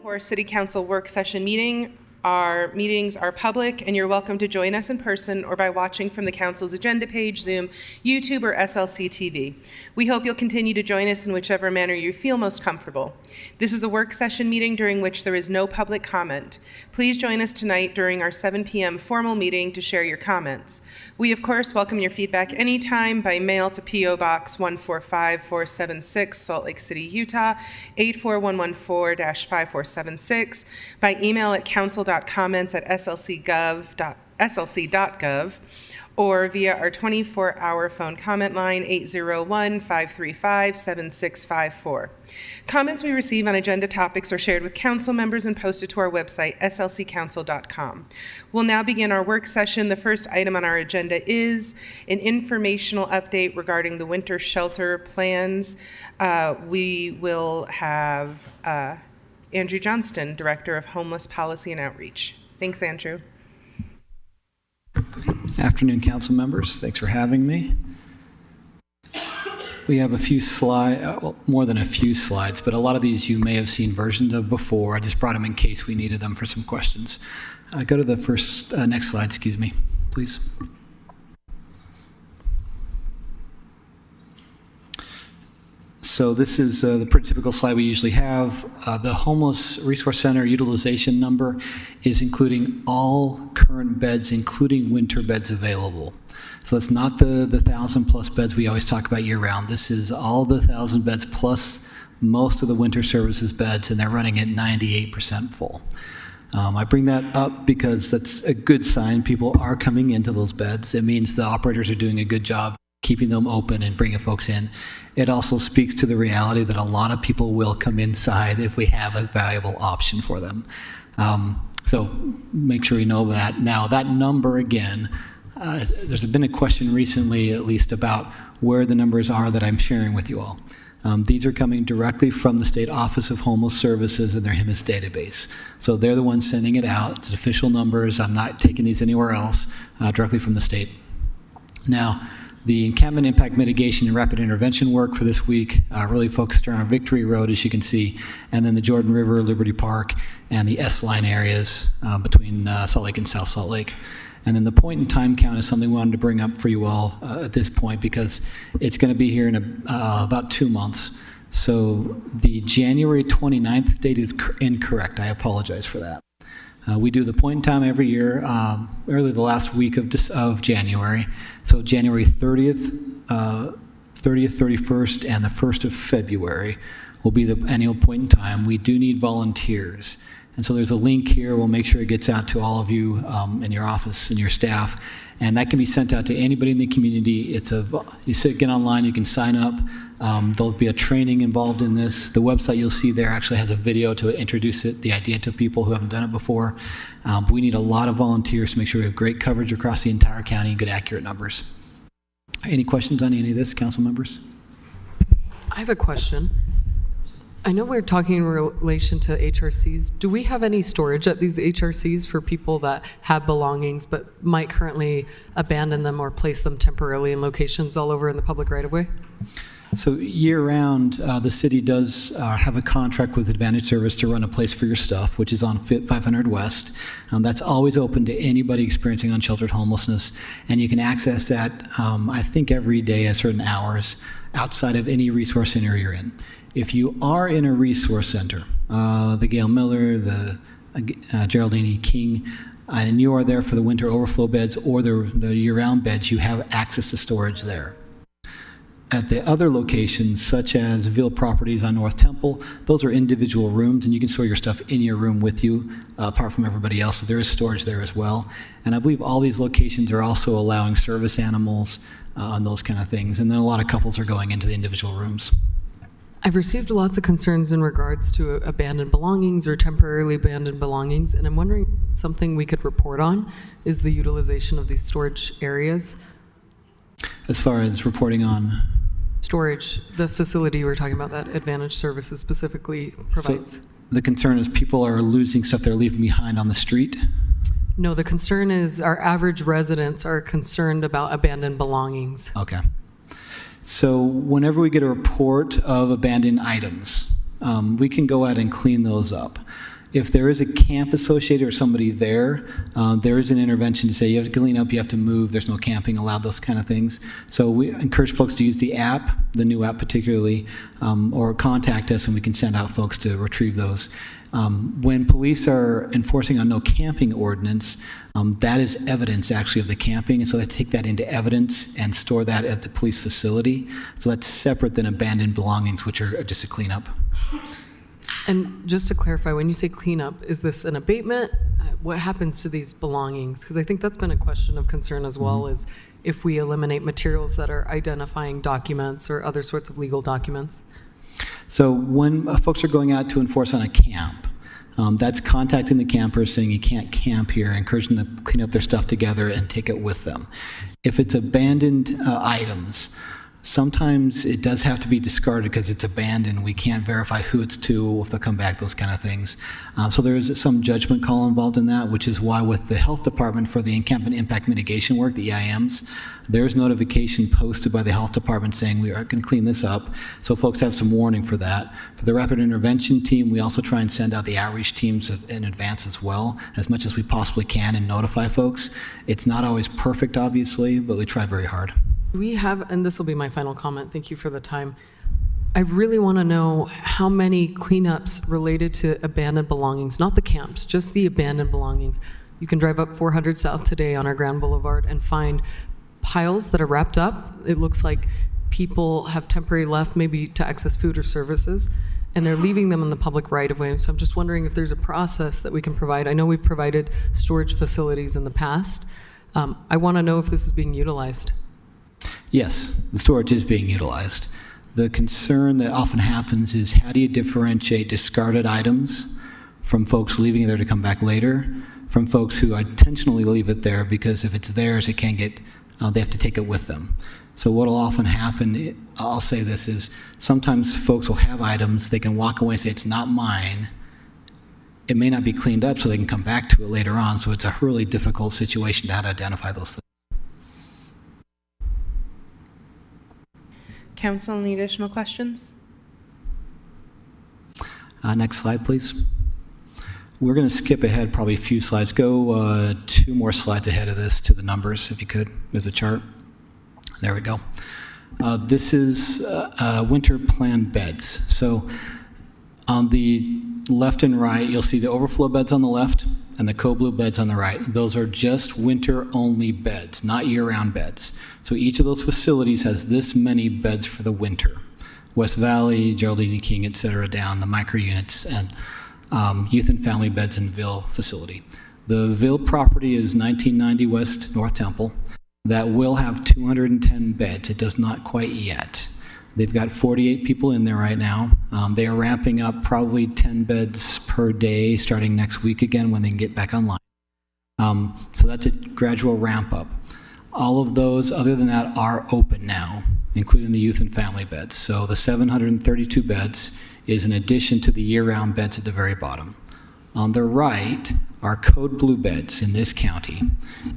2024 City Council Work Session meeting. Our meetings are public, and you're welcome to join us in person or by watching from the Council's agenda page, Zoom, YouTube, or SLC TV. We hope you'll continue to join us in whichever manner you feel most comfortable. This is a work session meeting during which there is no public comment. Please join us tonight during our 7 p.m. formal meeting to share your comments. We, of course, welcome your feedback anytime by mail to P.O. Box 145476, Salt Lake City, Utah, 84114-5476, by email at council.comments@slc.gov, or via our 24-hour phone comment line, 801-535-7654. Comments we receive on agenda topics are shared with council members and posted to our website, slccouncil.com. We'll now begin our work session. The first item on our agenda is an informational update regarding the winter shelter plans. We will have Andrew Johnston, Director of Homeless Policy and Outreach. Thanks, Andrew. Afternoon, council members. Thanks for having me. We have a few slides, well, more than a few slides, but a lot of these you may have seen versions of before. I just brought them in case we needed them for some questions. Go to the first, next slide, excuse me, please. So this is the pretty typical slide we usually have. The Homeless Resource Center utilization number is including all current beds, including winter beds available. So it's not the 1,000 plus beds we always talk about year round. This is all the 1,000 beds plus most of the winter services beds, and they're running at 98% full. I bring that up because that's a good sign. People are coming into those beds. It means the operators are doing a good job keeping them open and bringing folks in. It also speaks to the reality that a lot of people will come inside if we have a valuable option for them. So make sure you know that. Now, that number again, there's been a question recently, at least, about where the numbers are that I'm sharing with you all. These are coming directly from the State Office of Homeless Services and their HIMSS database. So they're the ones sending it out. It's official numbers. I'm not taking these anywhere else, directly from the state. Now, the encampment impact mitigation and rapid intervention work for this week really focused around Victory Road, as you can see, and then the Jordan River, Liberty Park, and the S-line areas between Salt Lake and South Salt Lake. And then the point in time count is something we wanted to bring up for you all at this point because it's going to be here in about 2 months. So the January 29th date is incorrect. I apologize for that. We do the point in time every year, early the last week of January. So January 30th, 31st, and the 1st of February will be the annual point in time. We do need volunteers. And so there's a link here. We'll make sure it gets out to all of you in your office and your staff. And that can be sent out to anybody in the community. You get online, you can sign up. There'll be a training involved in this. The website you'll see there actually has a video to introduce the idea to people who haven't done it before. But we need a lot of volunteers to make sure we have great coverage across the entire county and good accurate numbers. Any questions on any of this, council members? I have a question. I know we're talking in relation to HRCs. Do we have any storage at these HRCs for people that have belongings but might currently abandon them or place them temporarily in locations all over in the public right-of-way? So year-round, the city does have a contract with Advantage Service to run a place for your stuff, which is on 500 West. That's always open to anybody experiencing unsheltered homelessness, and you can access that, I think, every day at certain hours outside of any resource center you're in. If you are in a resource center, the Gail Miller, the Geraldine E. King, and you are there for the winter overflow beds or the year-round beds, you have access to storage there. At the other locations, such as Ville Properties on North Temple, those are individual rooms, and you can store your stuff in your room with you, apart from everybody else. So there is storage there as well. And I believe all these locations are also allowing service animals and those kind of things. And then a lot of couples are going into the individual rooms. I've received lots of concerns in regards to abandoned belongings or temporarily abandoned belongings, and I'm wondering something we could report on is the utilization of these storage areas. As far as reporting on? Storage, the facility we're talking about that Advantage Services specifically provides. So the concern is people are losing stuff they're leaving behind on the street? No, the concern is our average residents are concerned about abandoned belongings. Okay. So whenever we get a report of abandoned items, we can go out and clean those up. If there is a camp associated or somebody there, there is an intervention to say you have to clean up, you have to move, there's no camping allowed, those kind of things. So we encourage folks to use the app, the new app particularly, or contact us and we can send out folks to retrieve those. When police are enforcing a no camping ordinance, that is evidence actually of the camping, and so they take that into evidence and store that at the police facility. So that's separate than abandoned belongings, which are just a cleanup. And just to clarify, when you say cleanup, is this an abatement? What happens to these belongings? Because I think that's been a question of concern as well, is if we eliminate materials that are identifying documents or other sorts of legal documents. So when folks are going out to enforce on a camp, that's contacting the campers saying you can't camp here, encouraging them to clean up their stuff together and take it with them. If it's abandoned items, sometimes it does have to be discarded because it's abandoned. We can't verify who it's to, if they'll come back, those kind of things. So there is some judgment call involved in that, which is why with the health department for the encampment impact mitigation work, the EIMs, there's notification posted by the health department saying we are going to clean this up. So folks have some warning for that. For the rapid intervention team, we also try and send out the outreach teams in advance as well, as much as we possibly can, and notify folks. It's not always perfect, obviously, but we try very hard. We have, and this will be my final comment, thank you for the time. I really want to know how many cleanups related to abandoned belongings, not the camps, just the abandoned belongings. You can drive up 400 South today on our Grand Boulevard and find piles that are wrapped up. It looks like people have temporarily left, maybe to access food or services, and they're leaving them in the public right-of-way. So I'm just wondering if there's a process that we can provide. I know we've provided storage facilities in the past. I want to know if this is being utilized. Yes, the storage is being utilized. The concern that often happens is how do you differentiate discarded items from folks leaving it there to come back later, from folks who intentionally leave it there because if it's theirs, it can't get, they have to take it with them. So what will often happen, I'll say this, is sometimes folks will have items, they can walk away and say, it's not mine. It may not be cleaned up so they can come back to it later on, so it's a really difficult situation to how to identify those things. Council, any additional questions? Next slide, please. We're going to skip ahead probably a few slides. Go 2 more slides ahead of this to the numbers, if you could. There's a chart. There we go. This is winter planned beds. So on the left and right, you'll see the overflow beds on the left and the code blue beds on the right. Those are just winter-only beds, not year-round beds. So each of those facilities has this many beds for the winter. West Valley, Geraldine and King, et cetera, down the micro units and youth and family beds in Ville facility. The Ville property is 1990 West North Temple. That will have 210 beds. It does not quite yet. They've got 48 people in there right now. They are ramping up probably 10 beds per day starting next week again when they can get back online. So that's a gradual ramp up. All of those, other than that, are open now, including the youth and family beds. So the 732 beds is in addition to the year-round beds at the very bottom. On the right are code blue beds in this county.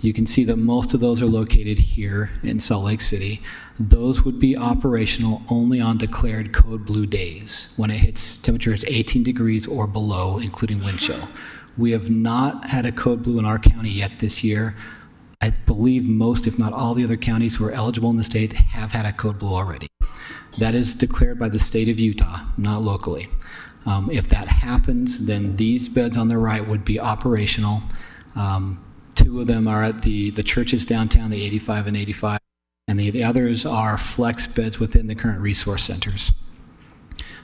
You can see that most of those are located here in Salt Lake City. Those would be operational only on declared code blue days when it hits temperatures 18 degrees or below, including wind chill. We have not had a code blue in our county yet this year. I believe most, if not all, the other counties who are eligible in the state have had a code blue already. That is declared by the state of Utah, not locally. If that happens, then these beds on the right would be operational. 2 of them are at the churches downtown, the 85 and 85, and the others are flex beds within the current resource centers.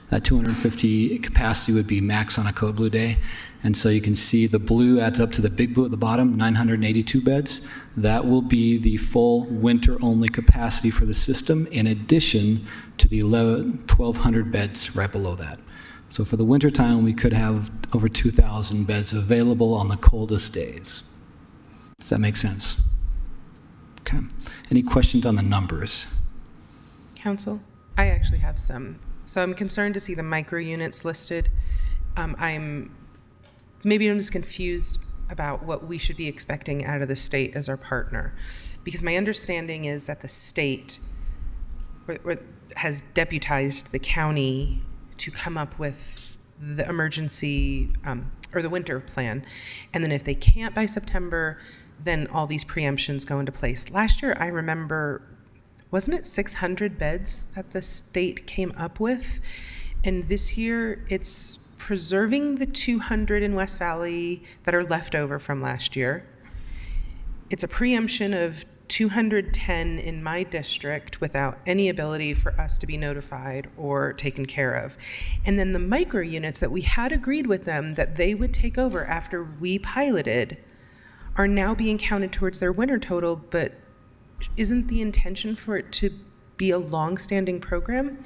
That 250 capacity would be max on a code blue day. And so you can see the blue adds up to the big blue at the bottom, 982 beds. That will be the full winter-only capacity for the system, in addition to the 1,200 beds right below that. So for the wintertime, we could have over 2,000 beds available on the coldest days. Does that make sense? Okay. Any questions on the numbers? Council? I actually have some. So I'm concerned to see the micro units listed. Maybe I'm just confused about what we should be expecting out of the state as our partner. Because my understanding is that the state has deputized the county to come up with the emergency or the winter plan. And then if they can't by September, then all these preemptions go into place. Last year, I remember, wasn't it 600 beds that the state came up with? And this year, it's preserving the 200 in West Valley that are left over from last year. It's a preemption of 210 in my district without any ability for us to be notified or taken care of. And then the micro units that we had agreed with them that they would take over after we piloted are now being counted towards their winter total, but isn't the intention for it to be a long-standing program?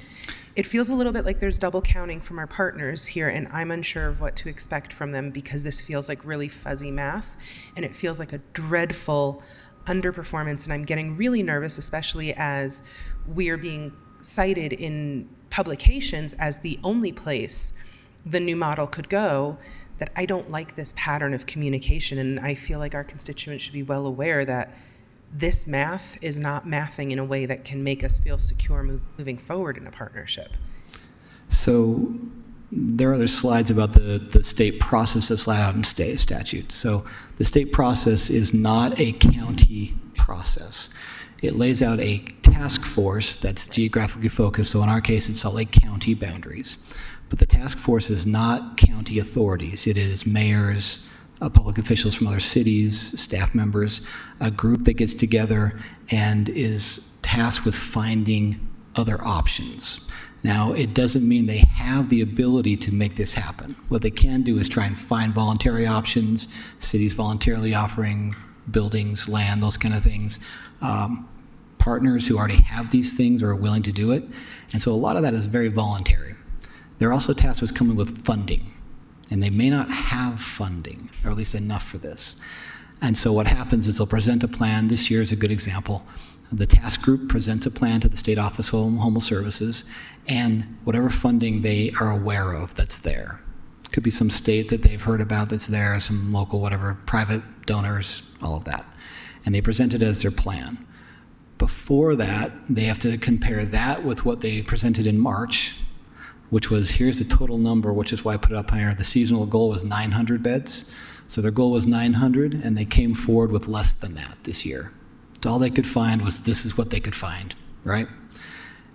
It feels a little bit like there's double counting from our partners here, and I'm unsure of what to expect from them because this feels like really fuzzy math, and it feels like a dreadful underperformance, and I'm getting really nervous, especially as we're being cited in publications as the only place the new model could go, that I don't like this pattern of communication, and I feel like our constituents should be well aware that this math is not mathing in a way that can make us feel secure moving forward in a partnership. So there are other slides about the state process that's laid out in state statute. So the state process is not a county process. It lays out a task force that's geographically focused. So in our case, it's Salt Lake County boundaries. But the task force is not county authorities. It is mayors, public officials from other cities, staff members, a group that gets together and is tasked with finding other options. Now, it doesn't mean they have the ability to make this happen. What they can do is try and find voluntary options, cities voluntarily offering buildings, land, those kind of things, partners who already have these things or are willing to do it. And so a lot of that is very voluntary. They're also tasked with coming with funding. And they may not have funding, or at least enough for this. And so what happens is they'll present a plan. This year is a good example. The task group presents a plan to the State Office of Homeless Services, and whatever funding they are aware of that's there. Could be some state that they've heard about that's there, some local, whatever, private donors, all of that. And they present it as their plan. Before that, they have to compare that with what they presented in March, which was, here's the total number, which is why I put it up here. The seasonal goal was 900 beds. So their goal was 900, and they came forward with less than that this year. So all they could find was, this is what they could find, right?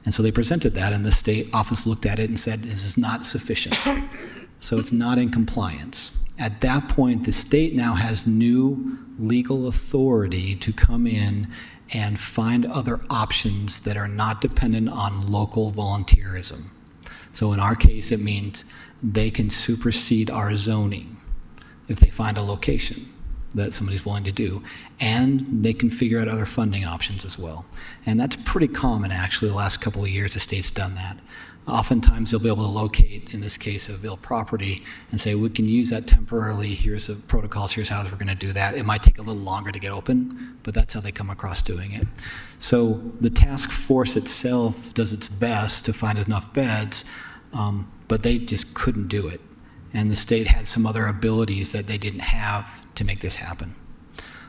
And so they presented that, and the state office looked at it and said, this is not sufficient. So it's not in compliance. At that point, the state now has new legal authority to come in and find other options that are not dependent on local volunteerism. So in our case, it means they can supersede our zoning if they find a location that somebody's willing to do. And they can figure out other funding options as well. And that's pretty common, actually. The last couple of years, the state's done that. Oftentimes, they'll be able to locate, in this case, a Ville property and say, we can use that temporarily. Here's the protocols. Here's how we're going to do that. It might take a little longer to get open, but that's how they come across doing it. So the task force itself does its best to find enough beds, but they just couldn't do it. And the state had some other abilities that they didn't have to make this happen.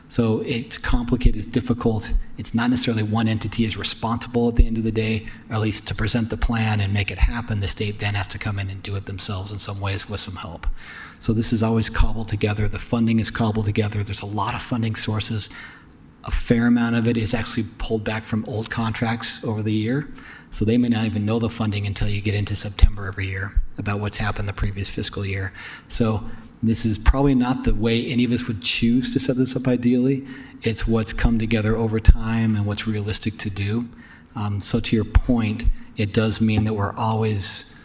So it's complicated, it's difficult. It's not necessarily one entity is responsible at the end of the day, or at least to present the plan and make it happen. The state then has to come in and do it themselves in some ways with some help. So this is always cobbled together. The funding is cobbled together. There's a lot of funding sources. A fair amount of it is actually pulled back from old contracts over the year. So they may not even know the funding until you get into September every year about what's happened the previous fiscal year. So this is probably not the way any of us would choose to set this up ideally. It's what's come together over time and what's realistic to do. So to your point, it does mean that we're always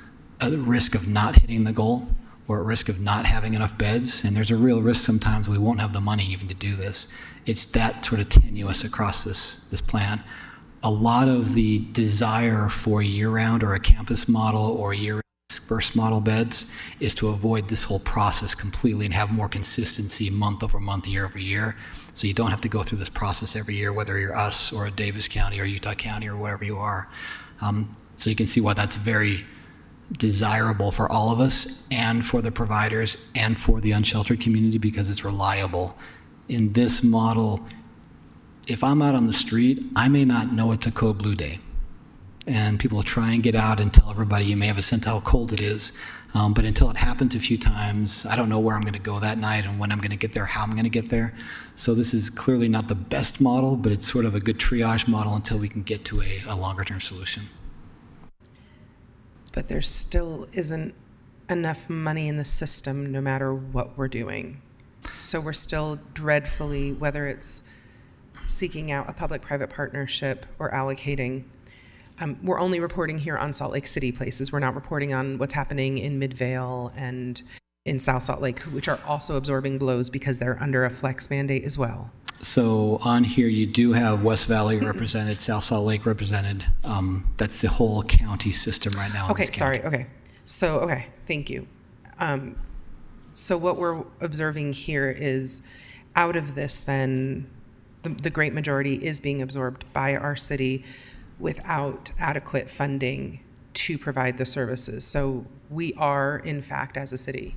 at risk of not hitting the goal or at risk of not having enough beds. And there's a real risk sometimes we won't have the money even to do this. It's that sort of tenuous across this plan. A lot of the desire for year-round or a campus model or year-round dispersed model beds is to avoid this whole process completely and have more consistency month over month, year over year. So you don't have to go through this process every year, whether you're us or Davis County or Utah County or whatever you are. So you can see why that's very desirable for all of us and for the providers and for the unsheltered community because it's reliable. In this model, if I'm out on the street, I may not know it's a code blue day. And people try and get out and tell everybody, you may have a sense how cold it is. But until it happens a few times, I don't know where I'm going to go that night and when I'm going to get there, how I'm going to get there. So this is clearly not the best model, but it's sort of a good triage model until we can get to a longer-term solution. But there still isn't enough money in the system no matter what we're doing. So we're still dreadfully, whether it's seeking out a public-private partnership or allocating. We're only reporting here on Salt Lake City places. We're not reporting on what's happening in Midvale and in South Salt Lake, which are also absorbing blows because they're under a flex mandate as well. So on here, you do have West Valley represented, South Salt Lake represented. That's the whole county system right now. Okay, sorry. Okay. So, okay, thank you. So what we're observing here is out of this, then the great majority is being absorbed by our city without adequate funding to provide the services. So we are, in fact, as a city,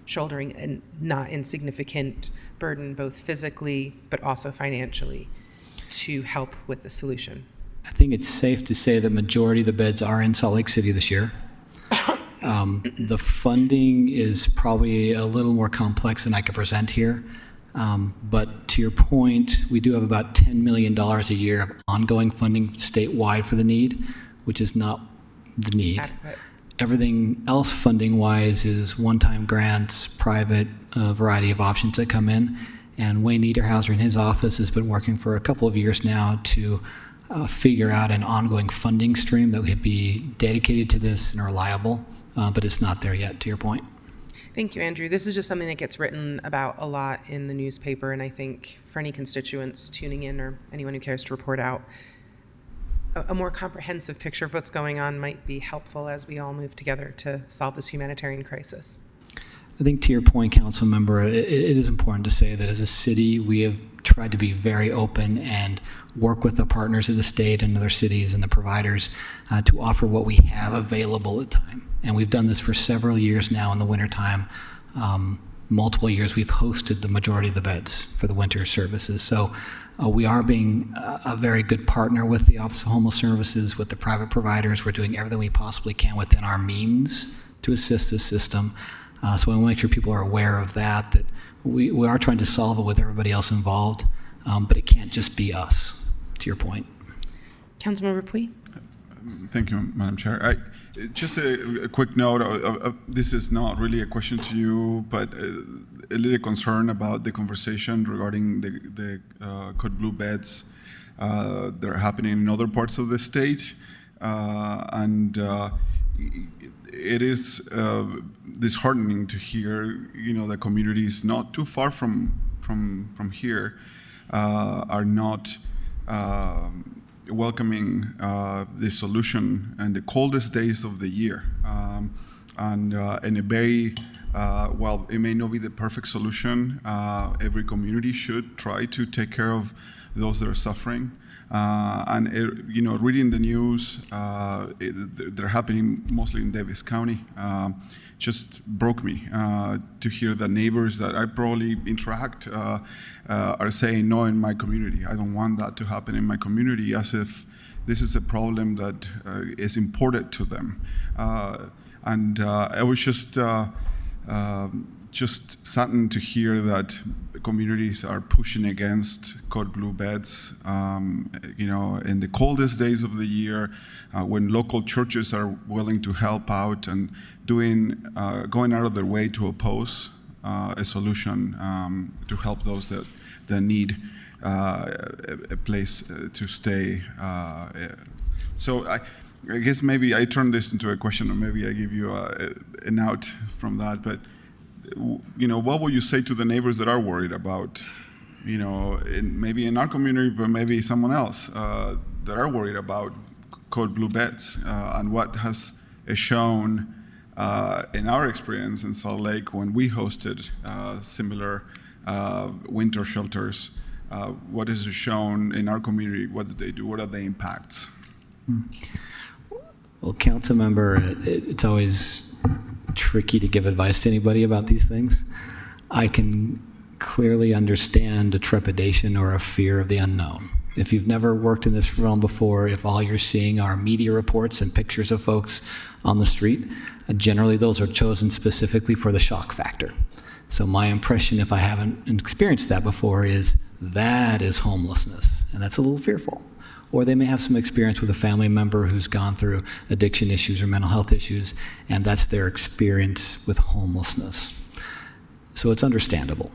shouldering a not insignificant burden, both physically but also financially, to help with the solution. I think it's safe to say the majority of the beds are in Salt Lake City this year. The funding is probably a little more complex than I could present here. But to your point, we do have about $10 million a year of ongoing funding statewide for the need, which is not the need. Adequate. Everything else funding-wise is one-time grants, private, a variety of options that come in. And Wayne Niederhauser in his office has been working for a couple of years now to figure out an ongoing funding stream that would be dedicated to this and reliable, but it's not there yet, to your point. Thank you, Andrew. This is just something that gets written about a lot in the newspaper, and I think for any constituents tuning in or anyone who cares to report out, a more comprehensive picture of what's going on might be helpful as we all move together to solve this humanitarian crisis. I think to your point, Council Member, it is important to say that as a city, we have tried to be very open and work with the partners of the state and other cities and the providers to offer what we have available at the time. And we've done this for several years now in the wintertime. Multiple years we've hosted the majority of the beds for the winter services. So we are being a very good partner with the Office of Homeless Services, with the private providers. We're doing everything we possibly can within our means to assist the system. So I want to make sure people are aware of that we are trying to solve it with everybody else involved, but it can't just be us, to your point. Councilmember Pui? Thank you, Madam Chair. Just a quick note, this is not really a question to you, but a little concern about the conversation regarding the code blue beds that are happening in other parts of the state. It is disheartening to hear, the communities not too far from here are not welcoming the solution in the coldest days of the year, and in a very while it may not be the perfect solution, every community should try to take care of those that are suffering. Reading the news, they're happening mostly in Davis County. Just broke me to hear that neighbors that I probably interact are saying, no, in my community, I don't want that to happen in my community, as if this is a problem that is important to them. I was just saddened to hear that communities are pushing against code blue beds, in the coldest days of the year, when local churches are willing to help out and going out of their way to oppose a solution to help those that need a place to stay. So I guess maybe I turn this into a question, or maybe I give you an out from that, but what will you say to the neighbors that are worried about, maybe in our community, but maybe someone else that are worried about code blue beds and what has shown in our experience in Salt Lake when we hosted similar winter shelters? What is shown in our community? What do they do? What are the impacts? Well, Council Member, it's always tricky to give advice to anybody about these things. I can clearly understand a trepidation or a fear of the unknown. If you've never worked in this realm before, if all you're seeing are media reports and pictures of folks on the street, generally those are chosen specifically for the shock factor. So my impression, if I haven't experienced that before, is that is homelessness, and that's a little fearful. Or they may have some experience with a family member who's gone through addiction issues or mental health issues, and that's their experience with homelessness. So it's understandable.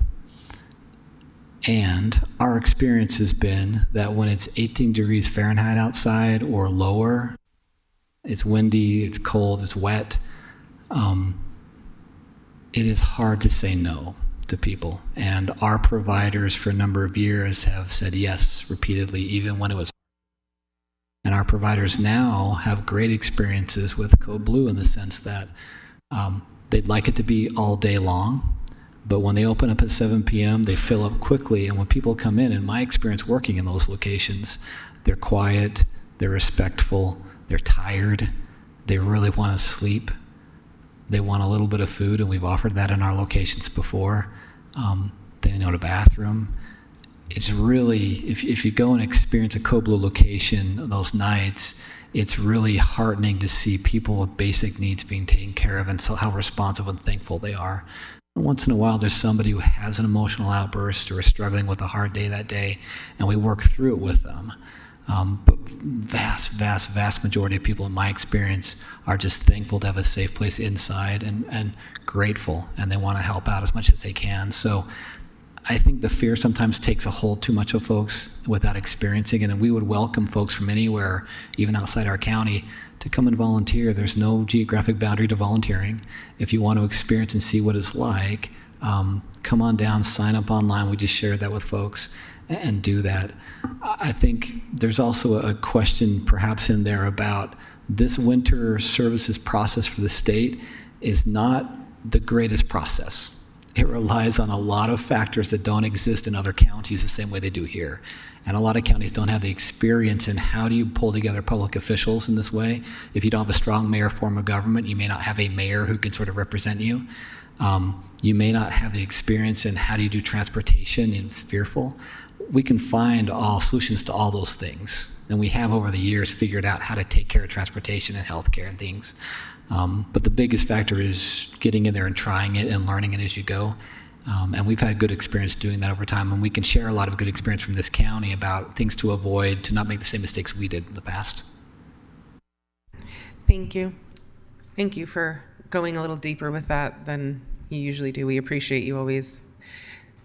And our experience has been that when it's 18 degrees Fahrenheit outside or lower, it's windy, it's cold, it's wet, it is hard to say no to people. And our providers for a number of years have said yes repeatedly, even when it was. And our providers now have great experiences with Code Blue in the sense that they'd like it to be all day long, but when they open up at 7 p.m., they fill up quickly. And when people come in my experience working in those locations, they're quiet, they're respectful, they're tired, they really want to sleep, they want a little bit of food, and we've offered that in our locations before. They know the bathroom. It's really, if you go and experience a Code Blue location those nights, it's really heartening to see people with basic needs being taken care of and so how responsive and thankful they are. Once in a while, there's somebody who has an emotional outburst or is struggling with a hard day that day, and we work through it with them. But vast majority of people, in my experience, are just thankful to have a safe place inside and grateful, and they want to help out as much as they can. So I think the fear sometimes takes a hold too much of folks without experiencing it, and we would welcome folks from anywhere, even outside our county, to come and volunteer. There's no geographic boundary to volunteering. If you want to experience and see what it's like, come on down, sign up online. We just shared that with folks and do that. I think there's also a question perhaps in there about this winter services process for the state is not the greatest process. It relies on a lot of factors that don't exist in other counties the same way they do here. And a lot of counties don't have the experience in how do you pull together public officials in this way. If you don't have a strong mayor form of government, you may not have a mayor who can sort of represent you. You may not have the experience in how do you do transportation, and it's fearful. We can find all solutions to all those things. And we have over the years figured out how to take care of transportation and healthcare and things. But the biggest factor is getting in there and trying it and learning it as you go. And we've had good experience doing that over time. And we can share a lot of good experience from this county about things to avoid, to not make the same mistakes we did in the past. Thank you. Thank you for going a little deeper with that than you usually do. We appreciate you always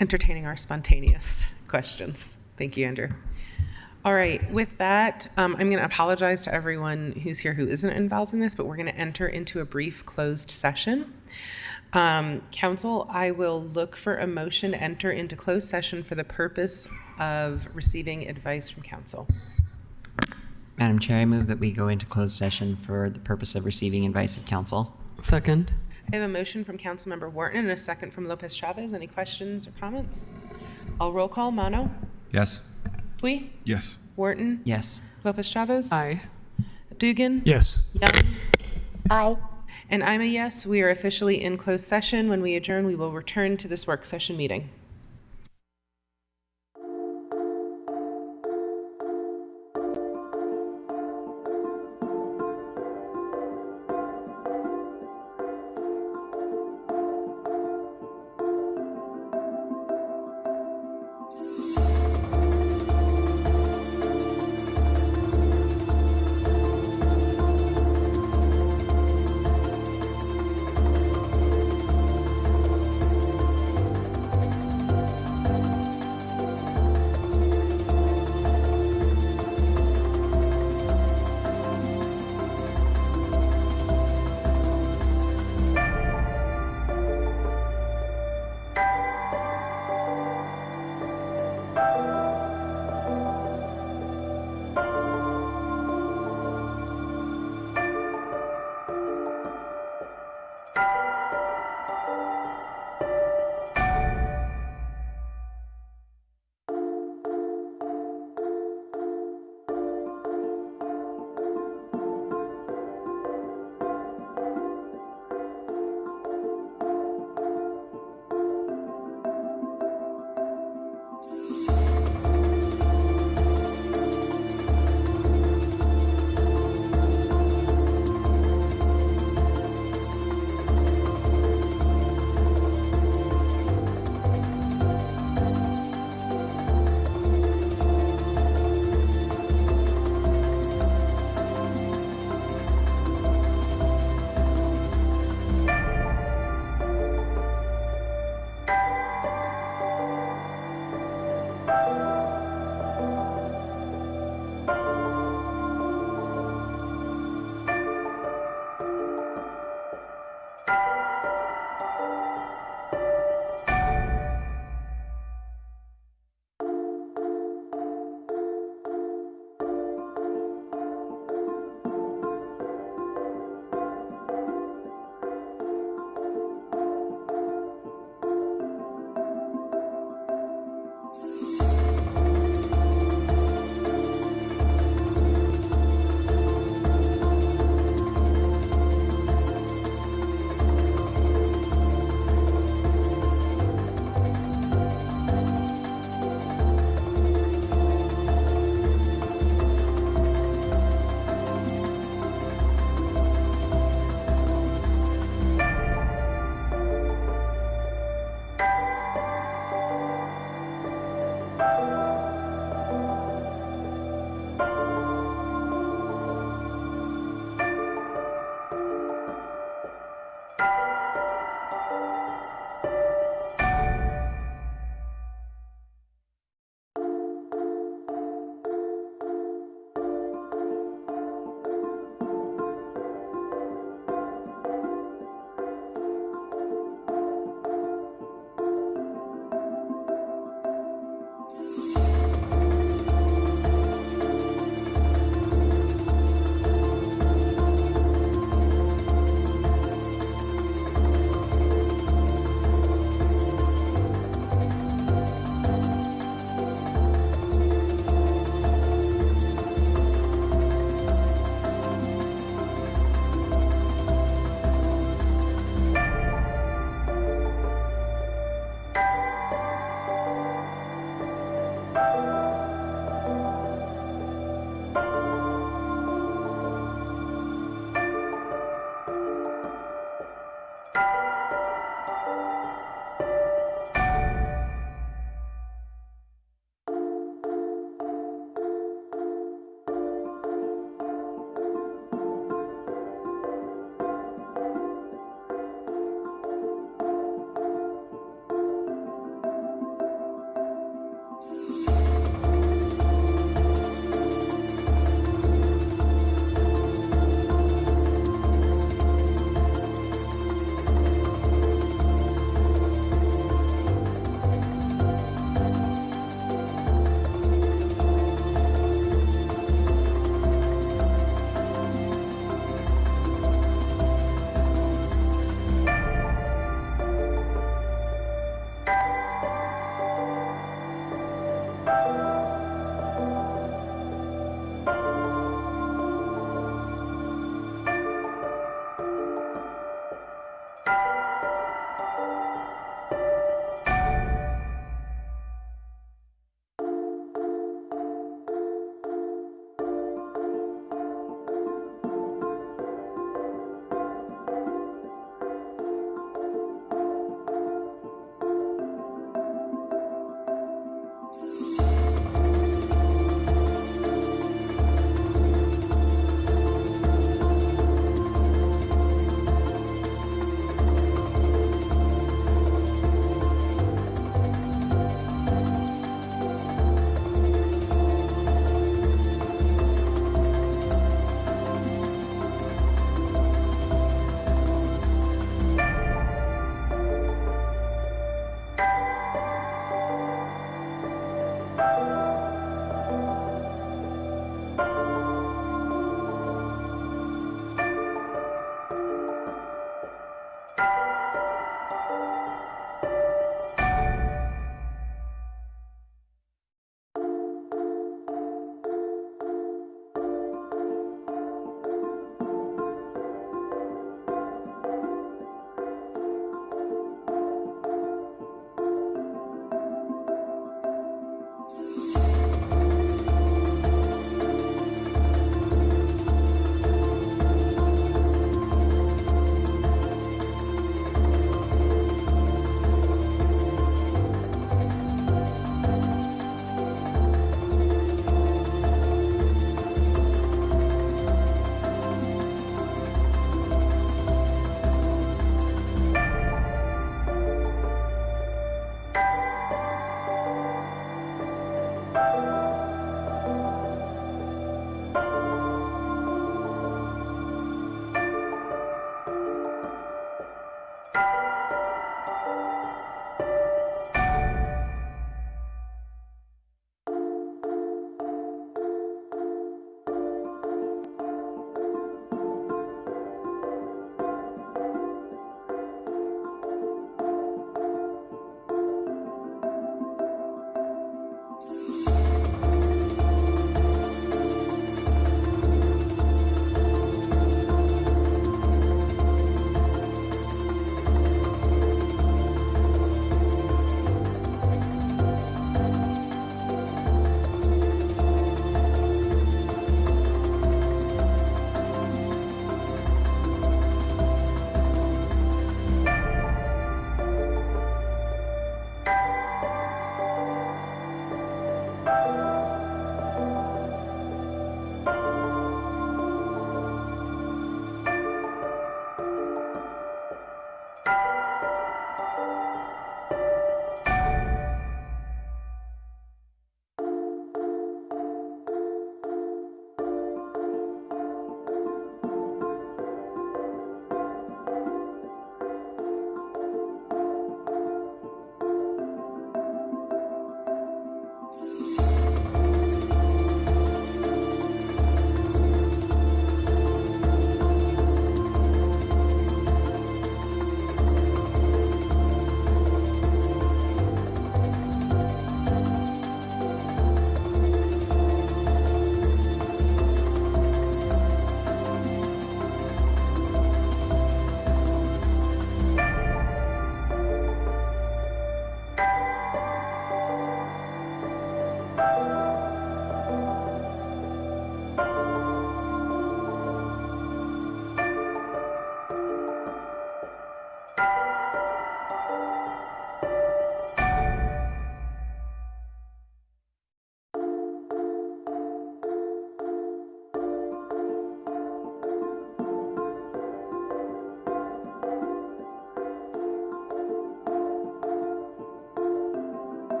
entertaining our spontaneous questions. Thank you, Andrew. All right, with that, I'm going to apologize to everyone who's here who isn't involved in this, but we're going to enter into a brief closed session. Council, I will look for a motion to enter into closed session for the purpose of receiving advice from council. Madam Chair, I move that we go into closed session for the purpose of receiving advice of council. Second. I have a motion from Councilmember Wharton and a second from Lopez Chavez. Any questions or comments? I'll roll call. Mono? Yes. Hui? Yes. Wharton? Yes. Lopez Chavez? Aye. Dugan? Yes. Young? Aye. And I'm a yes. We are officially in closed session. When we adjourn, we will return to this work session meeting.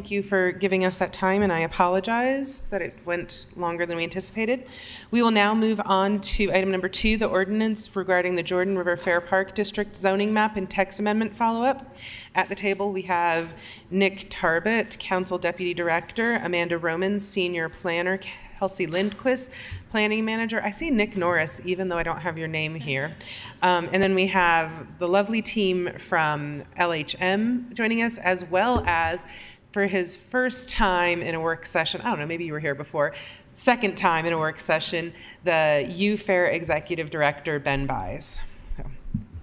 Thank you for giving us that time, and I apologize that it went longer than we anticipated. We will now move on to item number 2, the ordinance regarding the Jordan River Fair Park District zoning map and text amendment follow-up. At the table, we have Nick Tarbett, Council Deputy Director, Amanda Romans, Senior Planner, Kelsey Lindquist, Planning Manager. I see Nick Norris, even though I don't have your name here. And then we have the lovely team from LHM joining us, as well as, for his first time in a work session, I don't know, maybe you were here before, second time in a work session, the U Fair Executive Director, Ben Buys. So,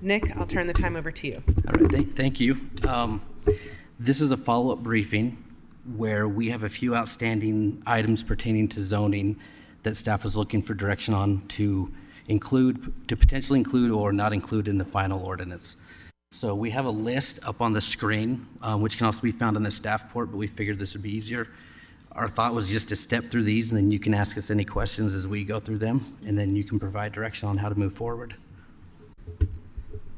Nick, I'll turn the time over to you. All right, thank you. This is a follow-up briefing where we have a few outstanding items pertaining to zoning that staff is looking for direction on to potentially include or not include in the final ordinance. So we have a list up on the screen, which can also be found on the staff report, but we figured this would be easier. Our thought was just to step through these, and then you can ask us any questions as we go through them, and then you can provide direction on how to move forward.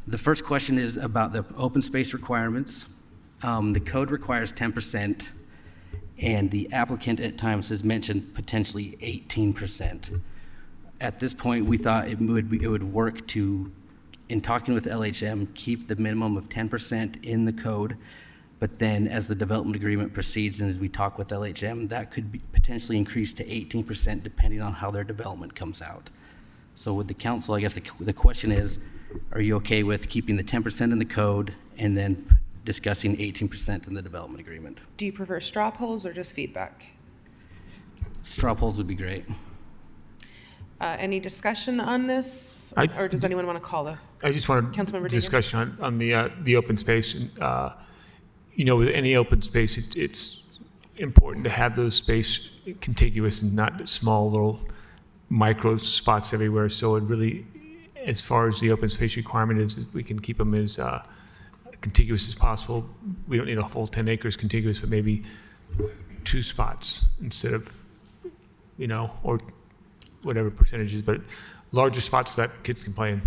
The first question is about the open space requirements. The code requires 10%, And the applicant at times has mentioned potentially 18%. At this point, we thought it would work to, in talking with LHM, keep the minimum of 10% in the code, but then as the development agreement proceeds and as we talk with LHM, that could be potentially increase to 18% depending on how their development comes out. So with the council, I guess the question is, are you okay with keeping the 10% in the code and then discussing 18% in the development agreement? Do you prefer straw polls or just feedback? Straw polls would be great. Any discussion on this? Or does anyone want to call the? I just wanted Councilmember Deegan. discussion on the open space. And, you know, with any open space, it's important to have those space contiguous and not small little micro spots everywhere. So it really, as far as the open space requirement is we can keep them as contiguous as possible. We don't need a full 10 acres contiguous, but maybe 2 spots instead of, you know, or whatever percentages, but larger spots so that kids can play in.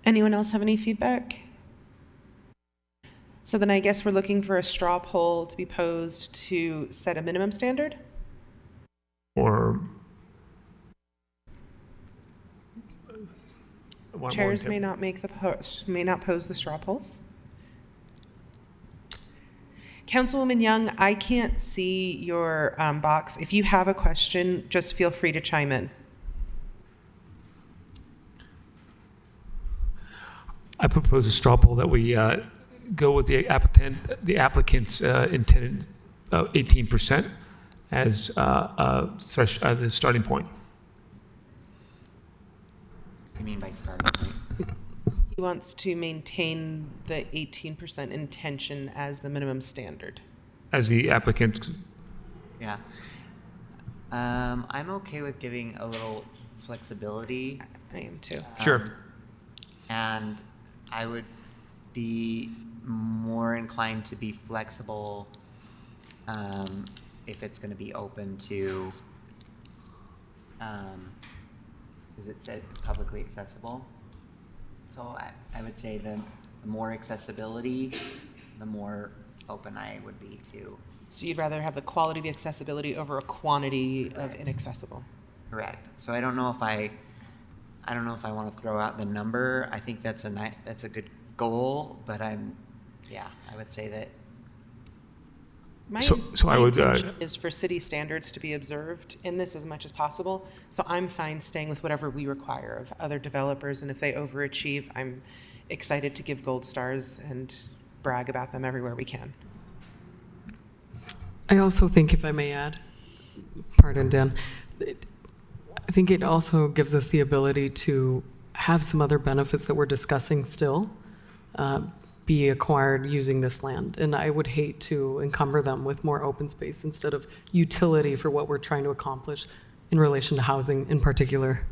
Anyone else have any feedback? So then I guess we're looking for a straw poll to be posed to set a minimum standard? Or Chairs may not may not pose the straw polls. Councilwoman Young, I can't see your box. If you have a question, just feel free to chime in. I propose a straw poll that we go with the applicant's intended 18% as the starting point. I mean by starting point. He wants to maintain the 18% intention as the minimum standard. As the applicant, Yeah. I'm okay with giving a little flexibility. I am too. sure. And I would be more inclined to be flexible if it's going to be open to, is it said publicly accessible? So I would say the more accessibility, the more open I would be to. So you'd rather have the quality of accessibility over a quantity of inaccessible? Correct. So I don't know if I want to throw out the number. I think that's a good goal, but I would say that. My I would, intention is for city standards to be observed in this as much as possible. So I'm fine staying with whatever we require of other developers, and if they overachieve, I'm excited to give gold stars and brag about them everywhere we can. I also think, if I may add, pardon, Dan, I think it also gives us the ability to have some other benefits that we're discussing still be acquired using this land. And I would hate to encumber them with more open space instead of utility for what we're trying to accomplish in relation to housing in particular.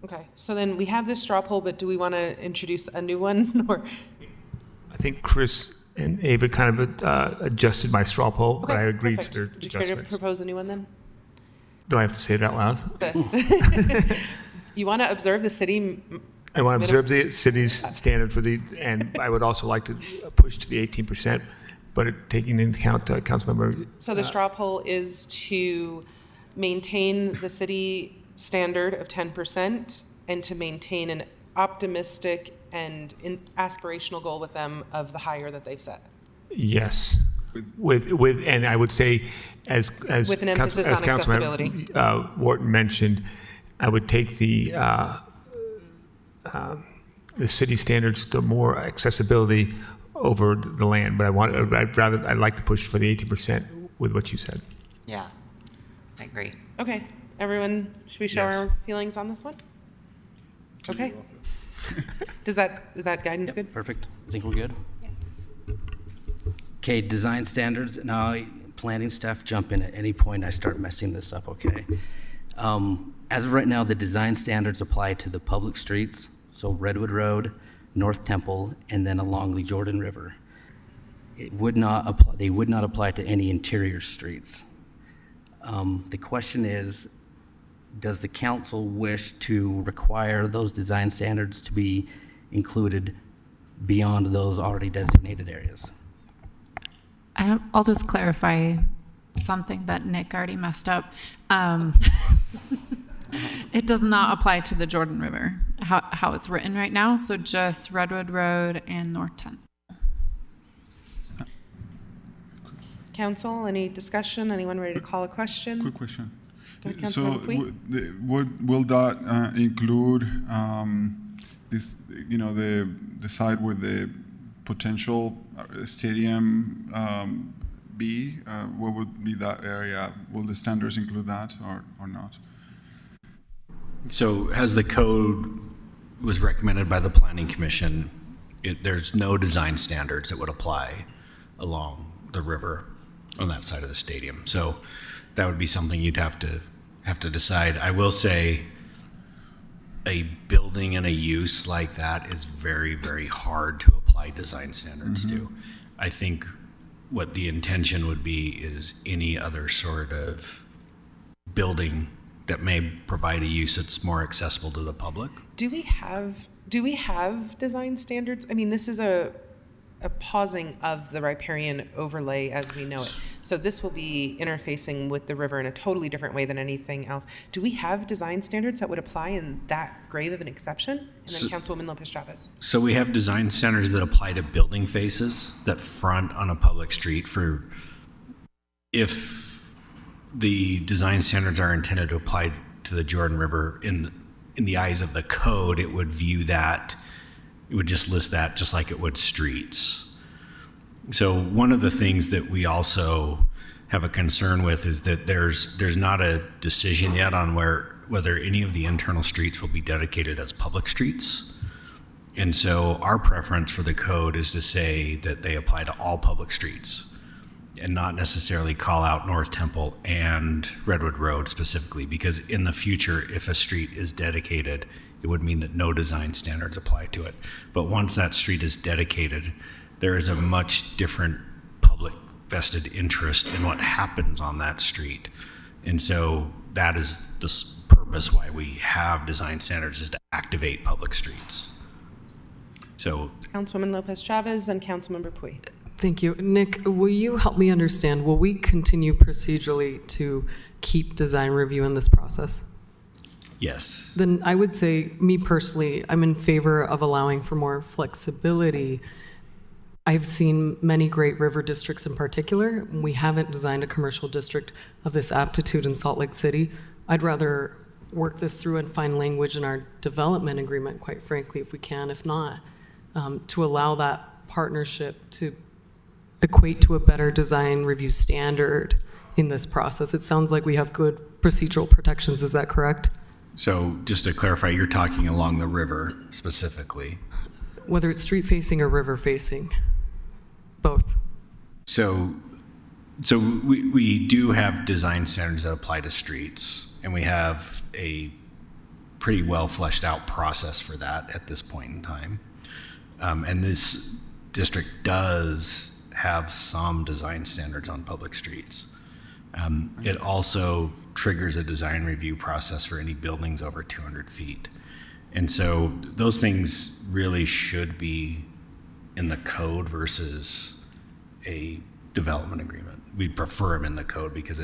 Okay, so then we have this straw poll, but do we want to introduce a new one? Or I think Chris and Ava kind of adjusted my straw poll, but I agreed perfect. to their Would you care to adjustments. propose a new one then? Do I have to say it out loud? Okay. You want to observe the city? I want to observe the city's standard for and I would also like to push to the 18%, but taking into account Councilmember. So the straw poll is to maintain the city standard of 10% and to maintain an optimistic and aspirational goal with them of the higher that they've set. Yes, with and I would say as With an emphasis on accessibility. Wharton mentioned, I would take the city standards, the more accessibility over the land, but I'd like to push for the 18% with what you said. Yeah, I agree. Okay, everyone, should we show Yes. our feelings on this one? Okay. Is that guidance good? Perfect. I think we're good. Okay, design standards. Now, planning staff, jump in at any point I start messing this up, okay? As of right now, the design standards apply to the public streets, so Redwood Road, North Temple, and then along the Jordan River. They would not apply to any interior streets. The question is, does the council wish to require those design standards to be included beyond those already designated areas? I I'll just clarify something that Nick already messed up. It does not apply to the Jordan River, how it's written right now, so just Redwood Road and North 10th. Council, any discussion? Anyone ready to call a question? Quick question. Go ahead, So, Councilmember will that include this? You know, the site where the potential stadium be? What would be that area? Will the standards include that or not? So as the code was recommended by the Planning Commission, there's no design standards that would apply along the river on that side of the stadium. So that would be something you'd have to decide. I will say a building and a use like that is very, very hard to apply design standards to. I think what the intention would be is any other sort of building that may provide a use that's more accessible to the public. Do we have design standards? I mean, this is a pausing of the riparian overlay as we know it. So this will be interfacing with the river in a totally different way than anything else. Do we have design standards that would apply in that grave of an exception? And then Councilwoman Lopez Chavez. So we have design standards that apply to building faces that front on a public street for if the design standards are intended to apply to the Jordan River in the eyes of the code, it would view that, it would just list that just like it would streets. So one of the things that we also have a concern with is that there's not a decision yet on whether any of the internal streets will be dedicated as public streets. And so our preference for the code is to say that they apply to all public streets and not necessarily call out North Temple and Redwood Road specifically, because in the future, if a street is dedicated, it would mean that no design standards apply to it. But once that street is dedicated, there is a much different public vested interest in what happens on that street. And so that is the purpose why we have design standards, is to activate public streets. So Councilwoman Lopez Chavez, then Councilmember Pui. Thank you. Nick, will you help me understand, will we continue procedurally to keep design review in this process? yes. Then I would say, me personally, I'm in favor of allowing for more flexibility. I've seen many great river districts in particular. We haven't designed a commercial district of this aptitude in Salt Lake City. I'd rather work this through and find language in our development agreement, quite frankly, if we can, if not, to allow that partnership to equate to a better design review standard in this process. It sounds like we have good procedural protections. Is that correct? So just to clarify, you're talking along the river specifically. Whether it's street facing or river facing, both. So we do have design standards that apply to streets, and we have a pretty well fleshed out process for that at this point in time. And this district does have some design standards on public streets. It also triggers a design review process for any buildings over 200 feet. And so those things really should be in the code versus a development agreement. We prefer them in the code because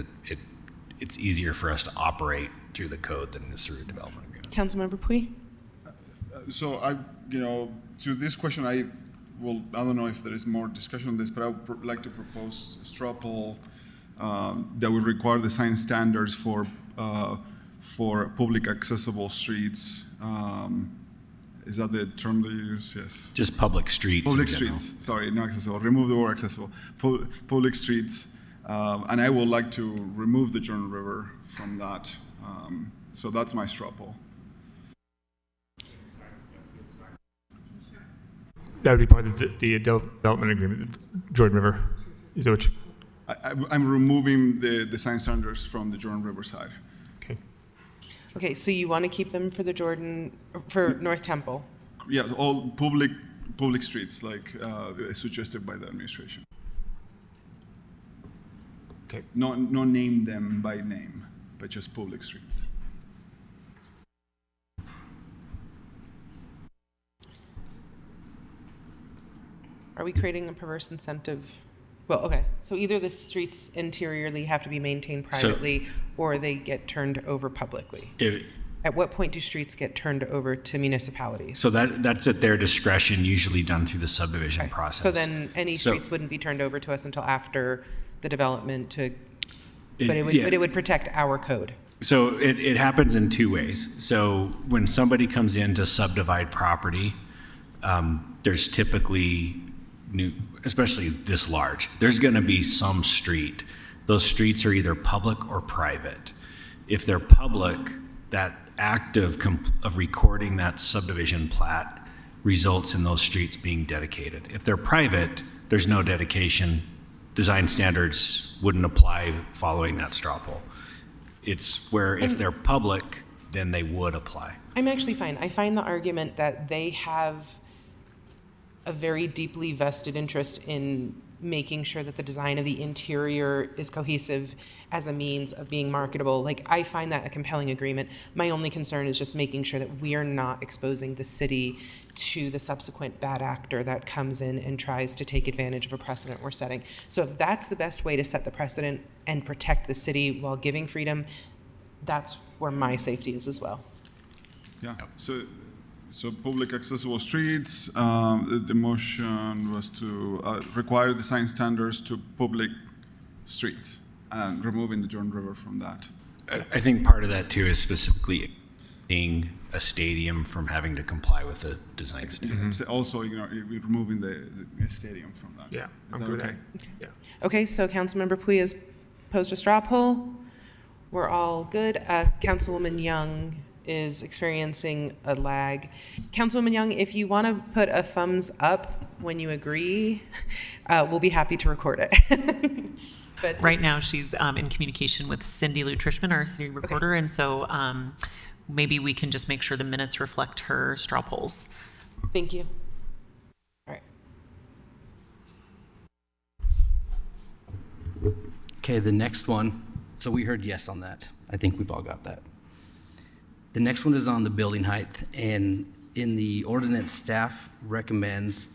it's easier for us to operate through the code than it is through a development agreement. Councilmember Pui. So to this question, I don't know if there is more discussion on this, but I would like to propose a straw poll that would require design standards for public accessible streets. Is that the term they use? Yes. Just public streets. Public in general. streets. Sorry, not accessible. Remove the word accessible. Public streets. And I would like to remove the Jordan River from that. So that's my straw poll. That would be part of the development agreement, Jordan River. Is that what you? I'm removing the design standards from the Jordan River side. Okay. Okay, so you want to keep them for the Jordan, for North Temple? Yeah, all public streets, like suggested by the administration. Okay. Not name them by name, but just public streets. Are we creating a perverse incentive Well, okay, so either the streets interiorly have to be maintained privately, or they get turned over publicly. At what point do streets get turned over to municipalities? So that's at their discretion, usually done through the subdivision process. So then any streets wouldn't be turned over to us until after the development but it would protect our code. So it happens in two ways. So when somebody comes in to subdivide property, there's typically especially this large, there's going to be some street. Those streets are either public or private. If they're public, that act of recording that subdivision plat results in those streets being dedicated. If they're private, there's no dedication. Design standards wouldn't apply following that straw poll. It's where if they're public, then they would apply. I'm actually fine. I find the argument that they have a very deeply vested interest in making sure that the design of the interior is cohesive as a means of being marketable. Like, I find that a compelling agreement. My only concern is just making sure that we are not exposing the city to the subsequent bad actor that comes in and tries to take advantage of a precedent we're setting. So if that's the best way to set the precedent and protect the city while giving freedom, that's where my safety is as well. Yeah, so public accessible streets, the motion was to require design standards to public streets and removing the Jordan River from that. I think part of that too is specifically being a stadium from having to comply with the design standards. So also, removing the stadium from that. Yeah, Is I'm that good with okay? that. Yeah. Okay, so Councilmember Pui has posed a straw poll. We're all good. Councilwoman Young is experiencing a lag. Councilwoman Young, if you want to put a thumbs up when you agree, we'll be happy to record it. But right now, she's in communication with Cindy Lou Trishman, our city recorder, and so maybe we can just make sure the minutes reflect her straw polls. Thank you. All right. Okay, the next one, so we heard yes on that. I think we've all got that. The next one is on the building height, and in the ordinance, staff recommends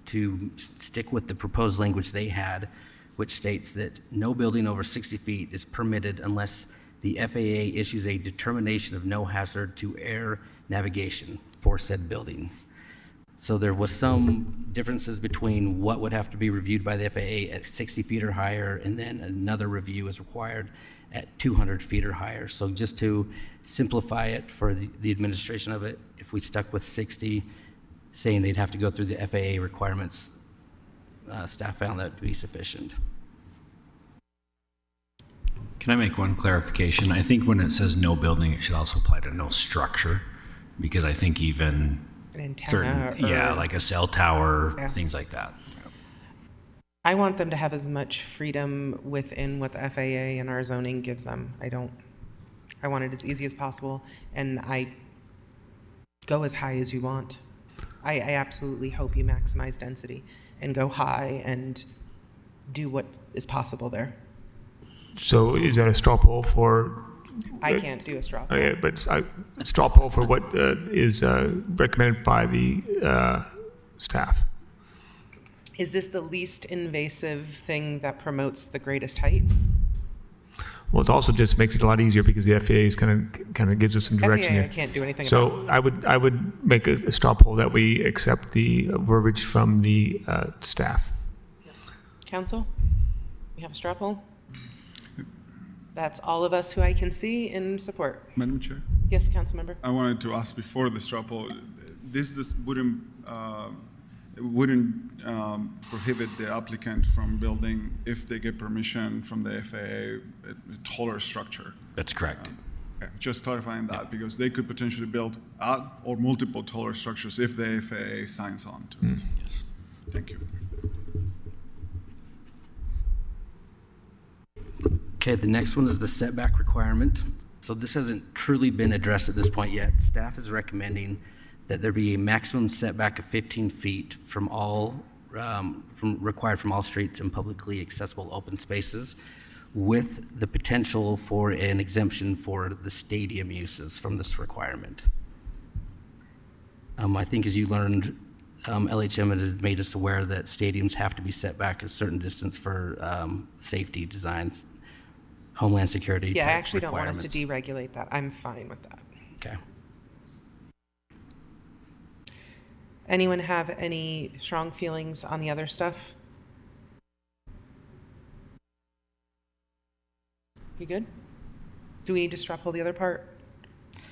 to stick with the proposed language they had, which states that no building over 60 feet is permitted unless the FAA issues a determination of no hazard to air navigation for said building. So there was some differences between what would have to be reviewed by the FAA at 60 feet or higher, and then another review is required at 200 feet or higher. So just to simplify it for the administration of it, if we stuck with 60, saying they'd have to go through the FAA requirements, staff found that to be sufficient. Can I make one clarification? I think when it says no building, it should also apply to no structure, because I think even An antenna like a cell tower, Yeah. things like that. I want them to have as much freedom within what the FAA and our zoning gives them. I want it as easy as possible, and I go as high as you want. I absolutely hope you maximize density and go high and do what is possible there. So is that a straw poll for? I can't do a straw poll. Okay, but a straw poll for what is recommended by the staff. Is this the least invasive thing that promotes the greatest height? Well, it also just makes it a lot easier because the FAA is kind of gives us some direction FAA, I here. can't do anything about. So I would make a straw poll that we accept the verbiage from the staff. Council, we have a straw poll? That's all of us who I can see in support. Madam Chair? Yes, council member? I wanted to ask before the straw poll, this wouldn't prohibit the applicant from building, if they get permission from the FAA, a taller structure. That's correct. Okay, just clarifying that, because they could potentially build or multiple taller structures if the FAA signs on to it. Yes. Thank you. Okay, the next one is the setback requirement. So this hasn't truly been addressed at this point yet. Staff is recommending that there be a maximum setback of 15 feet from required from all streets and publicly accessible open spaces, with the potential for an exemption for the stadium uses from this requirement. I think as you learned LHM had made us aware that stadiums have to be set back a certain distance for safety designs, homeland security. Yeah, I type actually don't want us to requirements. deregulate that. I'm fine with that. Okay. Anyone have any strong feelings on the other stuff? You good? Do we need to straw poll the other part?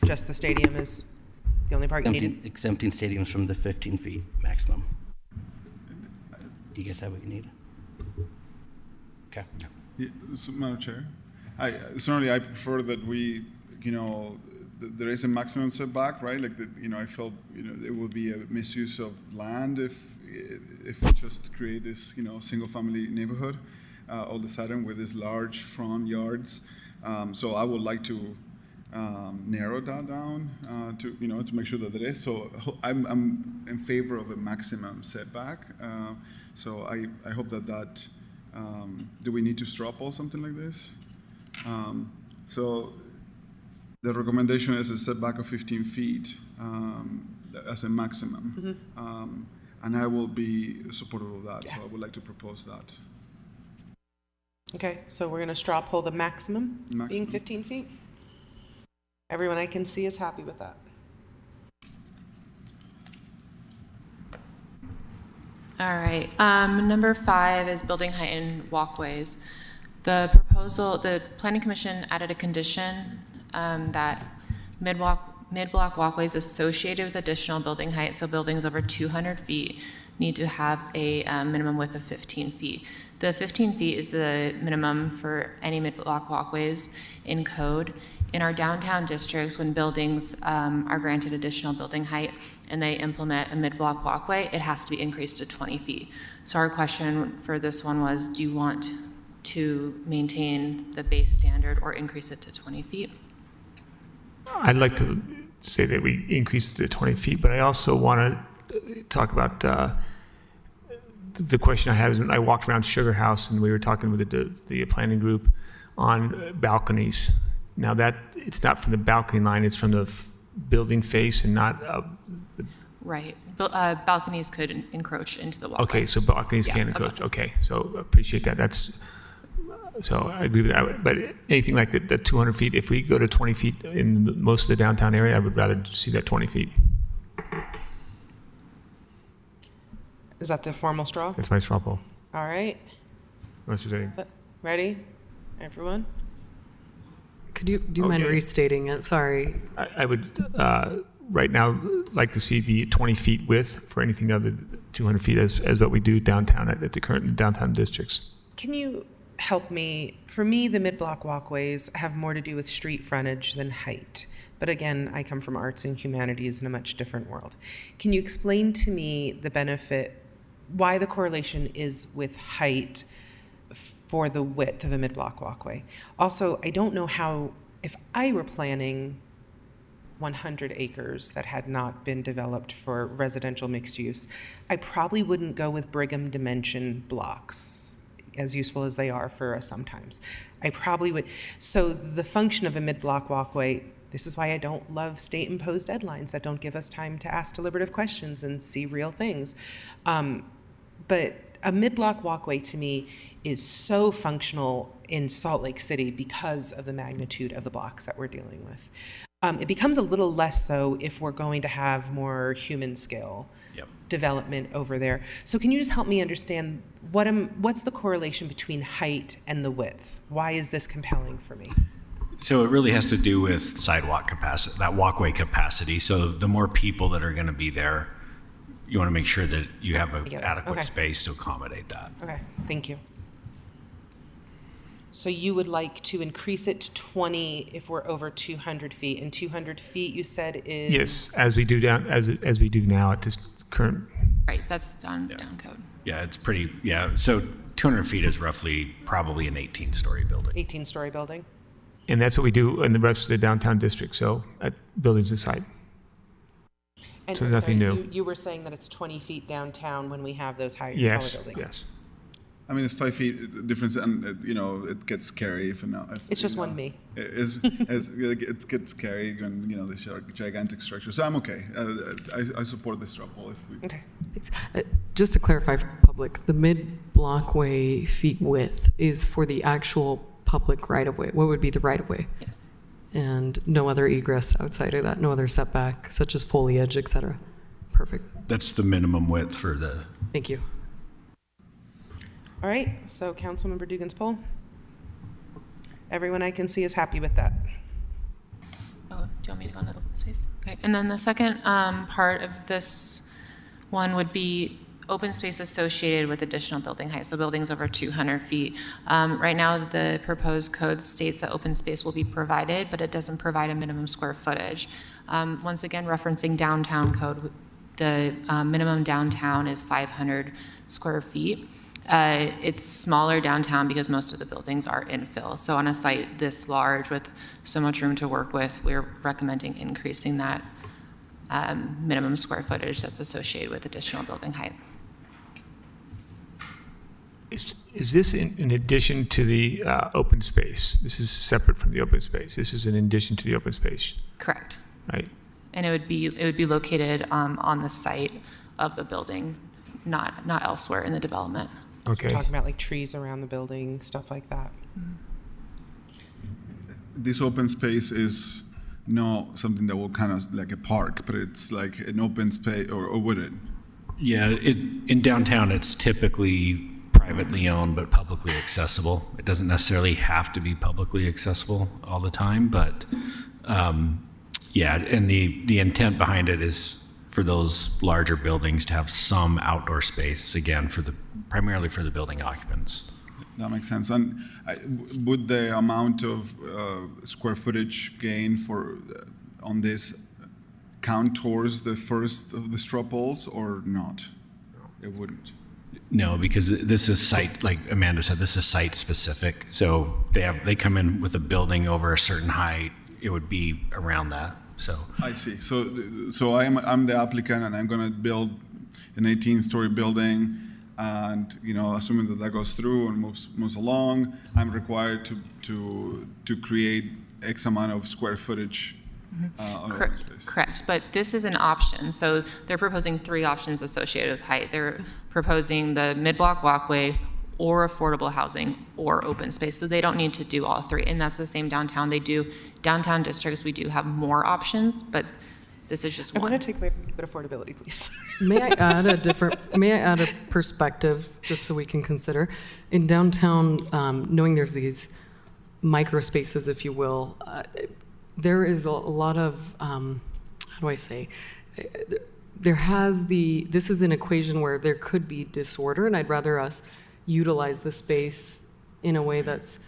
Just the stadium is the only part you need? Exempting stadiums from the 15 feet maximum. Do you guys have what you need? Okay. Yeah, so, Madam Chair, certainly I prefer that we, there is a maximum setback, right? Like, I felt, it would be a misuse of land if we just create this, single-family neighborhood all of a sudden with these large front yards. So I would like to narrow that down to make sure that there is. So I'm in favor of a maximum setback. So I hope that do we need to straw poll something like this? So the recommendation is a setback of 15 feet as a maximum. And I will be supportive of that. So I would like to propose that. Okay, so we're going to straw poll the maximum being 15 feet. Everyone I can see is happy with that. All right. Number 5 is building height and walkways. The Planning Commission added a condition that mid-block walkways associated with additional building height, so buildings over 200 feet, need to have a minimum width of 15 feet. The 15 feet is the minimum for any mid-block walkways in code. In our downtown districts, when buildings are granted additional building height and they implement a mid-block walkway, it has to be increased to 20 feet. So our question for this one was, do you want to maintain the base standard or increase it to 20 feet? I'd like to say that we increase it to 20 feet, but I also want to talk about the question I had is when I walked around Sugar House and we were talking with the planning group on balconies. Now that it's not from the balcony line, it's from the building face and not. Right. Balconies could encroach into the walkway. Okay, so balconies can encroach. Okay, so appreciate that. So I agree with that. But anything like the 200 feet, if we go to 20 feet in most of the downtown area, I would rather see that 20 feet. Is that the formal straw? That's my straw poll. All right. Unless there's any. Ready? Everyone? Do you mind restating it? Sorry. I would right now like to see the 20 feet width for anything other than 200 feet as what we do downtown at the current downtown districts. Can you help me? For me, the mid-block walkways have more to do with street frontage than height. But again, I come from arts and humanities in a much different world. Can you explain to me the benefit, why the correlation is with height for the width of a mid-block walkway? Also, I don't know how, if I were planning 100 acres that had not been developed for residential mixed use, I probably wouldn't go with Brigham dimension blocks, as useful as they are for us sometimes. I probably would. So the function of a mid-block walkway, this is why I don't love state-imposed deadlines that don't give us time to ask deliberative questions and see real things. But a mid-block walkway to me is so functional in Salt Lake City because of the magnitude of the blocks that we're dealing with. It becomes a little less so if we're going to have more human scale development over there. So can you just help me understand what's the correlation between height and the width? Why is this compelling for me? So it really has to do with sidewalk capacity, that walkway capacity. So the more people that are going to be there, you want to make sure that you have adequate space to accommodate that. Okay, thank you. So you would like to increase it to 20 if we're over 200 feet, and 200 feet you said is? Yes, as we do as we do now at this current. Right, that's down code. Yeah, it's pretty, so 200 feet is roughly probably an 18-story building. 18-story building? And that's what we do in the rest of the downtown district, so at buildings aside. And So nothing new. You were saying that it's 20 feet downtown when we have those high taller Yes, buildings? yes. I mean, it's 5 feet difference, and it gets scary if It's just one me. It gets scary when this gigantic structure. So I'm okay. I support this straw poll if we. Okay. Thanks. Just to clarify for the public, the mid-blockway feet width is for the actual public right-of-way. What would be the right-of-way? Yes. And no other egress outside of that, no other setback, such as foliage, et cetera. Perfect. That's the minimum width for the. Thank you. All right, so Councilmember Dugan's poll. Everyone I can see is happy with that. Oh, do you want me to go on the open space? Okay, and then the second part of this one would be open space associated with additional building height, so buildings over 200 feet. Right now, the proposed code states that open space will be provided, but it doesn't provide a minimum square footage. Once again, referencing downtown code, the minimum downtown is 500 square feet. It's smaller downtown because most of the buildings are infill. So on a site this large with so much room to work with, we're recommending increasing that minimum square footage that's associated with additional building height. Is this in addition to the open space? This is separate from the open space. This is in addition to the open space, Correct. right? And it would be located on the site of the building, not elsewhere in the development. Okay. We're talking about like trees around the building, stuff like that. This open space is not something that will kind of like a park, but it's like an open space, or would it? Yeah, in downtown, it's typically privately owned but publicly accessible. It doesn't necessarily have to be publicly accessible all the time, but yeah, and the intent behind it is for those larger buildings to have some outdoor space, again, primarily for the building occupants. That makes sense. And would the amount of square footage gain on this count towards the first of the straw polls or not? It wouldn't. No, because this is site, like Amanda said, this is site specific. So they come in with a building over a certain height, it would be around that. So I see. So I'm the applicant, and I'm going to build an 18-story building, and assuming that goes through and moves along, I'm required to create X amount of square footage of open space. Correct, but this is an option. So they're proposing 3 options associated with height. They're proposing the mid-block walkway, or affordable housing, or open space. So they don't need to do all 3. And that's the same downtown. They do downtown districts. We do have more options, but this is just I one. want to take away but affordability, please. May I add a perspective just so we can consider? In downtown, knowing there's these micro spaces, if you will, there is a lot of, how do I say, this is an equation where there could be disorder, and I'd rather us utilize the space in a way that's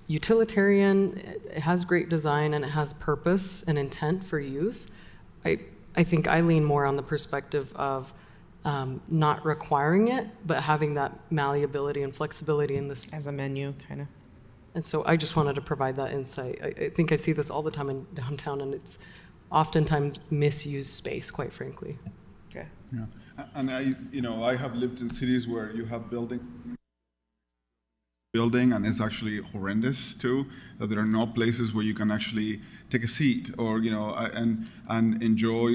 utilitarian, it has great design, and it has purpose and intent for use. I think I lean more on the perspective of not requiring it, but having that malleability and flexibility in this. As a menu, kind of. And so I just wanted to provide that insight. I think I see this all the time in downtown, and it's oftentimes misused space, quite frankly. Okay. Yeah. And I have lived in cities where you have building, and it's actually horrendous too, that there are no places where you can actually take a seat or and enjoy,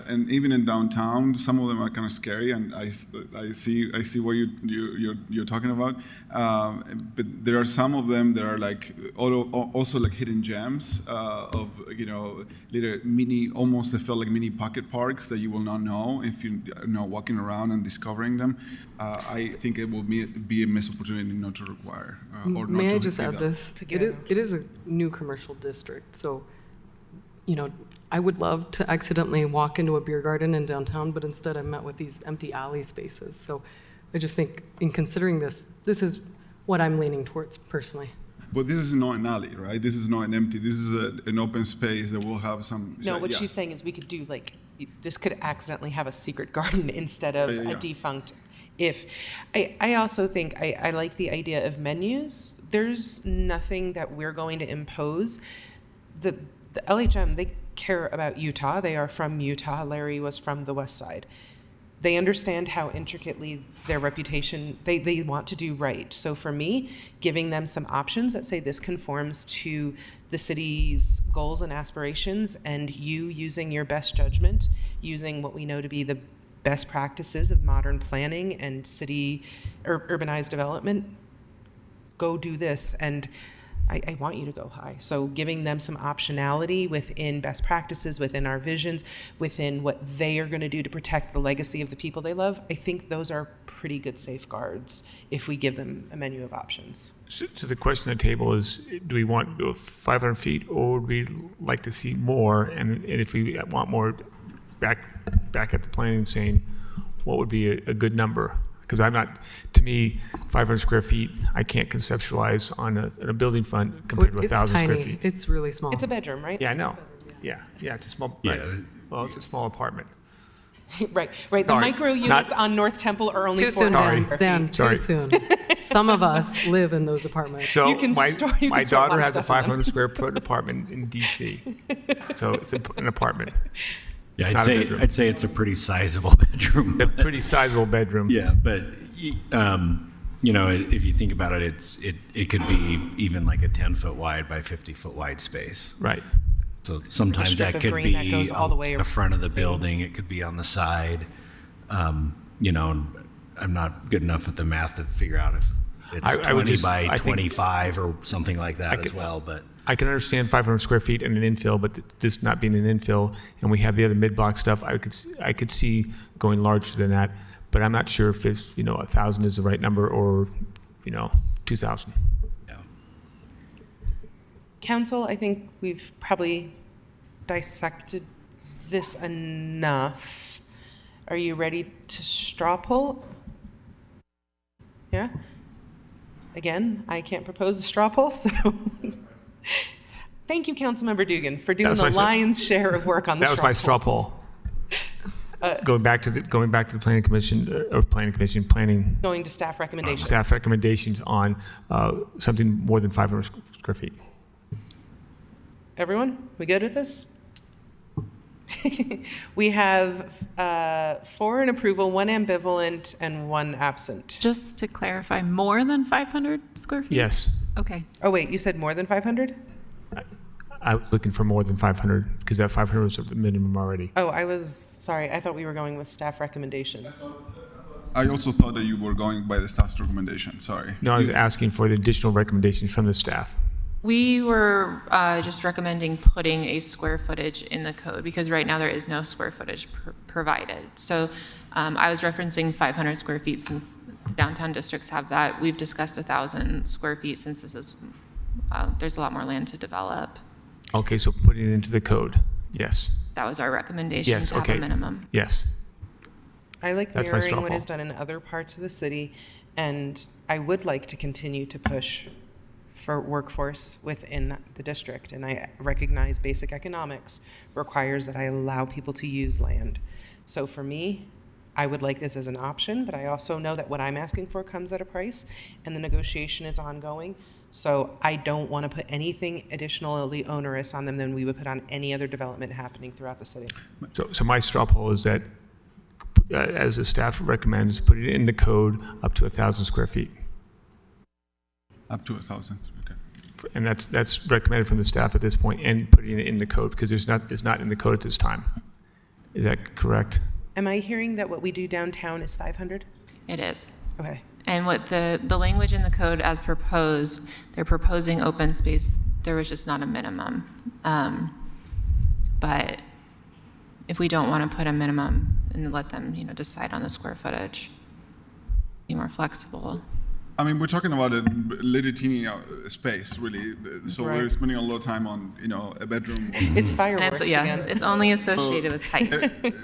and even in downtown some of them are kind of scary, and I see what you're talking about, but there are some of them that are like also like hidden gems of little mini, almost they feel like mini pocket parks that you will not know if you're not walking around and discovering them. I think it will be a missed opportunity not to require or not May to I just repeat add that. this? It is a new commercial district, so, I would love to accidentally walk into a beer garden in downtown, but instead I'm met with these empty alley spaces. So I just think in considering this is what I'm leaning towards personally. But this is not an alley, right? This is not an empty. This is an open space that will have some. No, what she's saying is we could do this could accidentally have a secret garden instead of a defunct. I also think I like the idea of menus. There's nothing that we're going to impose. The LHM, they care about Utah. They are from Utah. Larry was from the West Side. They understand how intricately their reputation, they want to do right. So for me, giving them some options that say this conforms to the city's goals and aspirations, and you using your best judgment, using what we know to be the best practices of modern planning and city urbanized development, go do this, and I want you to go high. So giving them some optionality within best practices, within our visions, within what they are going to do to protect the legacy of the people they love, I think those are pretty good safeguards if we give them a menu of options. So the question on the table is, do we want 500 feet, or would we like to see more? And if we want more, back at the planning saying, what would be a good number? Because to me, 500 square feet, I can't conceptualize on a building front compared to 1,000 square feet. It's really small. It's a bedroom, right? Yeah, I know. Yeah, it's a small, right. Well, it's a small apartment. Right. The Sorry, micro units on North Temple are only Too soon, 400 square Dan. feet. Too Sorry. soon. Some of us live in those apartments. So You can my store a lot daughter of has a stuff in them. 500 square foot apartment in DC. So it's an apartment. Yeah, It's not a bedroom. I'd say it's a pretty sizable bedroom. A pretty sizable bedroom. Yeah, but if you think about it, it could be even like a 10-foot wide by 50-foot wide space. Right. So sometimes strip that of could green be that goes all the way the front of the building. It could be on the side. I'm not good enough at the math to figure out if it's I would 20 just- by I think- 25 or something like that as well. But I can understand 500 square feet and an infill, but this not being an infill, and we have the other mid-block stuff, I could see going larger than that, but I'm not sure if it's 1,000 is the right number or 2,000. yeah. Council, I think we've probably dissected this enough. Are you ready to straw poll? Yeah? Again, I can't propose a straw poll, so thank you, Councilmember Dugan, for doing was the my straw- lion's share of work on the That was my straw polls. poll. Going back to the planning commission, planning Going to staff recommendations. staff recommendations on something more than 500 square feet. Everyone, we good with this? We have 4 in approval, 1 ambivalent, and 1 absent. Just to clarify, more than 500 square feet? Yes. Okay. Oh, wait, you said more than 500? I was looking for more than 500 because that 500 was the minimum already. Oh, sorry, I thought we were going with staff recommendations. I also thought that you were going by the staff's recommendation, sorry. No, I was asking for the additional recommendations from the staff. We were just recommending putting a square footage in the code because right now there is no square footage provided. So I was referencing 500 square feet since downtown districts have that. We've discussed 1,000 square feet since this is, there's a lot more land to develop. Okay, so putting it into the code. Yes. That was our recommendation Yes, to have okay. a minimum. Yes. I like That's my mirroring straw what poll. is done in other parts of the city, and I would like to continue to push for workforce within the district. And I recognize basic economics requires that I allow people to use land. So for me, I would like this as an option, but I also know that what I'm asking for comes at a price, and the negotiation is ongoing. So I don't want to put anything additionally onerous on them than we would put on any other development happening throughout the city. So my straw poll is that, as the staff recommends, put it in the code up to 1,000 square feet. Up to 1,000, okay. And that's recommended from the staff at this point, and putting it in the code because it's not in the code at this time. Is that correct? Am I hearing that what we do downtown is 500? It is. Okay. And what the language in the code as proposed, they're proposing open space, there was just not a minimum. But if we don't want to put a minimum and let them, decide on the square footage, be more flexible. I mean, we're talking about a little teeny space, really. So we're Right. spending a lot of time on, a bedroom. It's And fireworks again. it's only associated with height.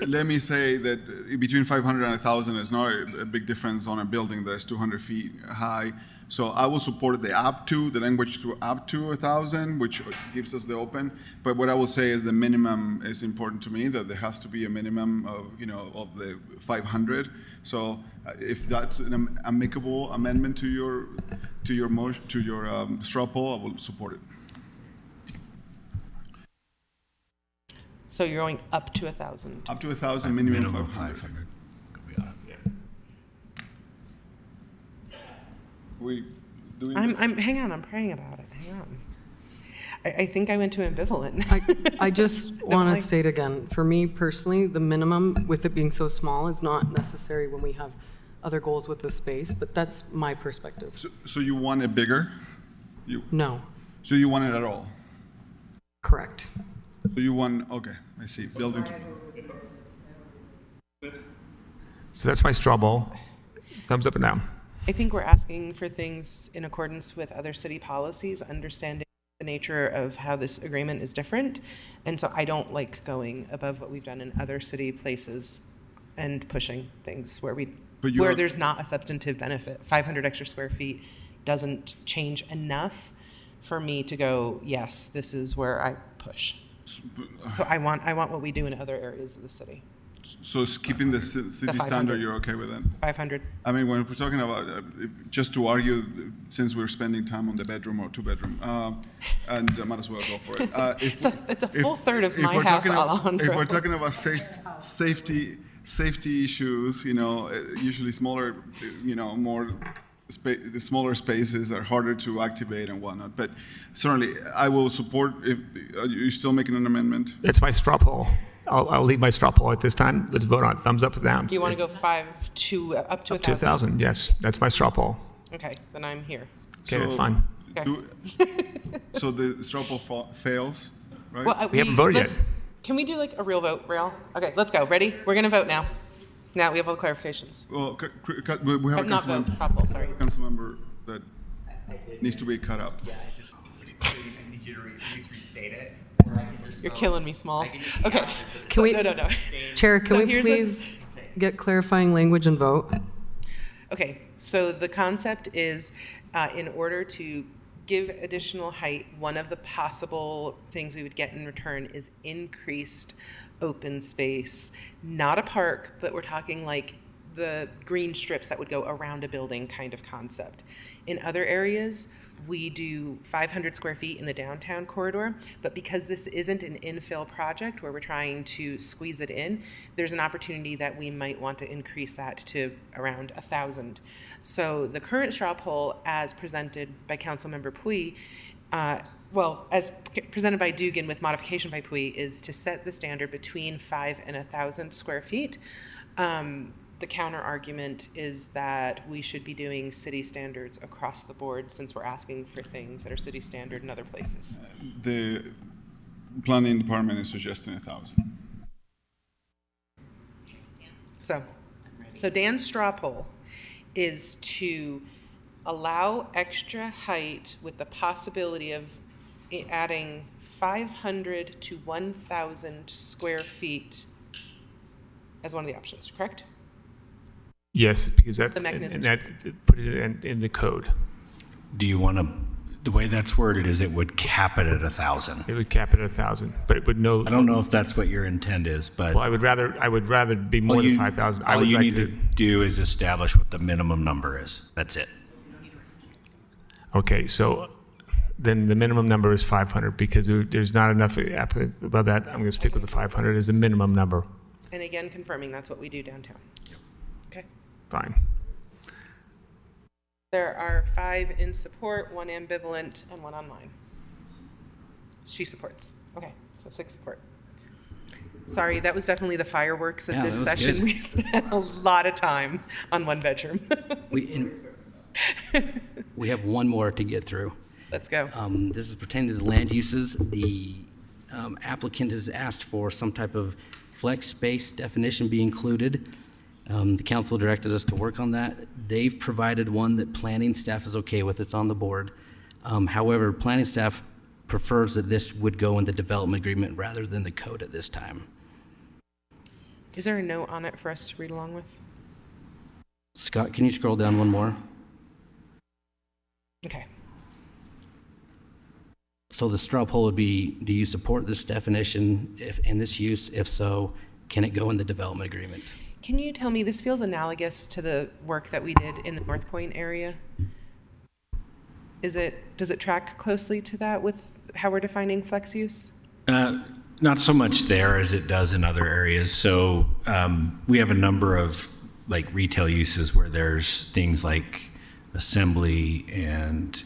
Let me say that between 500 and 1,000 is not a big difference on a building that's 200 feet high. So I will support the language to up to 1,000, which gives us the open. But what I will say is the minimum is important to me, that there has to be a minimum of, of the 500. So if that's an amicable amendment to your motion, to your straw poll, I will support it. So you're going up to 1,000. Up to 1,000, minimum Minimum 500. 500. we doing this? hang on, I'm praying about it. Hang on. I think I went to ambivalent. I just want like- to state again, for me personally, the minimum, with it being so small, is not necessary when we have other goals with the space, but that's my perspective. So you want it bigger? No, So you want it at all? correct. So you want, okay, I see, building. So that's my straw poll. Thumbs up and down. I think we're asking for things in accordance with other city policies, understanding the nature of how this agreement is different. And so I don't like going above what we've done in other city places and pushing things where where there's not a substantive benefit. 500 extra square feet doesn't change enough for me to go, yes, this is where I push. So I want what we do in other areas of the city. So it's keeping the city 500. standard, you're okay with that? 500. I mean, when we're talking about, just to argue, since we're spending time on the bedroom or two-bedroom, and I might as well go for it. It's a full third of if my we're house, talking about- Alejandro. If we're talking about safety issues, usually smaller, more the smaller spaces are harder to activate and whatnot. But certainly, I will support. If are you still making an amendment? That's my straw poll. I'll leave my straw poll at this time. Let's vote on it. Thumbs up or down. Do you want to go up to Up to 1,000? 1,000, yes. That's my straw poll. Okay, then I'm here. Okay, that's fine. Okay. So the straw poll fails, right? Well, We haven't voted yet. Can we do like a real vote, Real? Okay, let's go. Ready? We're going to vote now. Now we have all the clarifications. Well, we have a Not vote, councilmember, prop poll, sorry. that needs to be cut up. Yeah, I just need you to at least restate it. Or I can just You're vote. killing me, Smalls. Okay. Can we, No. Chair, can So we here's what's- please get clarifying language and vote? Okay, so the concept is, in order to give additional height, one of the possible things we would get in return is increased open space. Not a park, but we're talking like the green strips that would go around a building kind of concept. In other areas, we do 500 square feet in the downtown corridor, but because this isn't an infill project where we're trying to squeeze it in, there's an opportunity that we might want to increase that to around 1,000. So the current straw poll, as presented by Councilmember Pui, as presented by Dugan with modification by Pui, is to set the standard between 5 and 1,000 square feet. The counter argument is that we should be doing city standards across the board since we're asking for things that are city standard in other places. The planning department is suggesting 1,000. So Dan's straw poll is to allow extra height with the possibility of adding 500 to 1,000 square feet as one of the options, correct? Yes, because that's, The mechanism. and that's, put it in the code. Do you want to, the way that's worded is it would cap it at 1,000. It would cap it at 1,000, but it would no. I don't know if that's what your intent is, but Well, I would rather be more all than you- 5,000. I all would you like need to do is establish what the minimum number is. That's it. Okay, so then the minimum number is 500 because there's not enough above that. I'm going to stick with the 500 as the minimum number. And again, confirming that's what we do downtown. Okay. Fine. There are 5 in support, 1 ambivalent, and 1 online. She supports. Okay, so 6 support. Sorry, that was definitely the fireworks of Yeah, this that was session. good. We spent a lot of time on 1 bedroom. We have one more to get through. Let's go. This is pertaining to the land uses. The applicant has asked for some type of flex space definition be included. The council directed us to work on that. They've provided one that planning staff is okay with. It's on the board. However, planning staff prefers that this would go in the development agreement rather than the code at this time. Is there a note on it for us to read along with? Scott, can you scroll down one more? Okay. So the straw poll would be, do you support this definition and this use? If so, can it go in the development agreement? Can you tell me, this feels analogous to the work that we did in the North Point area? Does it track closely to that with how we're defining flex use? Not so much there as it does in other areas. So we have a number of like retail uses where there's things like assembly and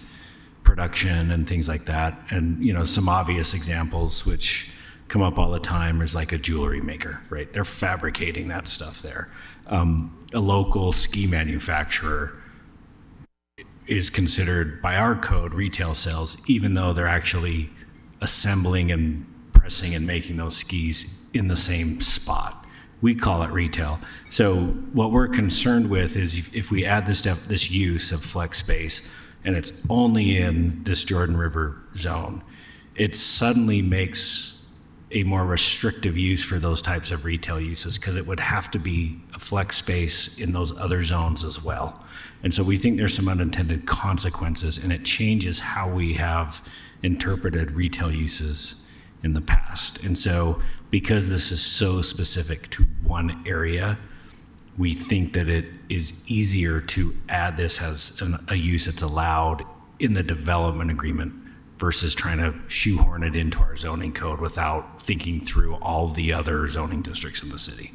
production and things like that. And, you know, some obvious examples which come up all the time is like a jewelry maker, right? They're fabricating that stuff there. A local ski manufacturer is considered by our code retail sales, even though they're actually assembling and pressing and making those skis in the same spot. We call it retail. So what we're concerned with is if we add this use of flex space and it's only in this Jordan River zone, it suddenly makes a more restrictive use for those types of retail uses, because it would have to be a flex space in those other zones as well. And so we think there's some unintended consequences, and it changes how we have interpreted retail uses in the past. And so because this is so specific to one area, we think that it is easier to add this as a use that's allowed in the development agreement versus trying to shoehorn it into our zoning code without thinking through all the other zoning districts in the city.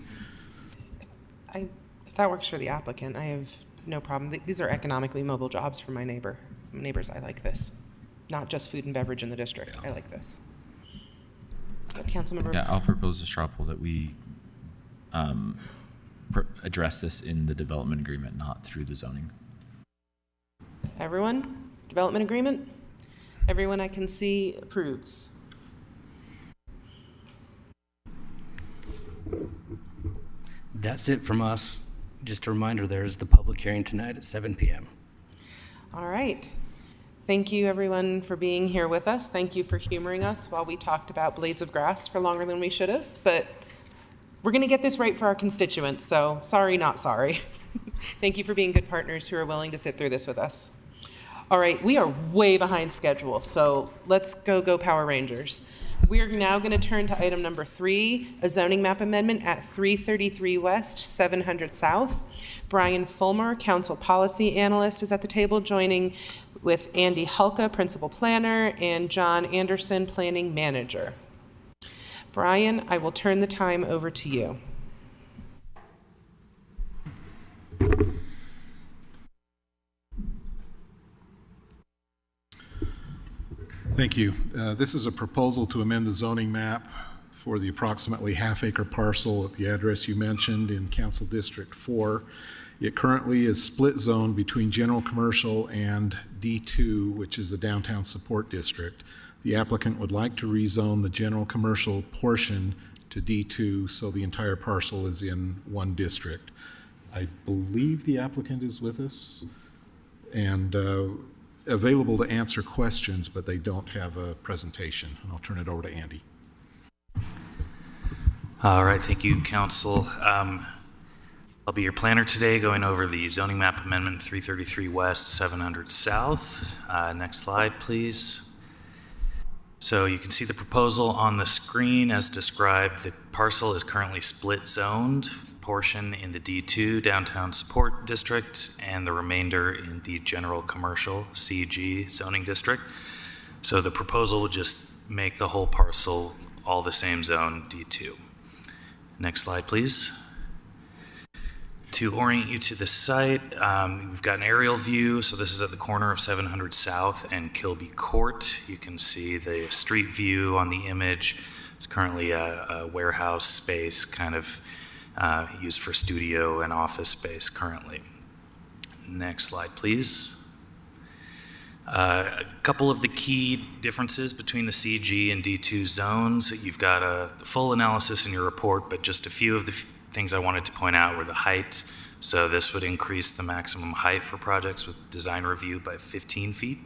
If that works for the applicant, I have no problem. These are economically mobile jobs for my neighbors. I like this. Not just food and beverage in the district. I like this. Councilmember. Yeah, I'll propose a straw poll that we address this in the development agreement, not through the zoning. Everyone? Development agreement? Everyone I can see approves. That's it from us. Just a reminder, there's the public hearing tonight at 7 p.m. All right. Thank you, everyone, for being here with us. Thank you for humoring us while we talked about blades of grass for longer than we should have. But we're going to get this right for our constituents, so sorry, not sorry. Thank you for being good partners who are willing to sit through this with us. All right, we are way behind schedule, so let's go Power Rangers. We are now going to turn to item number 3, a zoning map amendment at 333 West, 700 South. Brian Fulmer, Council Policy Analyst, is at the table, joining with Andy Hulka, Principal Planner, and John Anderson, Planning Manager. Brian, I will turn the time over to you. Thank you. This is a proposal to amend the zoning map for the approximately half-acre parcel at the address you mentioned in Council District 4. It currently is split zone between general commercial and D2, which is the downtown support district. The applicant would like to rezone the general commercial portion to D2, so the entire parcel is in one district. I believe the applicant is with us and available to answer questions, but they don't have a presentation. And I'll turn it over to Andy. All right, thank you, Council. I'll be your planner today, going over the zoning map amendment 333 West, 700 South. Next slide, please. So you can see the proposal on the screen as described. The parcel is currently split zoned, portion in the D2 Downtown Support District and the remainder in the General Commercial CG zoning district. So the proposal would just make the whole parcel all the same zone, D2. Next slide, please. To orient you to the site, we've got an aerial view. So this is at the corner of 700 South and Kilby Court. You can see the street view on the image. It's currently a warehouse space, kind of used for studio and office space currently. Next slide, please. A couple of the key differences between the CG and D2 zones. You've got a full analysis in your report, but just a few of the things I wanted to point out were the height. So this would increase the maximum height for projects with design review by 15 feet.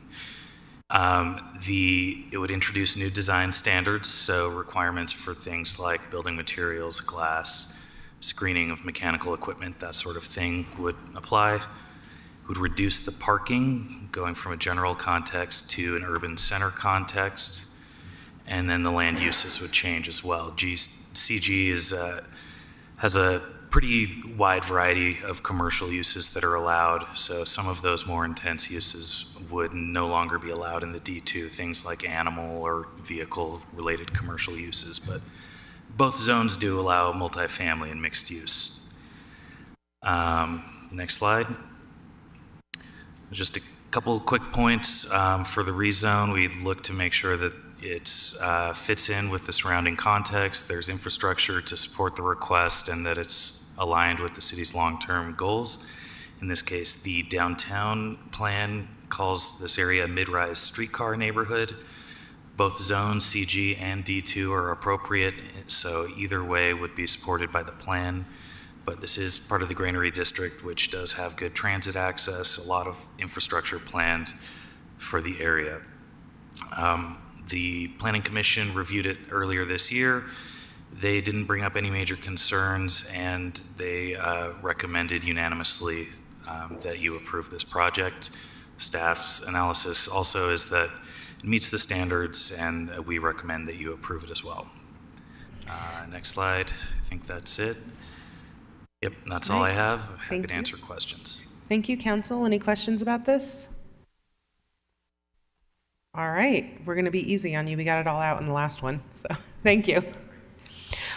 It would introduce new design standards, so requirements for things like building materials, glass, screening of mechanical equipment, that sort of thing would apply. It would reduce the parking, going from a general context to an urban center context, and then the land uses would change as well. CG has a pretty wide variety of commercial uses that are allowed, so some of those more intense uses would no longer be allowed in the D2, things like animal or vehicle-related commercial uses, but both zones do allow multifamily and mixed use. Next slide. Just a couple quick points for the rezone. We look to make sure that it fits in with the surrounding context, there's infrastructure to support the request, and that it's aligned with the city's long-term goals. In this case, the downtown plan calls this area a mid-rise streetcar neighborhood. Both zones, CG and D2, are appropriate, so either way would be supported by the plan. But this is part of the Granary District, which does have good transit access, a lot of infrastructure planned for the area. The Planning Commission reviewed it earlier this year. They didn't bring up any major concerns, and they recommended unanimously that you approve this project. Staff's analysis also is that it meets the standards, and we recommend that you approve it as well. Next slide. I think that's it. Yep, that's all I have. I'm happy to answer questions. Thank you, Council. Any questions about this? All right, we're going to be easy on you. We got it all out in the last one, so thank you.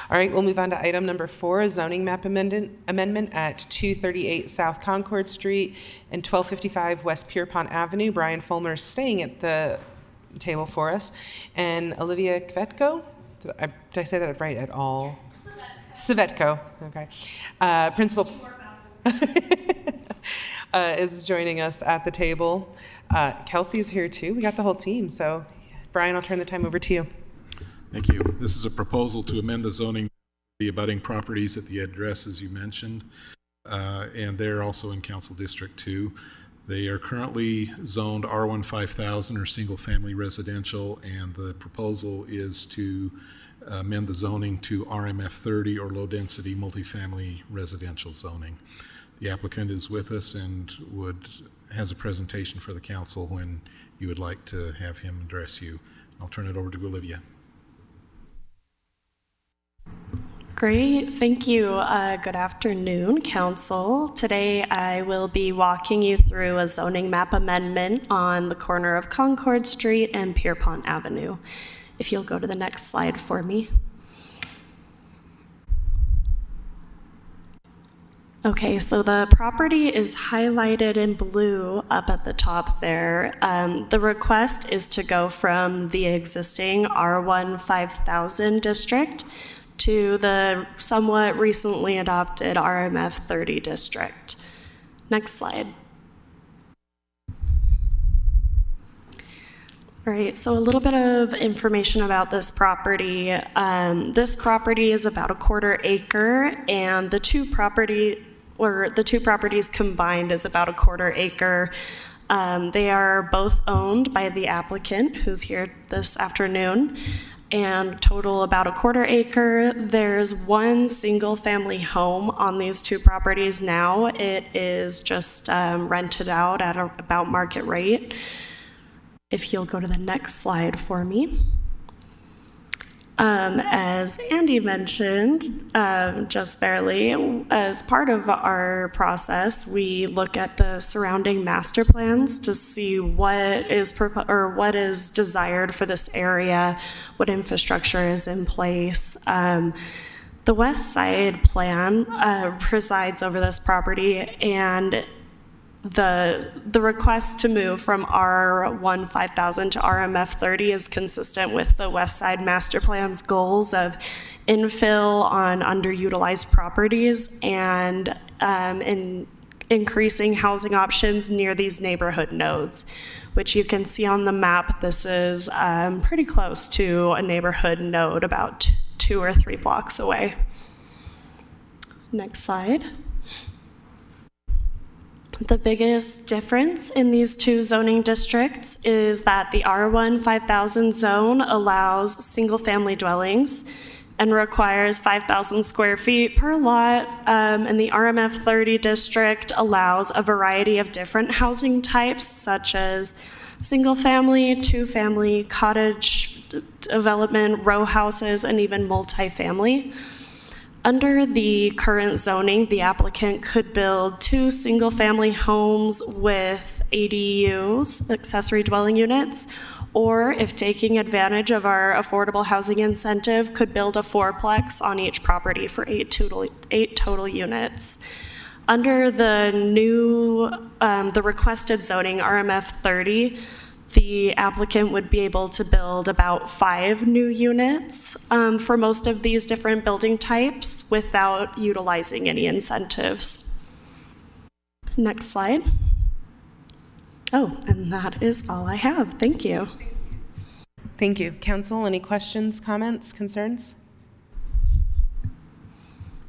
All right, we'll move on to item number 4, a zoning map amendment at 238 South Concord Street and 1255 West Pierpont Avenue. Brian Fulmer is staying at the table for us, and Olivia Kvetko. Did I say that right at all? Savetko, okay. Principal is joining us at the table. Kelsey's here too. We got the whole team. So, Brian, I'll turn the time over to you. Thank you. This is a proposal to amend the zoning, the abutting properties at the addresses you mentioned, and they're also in Council District 2. They are currently zoned R1 5000 or single family residential, and the proposal is to amend the zoning to RMF 30 or low density multifamily residential zoning. The applicant is with us and has a presentation for the council when you would like to have him address you. I'll turn it over to Olivia. Great, thank you. Good afternoon, Council. Today I will be walking you through a zoning map amendment on the corner of Concord Street and Pierpont Avenue. If you'll go to the next slide for me. Okay, so the property is highlighted in blue up at the top there. The request is to go from the existing R1 5000 district to the somewhat recently adopted RMF 30 district. Next slide. All right, so a little bit of information about this property. This property is about a 1/4 acre, and the two properties combined is about a 1/4 acre. They are both owned by the applicant, who's here this afternoon, and total about a 1/4 acre. There's one single family home on these two properties now. It is just rented out at about market rate. If you'll go to the next slide for me. As Andy mentioned, just barely, as part of our process, we look at the surrounding master plans to see what is desired for this area, what infrastructure is in place. The West Side plan presides over this property, and the request to move from R1 5000 to RMF 30 is consistent with the West Side Master Plan's goals of infill on underutilized properties and increasing housing options near these neighborhood nodes, which you can see on the map. This is pretty close to a neighborhood node, about 2 or 3 blocks away. Next slide. The biggest difference in these two zoning districts is that the R1 5000 zone allows single-family dwellings and requires 5,000 square feet per lot, and the RMF 30 district allows a variety of different housing types, such as single-family, two-family, cottage development, row houses, and even multifamily. Under the current zoning, the applicant could build 2 single-family homes with ADUs, accessory dwelling units, or if taking advantage of our affordable housing incentive, could build a 4-plex on each property for 8 total units. Under the new, the requested zoning, RMF 30, the applicant would be able to build about 5 new units for most of these different building types without utilizing any incentives. Next slide. Oh, and that is all I have. Thank you. Thank you. Council, any questions, comments, concerns?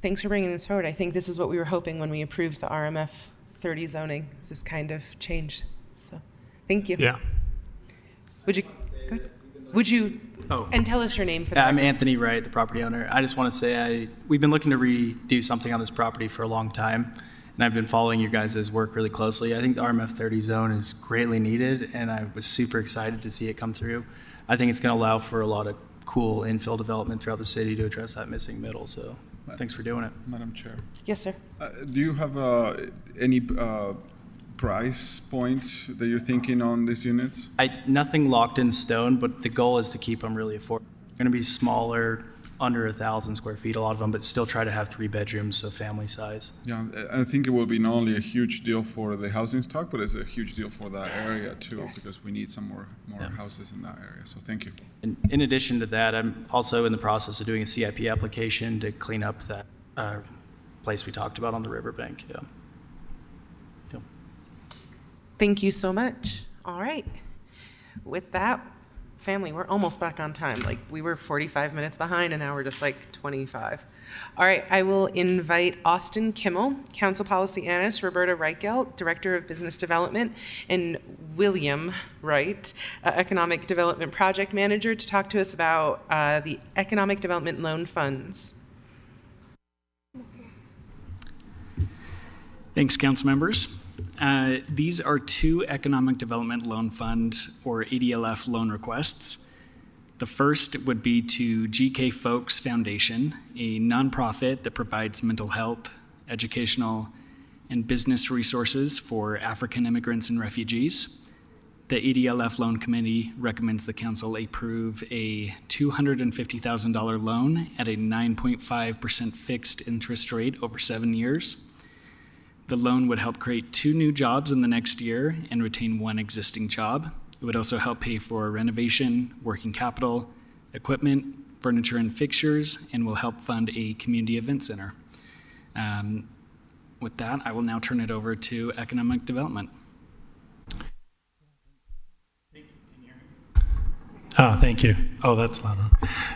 Thanks for bringing this forward. I think this is what we were hoping when we approved the RMF 30 zoning, is this kind of change. So, thank you. Yeah. Would you, and tell us your name for the I'm record. Anthony Wright, the property owner. I just want to say we've been looking to redo something on this property for a long time, and I've been following your guys' work really closely. I think the RMF 30 zone is greatly needed, and I was super excited to see it come through. I think it's going to allow for a lot of cool infill development throughout the city to address that missing middle, so thanks for doing it. Madam Chair. Yes, sir. Do you have any price point that you're thinking on these units? Nothing locked in stone, but the goal is to keep them really affordable. They're going to be smaller, under 1,000 square feet, a lot of them, but still try to have 3 bedrooms, so family size. Yeah, I think it will be not only a huge deal for the housing stock, but it's a huge deal for that area too, because we need some more houses in that area. So thank you. And in addition to that, I'm also in the process of doing a CIP application to clean up that place we talked about on the riverbank. Yeah. Thank you so much. All right. With that, family, we're almost back on time. Like, we were 45 minutes behind, and now we're just like 25. All right, I will invite Austin Kimmel, Council Policy Analyst, Roberta Reichelt, Director of Business Development, and William Wright, Economic Development Project Manager, to talk to us about the Economic Development Loan Funds. Thanks, council members. These are 2 Economic Development Loan Fund, or EDLF, loan requests. The first would be to GK Folks Foundation, a nonprofit that provides mental health, educational, and business resources for African immigrants and refugees. The EDLF Loan Committee recommends the council approve a $250,000 loan at a 9.5% fixed interest rate over 7 years. The loan would help create 2 new jobs in the next year and retain 1 existing job. It would also help pay for renovation, working capital, equipment, furniture and fixtures, and will help fund a community event center. With that, I will now turn it over to Economic Development. Thank you. Oh, that's loud.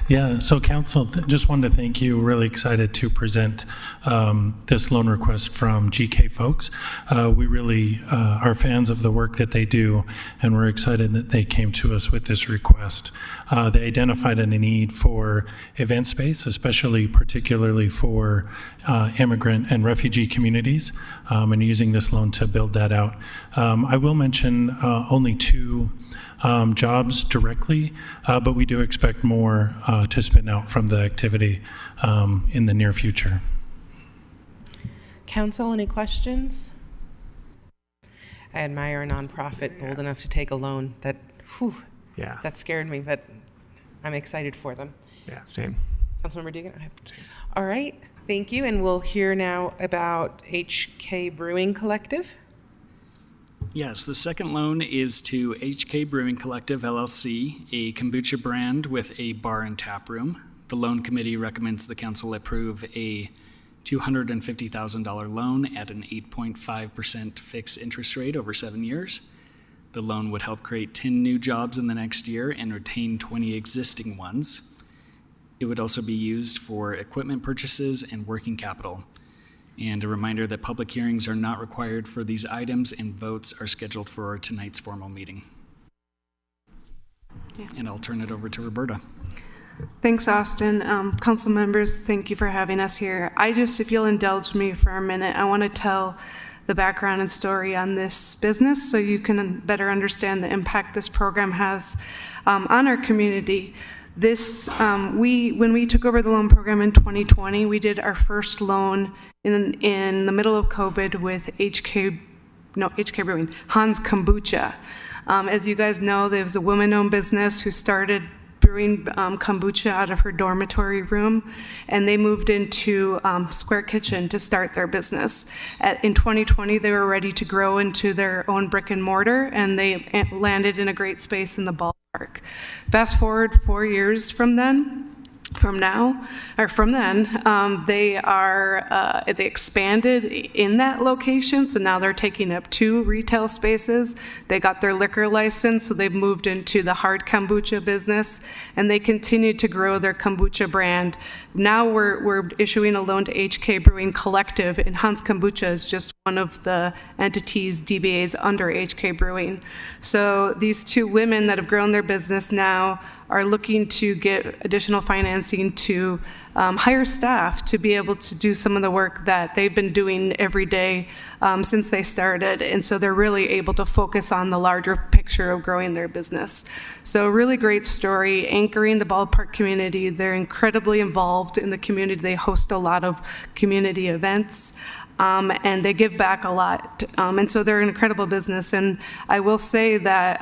Yeah, so council, just wanted to thank you. Really excited to present this loan request from GK Folks. We really are fans of the work that they do, and we're excited that they came to us with this request. They identified a need for event space, particularly for immigrant and refugee communities, and using this loan to build that out. I will mention only 2 jobs directly, but we do expect more to spin out from the activity in the near future. Council, any questions? I admire a nonprofit bold enough to take a loan. That scared me, but I'm excited for them. Yeah, same. Councilmember Dugan? Okay. All right, thank you, and we'll hear now about HK Brewing Collective. Yes, the second loan is to HK Brewing Collective, LLC, a kombucha brand with a bar and tap room. The loan committee recommends the council approve a $250,000 loan at an 8.5% fixed interest rate over 7 years. The loan would help create 10 new jobs in the next year and retain 20 existing ones. It would also be used for equipment purchases and working capital. And a reminder that public hearings are not required for these items, and votes are scheduled for tonight's formal meeting. Yeah. And I'll turn it over to Roberta. Thanks, Austin. Council members, thank you for having us here. if you'll indulge me for a minute, I want to tell the background and story on this business so you can better understand the impact this program has on our community. When we took over the loan program in 2020, we did our first loan in the middle of COVID with HK Brewing, Hans Kombucha. As you guys know, there was a woman-owned business who started brewing kombucha out of her dormitory room, and they moved into Square Kitchen to start their business. In 2020, they were ready to grow into their own brick and mortar, and they landed in a great space in the ballpark. Fast forward 4 years from then, they expanded in that location, so now they're taking up 2 retail spaces. They got their liquor license, so they've moved into the hard kombucha business, and they continue to grow their kombucha brand. Now we're issuing a loan to HK Brewing Collective, and Hans Kombucha is just one of the entities, DBAs under HK Brewing. So these 2 women that have grown their business now are looking to get additional financing to hire staff to be able to do some of the work that they've been doing every day since they started. And so they're really able to focus on the larger picture of growing their business. So really great story, anchoring the ballpark community. They're incredibly involved in the community. They host a lot of community events. And they give back a lot. And so they're an incredible business. And I will say that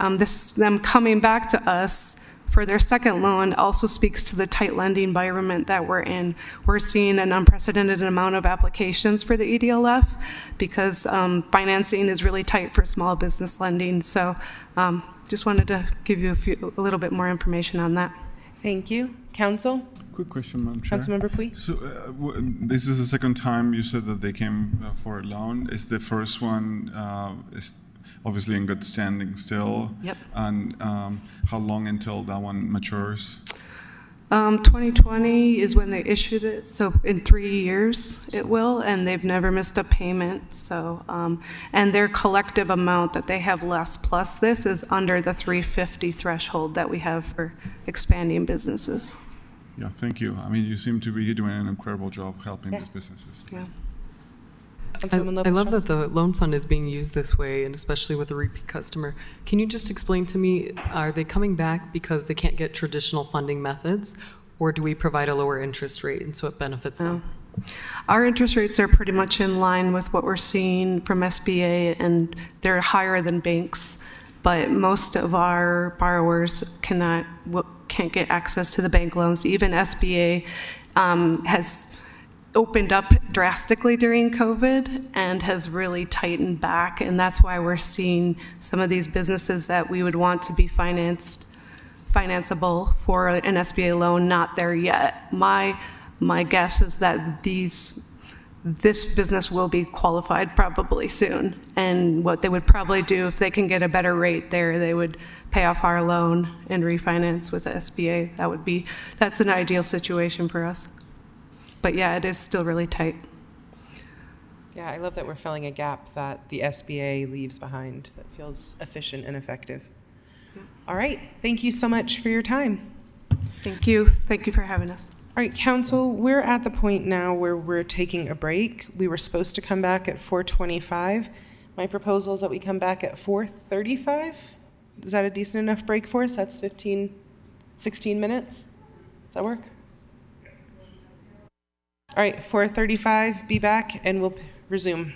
them coming back to us for their second loan also speaks to the tight lending environment that we're in. We're seeing an unprecedented amount of applications for the EDLF because financing is really tight for small business lending. So just wanted to give you a little bit more information on that. Thank you. Council? Quick question, Madam Chair. Councilmember Pui? So this is the second time you said that they came for a loan. Is the first one is obviously in good standing still? Yep. And how long until that one matures? 2020 is when they issued it, so in 3 years it will, and they've never missed a payment. So, and their collective amount that they have left plus this is under the 350 threshold that we have for expanding businesses. Yeah, thank you. I mean, you seem to be doing an incredible job helping these businesses. Yeah. I love that the loan fund is being used this way, and especially with a repeat customer. Can you just explain to me, are they coming back because they can't get traditional funding methods, or do we provide a lower interest rate and so it benefits them? Our interest rates are pretty much in line with what we're seeing from SBA, and they're higher than banks. But most of our borrowers can't get access to the bank loans. Even SBA has opened up drastically during COVID and has really tightened back, and that's why we're seeing some of these businesses that we would want to be financeable for an SBA loan not there yet. My guess is that this business will be qualified probably soon, and what they would probably do if they can get a better rate there, they would pay off our loan and refinance with the SBA. That's an ideal situation for us. But yeah, it is still really tight. Yeah, I love that we're filling a gap that the SBA leaves behind. That feels efficient and effective. Yeah. All right, thank you so much for your time. Thank you. Thank you for having us. All right, Council, we're at the point now where we're taking a break. We were supposed to come back at 4:25. My proposal is that we come back at 4:35. Is that a decent enough break for us? That's 16 minutes. Does that work? All right, 4:35, be back, and we'll resume.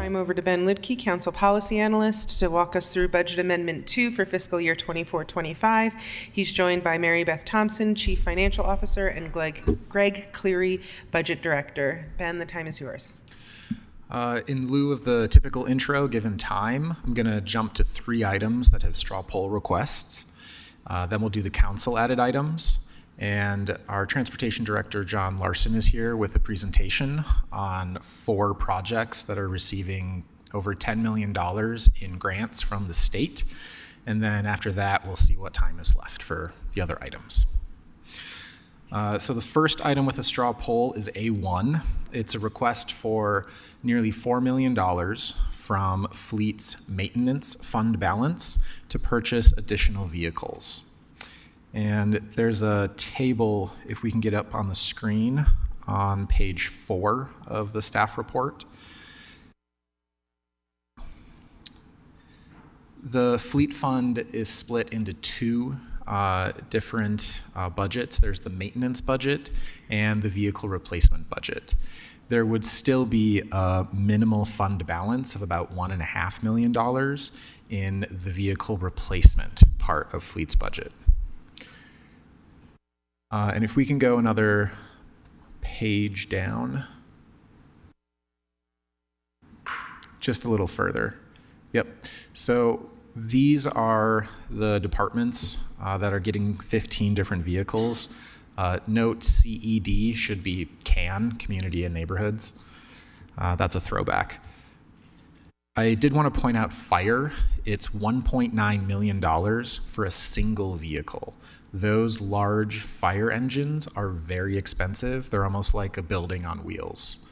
time over to Ben Lidke, Council Policy Analyst, to walk us through Budget Amendment 2 for fiscal year 24-25. He's joined by Mary Beth Thompson, Chief Financial Officer, and Greg Cleary, Budget Director. Ben, the time is yours. In lieu of the typical intro given time, I'm going to jump to 3 items that have straw poll requests. Then we'll do the council added items. And our transportation director, John Larson, is here with a presentation on 4 projects that are receiving over $10 million in grants from the state. And then after that, we'll see what time is left for the other items. So the first item with a straw poll is A1. It's a request for nearly $4 million from Fleet's maintenance fund balance to purchase additional vehicles. And there's a table, if we can get up on the screen, on page 4 of the staff report. The fleet fund is split into 2 different budgets. There's the maintenance budget and the vehicle replacement budget. There would still be a minimal fund balance of about $1.5 million in the vehicle replacement part of Fleet's budget. And if we can go another page down, just a little further. Yep. So these are the departments that are getting 15 different vehicles. Note CED should be CAN, Community and Neighborhoods. That's a throwback. I did want to point out fire. It's $1.9 million for a single vehicle. Those large fire engines are very expensive. They're almost like a building on wheels.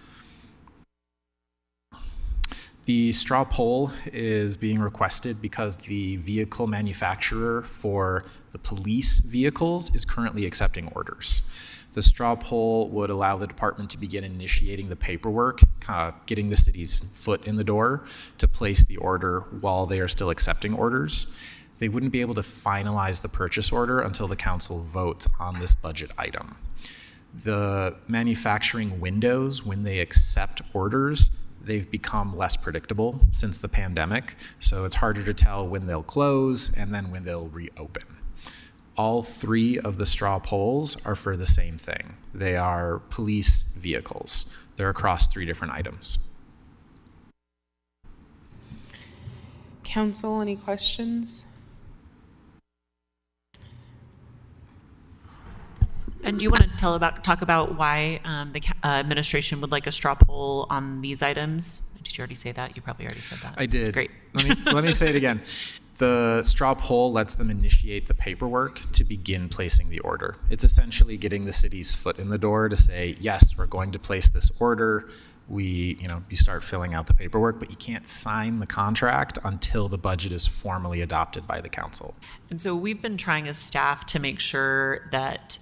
The straw poll is being requested because the vehicle manufacturer for the police vehicles is currently accepting orders. The straw poll would allow the department to begin initiating the paperwork, getting the city's foot in the door to place the order while they are still accepting orders. They wouldn't be able to finalize the purchase order until the council votes on this budget item. The manufacturing windows, when they accept orders, they've become less predictable since the pandemic, so it's harder to tell when they'll close and then when they'll reopen. All 3 of the straw polls are for the same thing. They are police vehicles. They're across 3 different items. Council, any questions? And do you want to talk about why the administration would like a straw poll on these items? Did you already say that? You probably already said that. I did. Great. Let me say it again. The straw poll lets them initiate the paperwork to begin placing the order. It's essentially getting the city's foot in the door to say, yes, we're going to place this order. You start filling out the paperwork, but you can't sign the contract until the budget is formally adopted by the council. And so we've been trying as staff to make sure that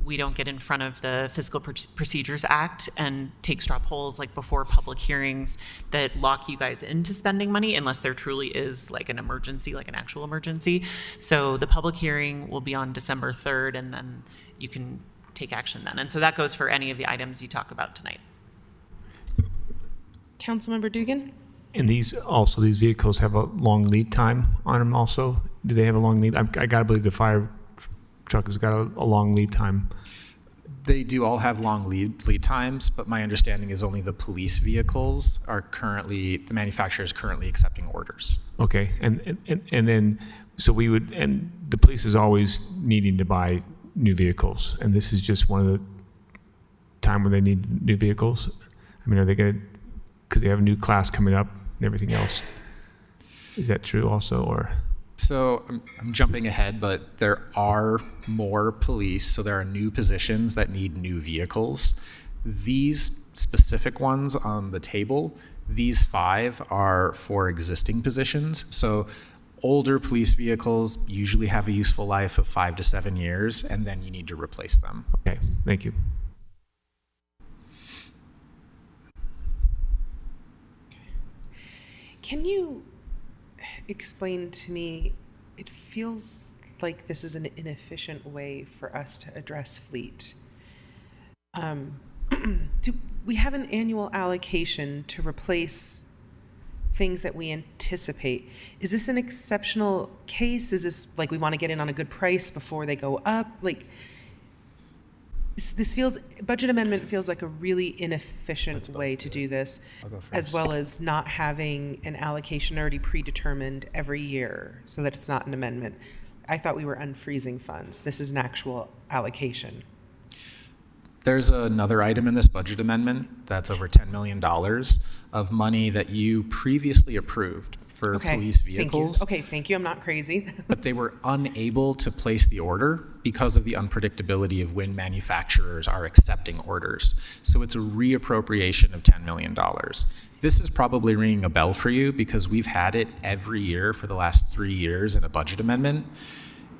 we don't get in front of the Fiscal Procedures Act and take straw polls like before public hearings that lock you guys into spending money unless there truly is like an emergency, like an actual emergency. So the public hearing will be on December 3rd, and then you can take action then. And so that goes for any of the items you talk about tonight. Councilmember Dugan? And these vehicles have a long lead time on them also? Do they have a long lead? I gotta believe the fire truck has got a long lead time. They do all have long lead times, but my understanding is only the police vehicles the manufacturer is currently accepting orders. Okay, and then, so the police is always needing to buy new vehicles, and this is just one of the time when they need new vehicles? I mean, are they gonna, because they have a new class coming up and everything else? Is that true also, or? So I'm jumping ahead, but there are more police, so there are new positions that need new vehicles. These specific ones on the table, these 5 are for existing positions. So older police vehicles usually have a useful life of 5 to 7 years, and then you need to replace them. Okay, thank you. Can you explain to me, it feels like this is an inefficient way for us to address fleet. Do we have an annual allocation to replace things that we anticipate. Is this an exceptional case? Is this like we want to get in on a good price before they go up? Like, this feels, budget amendment feels like a really inefficient way to do this, as well as not having an allocation already predetermined every year so that it's not an amendment. I thought we were unfreezing funds. This is an actual allocation. There's another item in this budget amendment that's over $10 million of money that you previously approved for police vehicles. Thank you. Okay, thank you. I'm not crazy. But they were unable to place the order because of the unpredictability of when manufacturers are accepting orders. So it's a reappropriation of $10 million. This is probably ringing a bell for you because we've had it every year for the last 3 years in a budget amendment.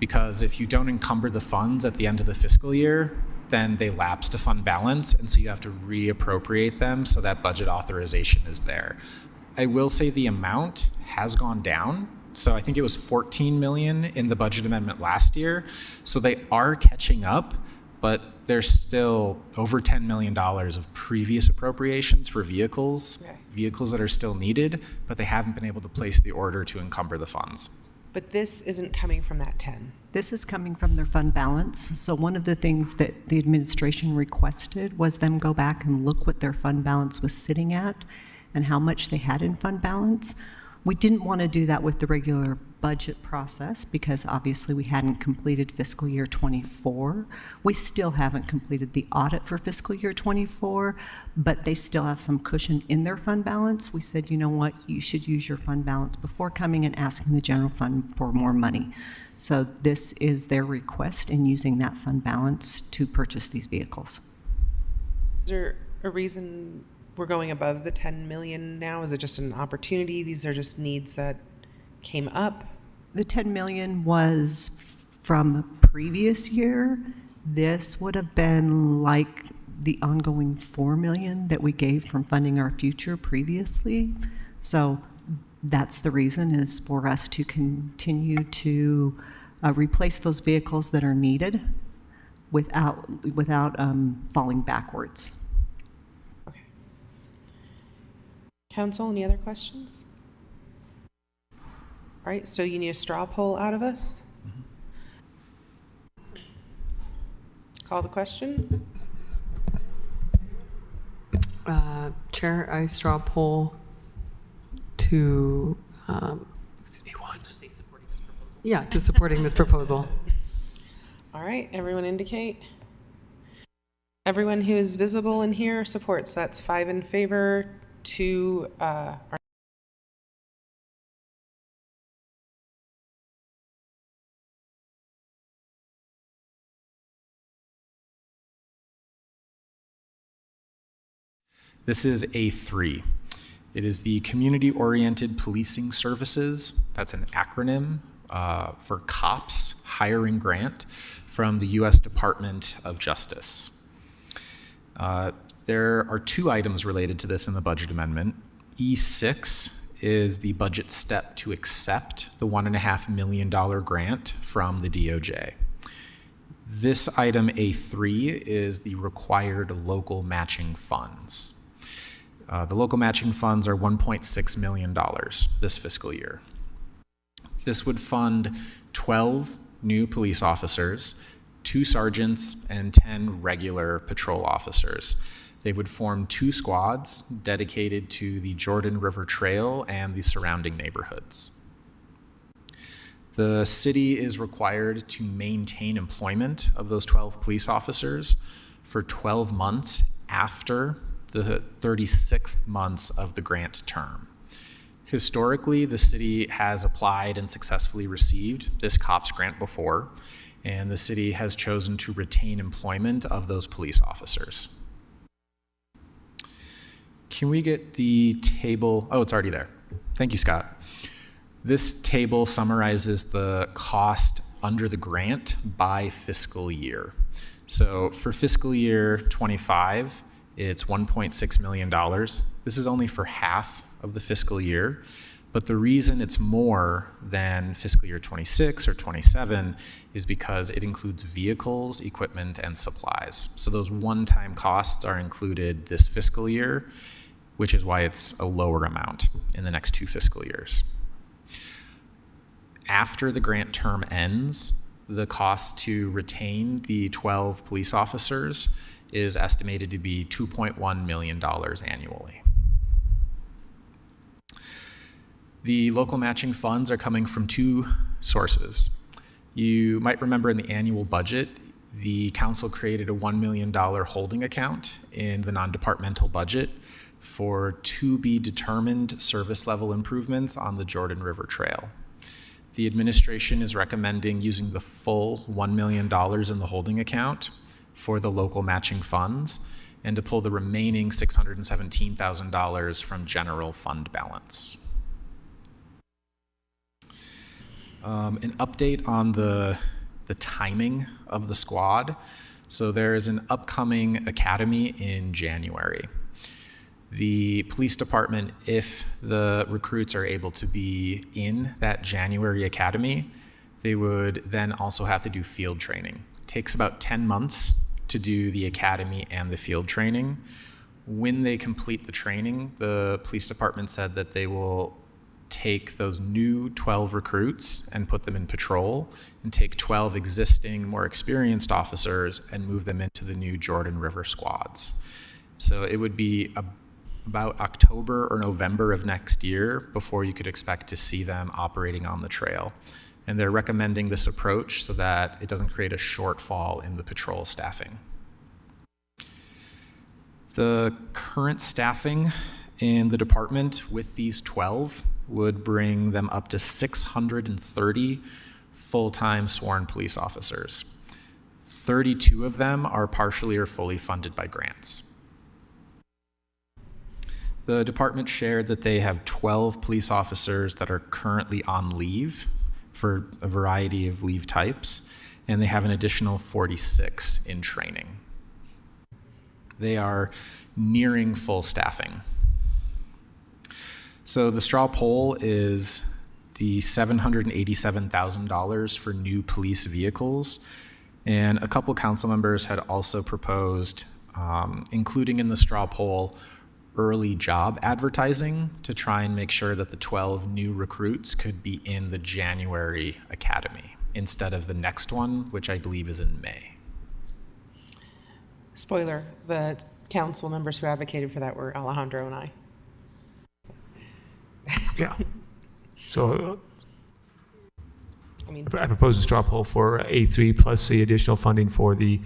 Because if you don't encumber the funds at the end of the fiscal year, then they lapse to fund balance, and so you have to reappropriate them so that budget authorization is there. I will say the amount has gone down. So I think it was 14 million in the budget amendment last year. So they are catching up, but there's still over $10 million of previous appropriations for vehicles that are still needed, but they haven't been able to place the order to encumber the funds. But this isn't coming from that 10. This is coming from their fund balance. So one of the things that the administration requested was them go back and look what their fund balance was sitting at and how much they had in fund balance. We didn't want to do that with the regular budget process because obviously we hadn't completed fiscal year 24. We still haven't completed the audit for fiscal year 24, but they still have some cushion in their fund balance. We said, you know what, you should use your fund balance before coming and asking the general fund for more money. So this is their request in using that fund balance to purchase these vehicles. Is there a reason we're going above the 10 million now? Is it just an opportunity? These are just needs that came up? The 10 million was from previous year. This would have been like the ongoing 4 million that we gave from funding our future previously. So that's the reason, is for us to continue to replace those vehicles that are needed without falling backwards. Council, any other questions? All right, so you need a straw poll out of us? Call the question. Chair, I straw poll to, to supporting this proposal. All right, everyone indicate. Everyone who is visible in here supports. That's 5 in favor, 2 are This is A3. It is the Community-Oriented Policing Services. That's an acronym for COPS hiring grant from the U.S. Department of Justice. There are 2 items related to this in the budget amendment. E6 is the budget step to accept the $1.5 million grant from the DOJ. This item A3 is the required local matching funds. The local matching funds are $1.6 million this fiscal year. This would fund 12 new police officers, 2 sergeants, and 10 regular patrol officers. They would form 2 squads dedicated to the Jordan River Trail and the surrounding neighborhoods. The city is required to maintain employment of those 12 police officers for 12 months after the 36th months of the grant term. Historically, the city has applied and successfully received this COPS grant before, and the city has chosen to retain employment of those police officers. Can we get the table? Oh, it's already there. Thank you, Scott. This table summarizes the cost under the grant by fiscal year. So for fiscal year 25, it's $1.6 million. This is only for half of the fiscal year, but the reason it's more than fiscal year 26 or 27 is because it includes vehicles, equipment, and supplies. So those one-time costs are included this fiscal year, which is why it's a lower amount in the next 2 fiscal years. After the grant term ends, the cost to retain the 12 police officers is estimated to be $2.1 million annually. The local matching funds are coming from 2 sources. You might remember in the annual budget, the council created a $1 million holding account in the non-departmental budget for to be determined service level improvements on the Jordan River Trail. The administration is recommending using the full $1 million in the holding account for the local matching funds and to pull the remaining $617,000 from general fund balance. An update on the timing of the squad. So there is an upcoming academy in January. The police department, if the recruits are able to be in that January academy, they would then also have to do field training. It takes about 10 months to do the academy and the field training. When they complete the training, the police department said that they will take those new 12 recruits and put them in patrol, and take 12 existing, more experienced officers and move them into the new Jordan River squads. So it would be about October or November of next year before you could expect to see them operating on the trail. And they're recommending this approach so that it doesn't create a shortfall in the patrol staffing. The current staffing in the department with these 12 would bring them up to 630 full-time sworn police officers. 32 of them are partially or fully funded by grants. The department shared that they have 12 police officers that are currently on leave for a variety of leave types, and they have an additional 46 in training. They are nearing full staffing. So the straw poll is the $787,000 for new police vehicles, and a couple council members had also proposed including in the straw poll early job advertising to try and make sure that the 12 new recruits could be in the January academy instead of the next one, which I believe is in May. Spoiler, the council members who advocated for that were Alejandro and I. Yeah. So I propose a straw poll for A3 plus the additional funding for the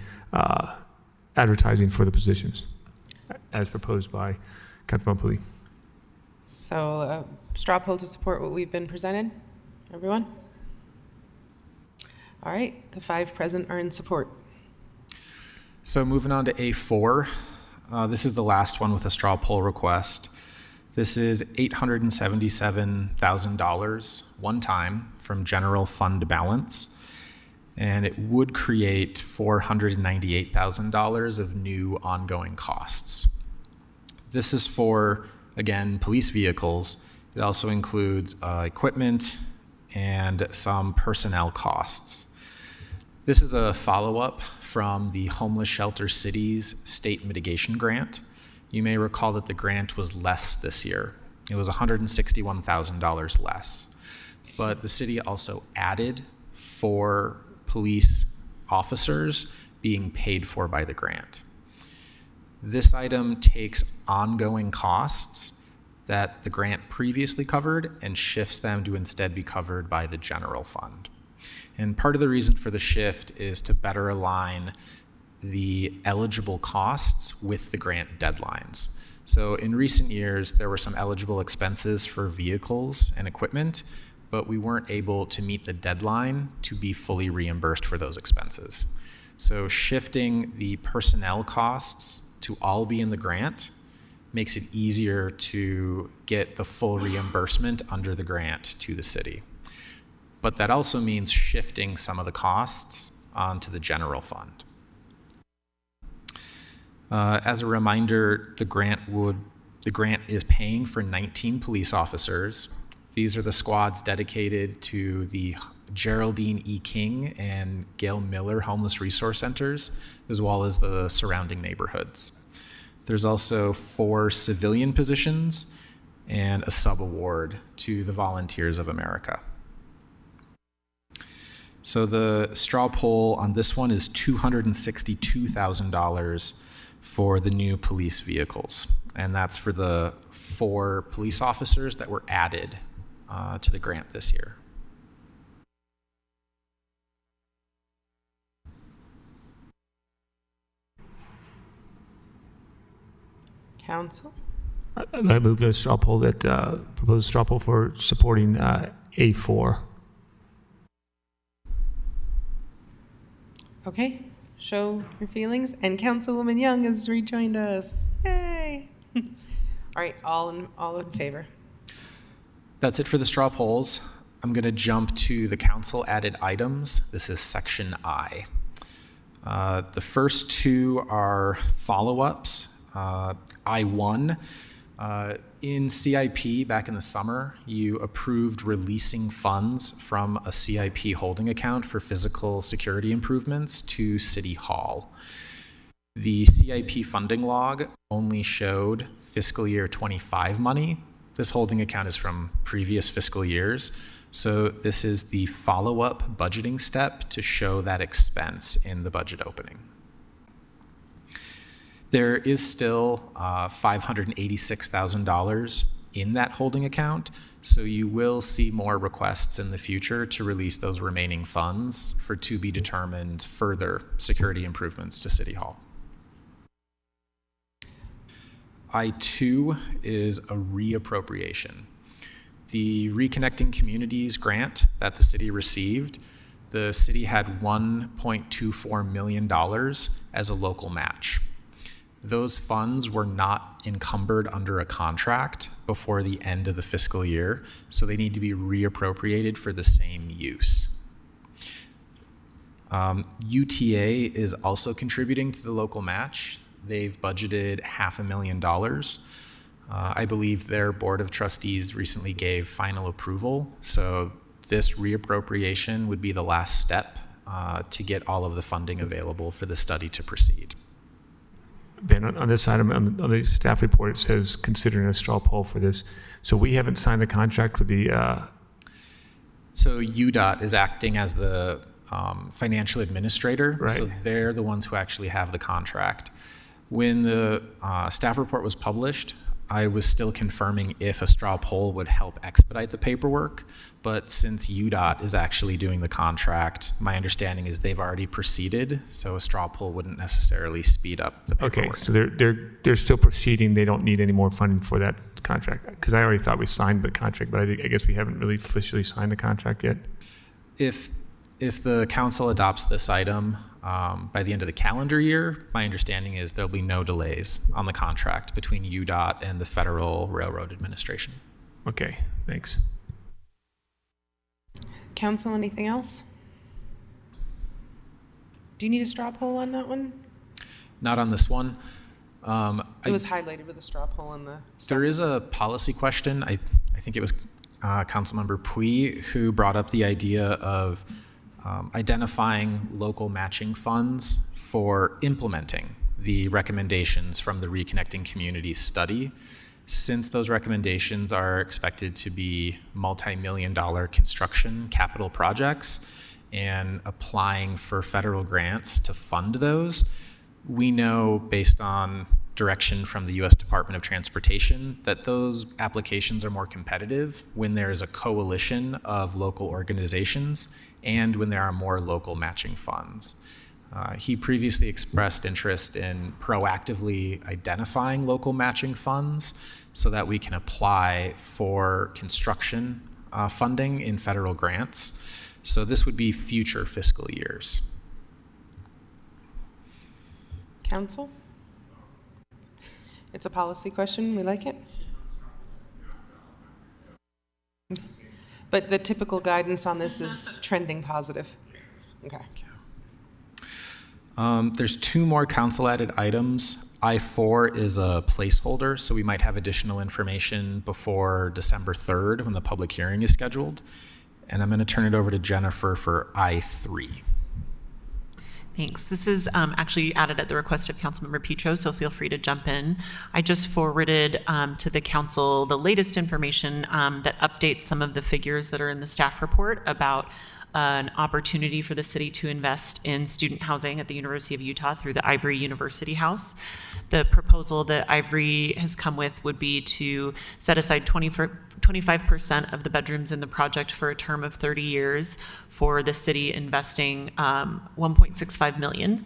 advertising for the positions as proposed by Councilman Pui. So straw poll to support what we've been presented, everyone? All right, the 5 present are in support. So moving on to A4, this is the last one with a straw poll request. This is $877,000 one time from general fund balance, and it would create $498,000 of new ongoing costs. This is for, again, police vehicles. It also includes equipment and some personnel costs. This is a follow-up from the Homeless Shelter Cities State Mitigation Grant. You may recall that the grant was less this year. It was $161,000 less. But the city also added 4 police officers being paid for by the grant. This item takes ongoing costs that the grant previously covered and shifts them to instead be covered by the general fund. And part of the reason for the shift is to better align the eligible costs with the grant deadlines. So in recent years, there were some eligible expenses for vehicles and equipment, but we weren't able to meet the deadline to be fully reimbursed for those expenses. So shifting the personnel costs to all be in the grant makes it easier to get the full reimbursement under the grant to the city. But that also means shifting some of the costs onto the general fund. As a reminder, the grant is paying for 19 police officers. These are the squads dedicated to the Geraldine E. King and Gail Miller Homeless Resource Centers, as well as the surrounding neighborhoods. There's also 4 civilian positions and a subaward to the Volunteers of America. So the straw poll on this one is $262,000 for the new police vehicles. And that's for the 4 police officers that were added to the grant this year. Council? I move the straw poll that proposed straw poll for supporting A4. Okay, show your feelings. And Councilwoman Young has rejoined us. Yay! All right, all in favor. That's it for the straw polls. I'm going to jump to the council added items. This is section I. The first 2 are follow-ups. I1, in CIP back in the summer, you approved releasing funds from a CIP holding account for physical security improvements to City Hall. The CIP funding log only showed fiscal year 25 money. This holding account is from previous fiscal years. So this is the follow-up budgeting step to show that expense in the budget opening. There is still $586,000 in that holding account, so you will see more requests in the future to release those remaining funds for to be determined further security improvements to City Hall. I2 is a reappropriation. The Reconnecting Communities grant that the city received, the city had $1.24 million as a local match. Those funds were not encumbered under a contract before the end of the fiscal year, so they need to be reappropriated for the same use. UTA is also contributing to the local match. They've budgeted $500,000. I believe their board of trustees recently gave final approval, so this reappropriation would be the last step to get all of the funding available for the study to proceed. Ben, on this item, on the staff report, it says considering a straw poll for this. So we haven't signed the contract with the... So UDOT is acting as the financial administrator. Right. So they're the ones who actually have the contract. When the staff report was published, I was still confirming if a straw poll would help expedite the paperwork, but since UDOT is actually doing the contract, my understanding is they've already proceeded, so a straw poll wouldn't necessarily speed up the paperwork. Okay, so they're still proceeding. They don't need any more funding for that contract, because I already thought we signed the contract, but I guess we haven't really officially signed the contract yet. If the council adopts this item by the end of the calendar year, my understanding is there'll be no delays on the contract between UDOT and the Federal Railroad Administration. Okay, thanks. Council, anything else? Do you need a straw poll on that one? Not on this one. It was highlighted with a straw poll on the... There is a policy question. I think it was Councilmember Pui who brought up the idea of identifying local matching funds for implementing the recommendations from the Reconnecting Communities study. Since those recommendations are expected to be multi-million-dollar construction capital projects and applying for federal grants to fund those, we know based on direction from the U.S. Department of Transportation that those applications are more competitive when there is a coalition of local organizations and when there are more local matching funds. He previously expressed interest in proactively identifying local matching funds so that we can apply for construction funding in federal grants. So this would be future fiscal years. Council? It's a policy question. We like it. But the typical guidance on this is trending positive. Okay. There's 2 more council-added items. I-4 is a placeholder, so we might have additional information before December 3rd when the public hearing is scheduled. And I'm going to turn it over to Jennifer for I-3. Thanks. This is actually added at the request of Councilmember Petro, so feel free to jump in. I just forwarded to the council the latest information that updates some of the figures that are in the staff report about an opportunity for the city to invest in student housing at the University of Utah through the Ivory University House. The proposal that Ivory has come with would be to set aside 25% of the bedrooms in the project for a term of 30 years for the city investing $1.65 million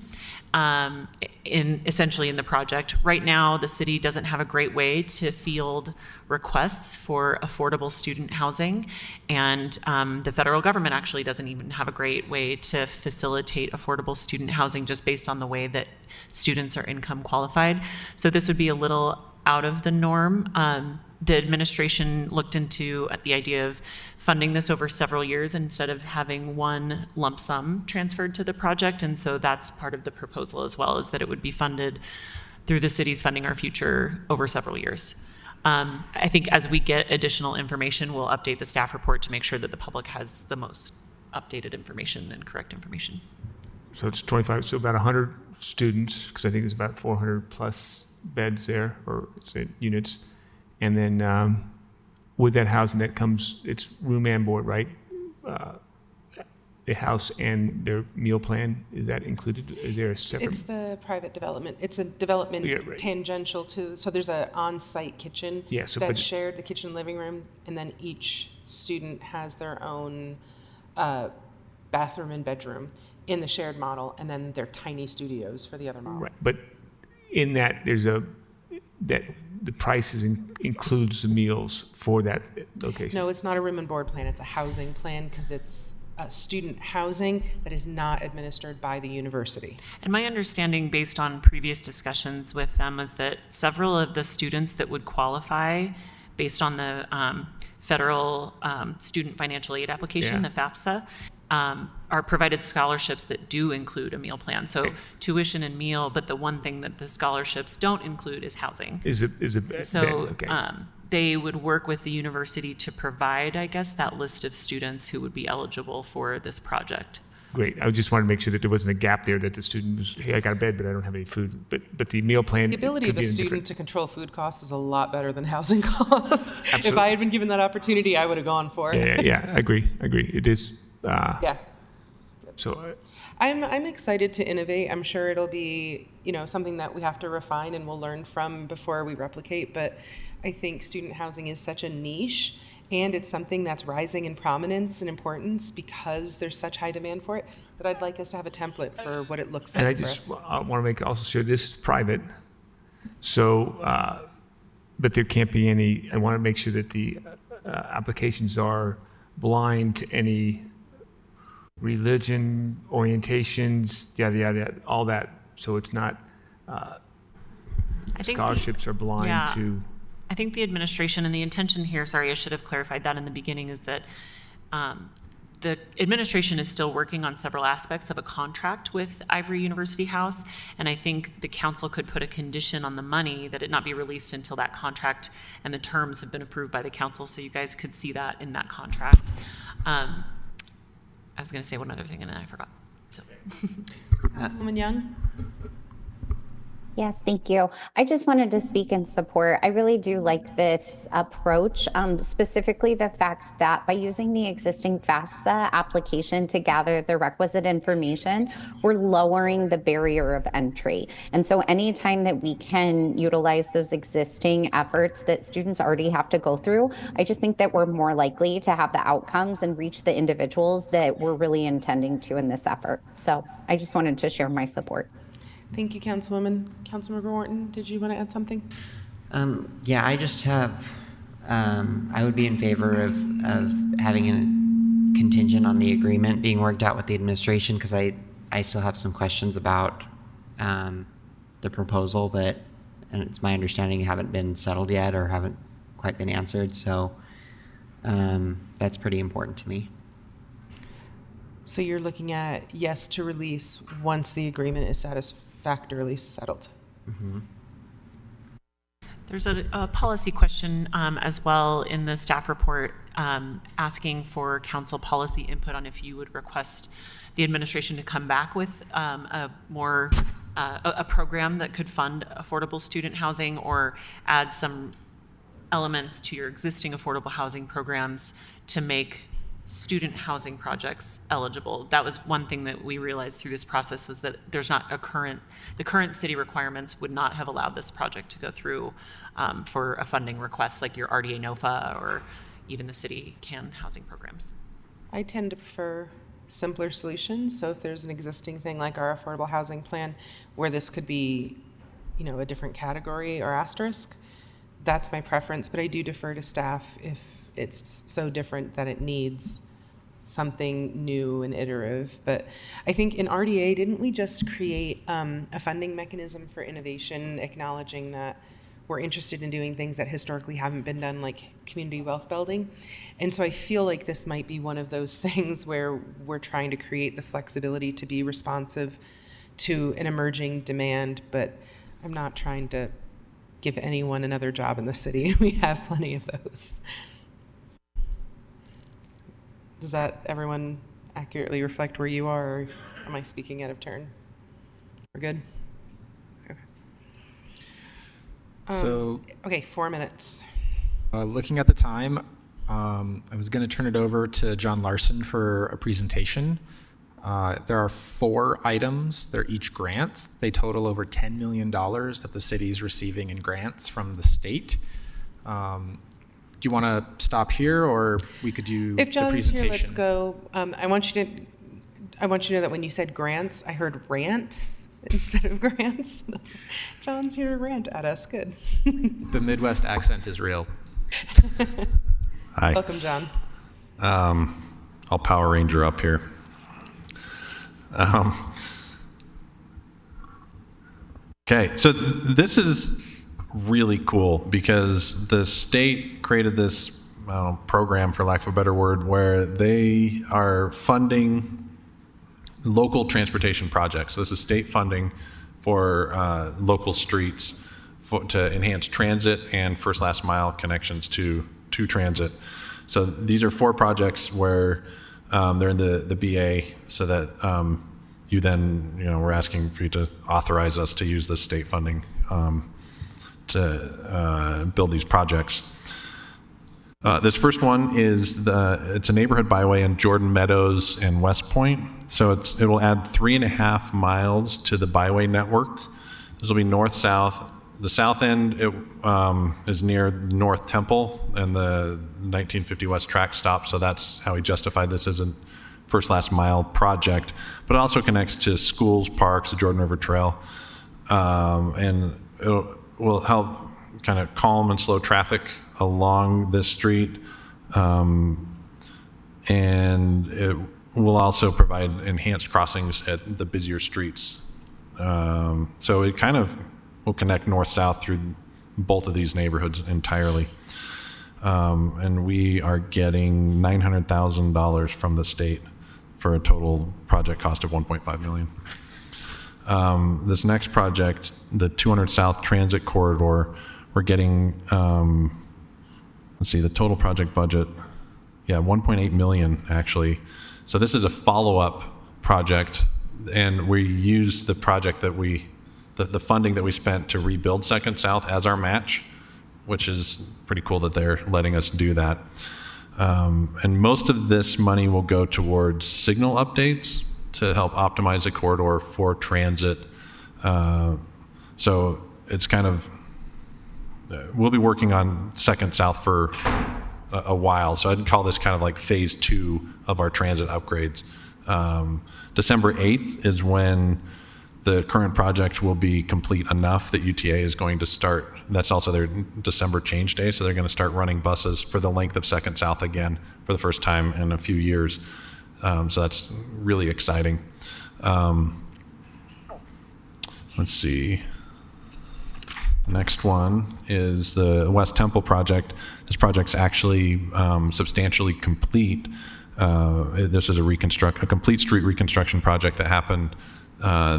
essentially in the project. Right now, the city doesn't have a great way to field requests for affordable student housing, and the federal government actually doesn't even have a great way to facilitate affordable student housing just based on the way that students are income qualified. So this would be a little out of the norm. The administration looked into the idea of funding this over several years instead of having one lump sum transferred to the project. And so that's part of the proposal as well, is that it would be funded through the city's Funding Our Future over several years. I think as we get additional information, we'll update the staff report to make sure that the public has the most updated information and correct information. So it's 25, so about 100 students, because I think there's about 400 plus beds there, or say units. And then with that housing that comes, it's room and board, right? The house and their meal plan, is that included? Is there a separate? It's the private development. It's a development tangential to, so there's an on-site kitchen that's shared, the kitchen living room, and then each student has their own bathroom and bedroom in the shared model, and then they're tiny studios for the other model. Right, but in that, there's that the price includes the meals for that location. No, it's not a room and board plan. It's a housing plan because it's student housing that is not administered by the university. And my understanding, based on previous discussions with them, is that several of the students that would qualify based on the federal student financial aid application, the FAFSA, are provided scholarships that do include a meal plan. So tuition and meal, but the one thing that the scholarships don't include is housing. They would work with the university to provide, I guess, that list of students who would be eligible for this project. Great. I just wanted to make sure that there wasn't a gap there, that the student was, hey, I got a bed, but I don't have any food. But the meal plan. The ability of a student to control food costs is a lot better than housing costs. Absolutely. If I had been given that opportunity, I would have gone for it. Yeah, I agree. It is. So I'm excited to innovate. I'm sure it'll be, something that we have to refine and we'll learn from before we replicate. But I think student housing is such a niche, and it's something that's rising in prominence and importance because there's such high demand for it, that I'd like us to have a template for what it looks like. And I want to also sure this is private. So, but there can't be any. I want to make sure that the applications are blind to any religion, orientations, yada, yada, all that. So it's not, scholarships are blind to. I think the administration and the intention here, sorry, I should have clarified that in the beginning, is that the administration is still working on several aspects of a contract with Ivory University House. And I think the council could put a condition on the money that it not be released until that contract and the terms have been approved by the council. So you guys could see that in that contract. I was going to say one other thing and then I forgot. So. Councilwoman Young? Yes, thank you. I just wanted to speak in support. I really do like this approach, specifically the fact that by using the existing FAFSA application to gather the requisite information, we're lowering the barrier of entry. And so anytime that we can utilize those existing efforts that students already have to go through, I just think that we're more likely to have the outcomes and reach the individuals that we're really intending to in this effort. So I just wanted to share my support. Thank you, Councilwoman. Councilmember Wharton, did you want to add something? Yeah, I just have, I would be in favor of having a contingent on the agreement being worked out with the administration, because I still have some questions about the proposal that, and it's my understanding, haven't been settled yet or haven't quite been answered. So that's pretty important to me. So you're looking at yes to release once the agreement is satisfactorily settled. Mm-hmm. There's a policy question as well in the staff report asking for council policy input on if you would request the administration to come back with a program that could fund affordable student housing or add some elements to your existing affordable housing programs to make student housing projects eligible. That was one thing that we realized through this process, was that there's not the current city requirements would not have allowed this project to go through for a funding request like your RDA NOFA or even the city CAN housing programs. I tend to prefer simpler solutions. So if there's an existing thing like our affordable housing plan where this could be, a different category or asterisk, that's my preference. But I do defer to staff if it's so different that it needs something new and iterative. But I think in RDA, didn't we just create a funding mechanism for innovation, acknowledging that we're interested in doing things that historically haven't been done, like community wealth building? And so I feel like this might be one of those things where we're trying to create the flexibility to be responsive to an emerging demand, but I'm not trying to give anyone another job in the city. We have plenty of those. Does that, everyone, accurately reflect where you are, or am I speaking out of turn? We're good? Okay. Okay, 4 minutes. Looking at the time, I was going to turn it over to John Larson for a presentation. There are 4 items. They're each grants. They total over $10 million that the city is receiving in grants from the state. Do you want to stop here, or we could do the presentation? If John's here, let's go. I want you to know that when you said grants, I heard rants instead of grants. John's here to rant at us. Good. The Midwest accent is real. Hi. Welcome, John. I'll Power Ranger up here. Okay, so this is really cool because the state created this program, for lack of a better word, where they are funding local transportation projects. This is state funding for local streets to enhance transit and first last mile connections to transit. So these are 4 projects where they're in the BA, so that you then, we're asking for you to authorize us to use this state funding to build these projects. This first one is it's a neighborhood byway in Jordan Meadows and West Point. So it will add 3.5 miles to the byway network. This will be north-south. The south end is near North Temple and the 1950 West track stop. So that's how we justified this as a first last mile project. But it also connects to schools, parks, the Jordan River Trail, and it will help kind of calm and slow traffic along this street, and it will also provide enhanced crossings at the busier streets. So it kind of will connect north-south through both of these neighborhoods entirely. And we are getting $900,000 from the state for a total project cost of $1.5 million. This next project, the 200 South Transit Corridor, we're getting, let's see, the total project budget, $1.8 million actually. So this is a follow-up project, and we used the project that the funding that we spent to rebuild Second South as our match, which is pretty cool that they're letting us do that. And most of this money will go towards signal updates to help optimize the corridor for transit. So it's kind of, we'll be working on Second South for a while. So I'd call this kind of like phase 2 of our transit upgrades. December 8th is when the current project will be complete enough that UTA is going to start. That's also their December change day. So they're going to start running buses for the length of Second South again for the first time in a few years. So that's really exciting. Let's see. The next one is the West Temple project. This project's actually substantially complete. This is a complete street reconstruction project that happened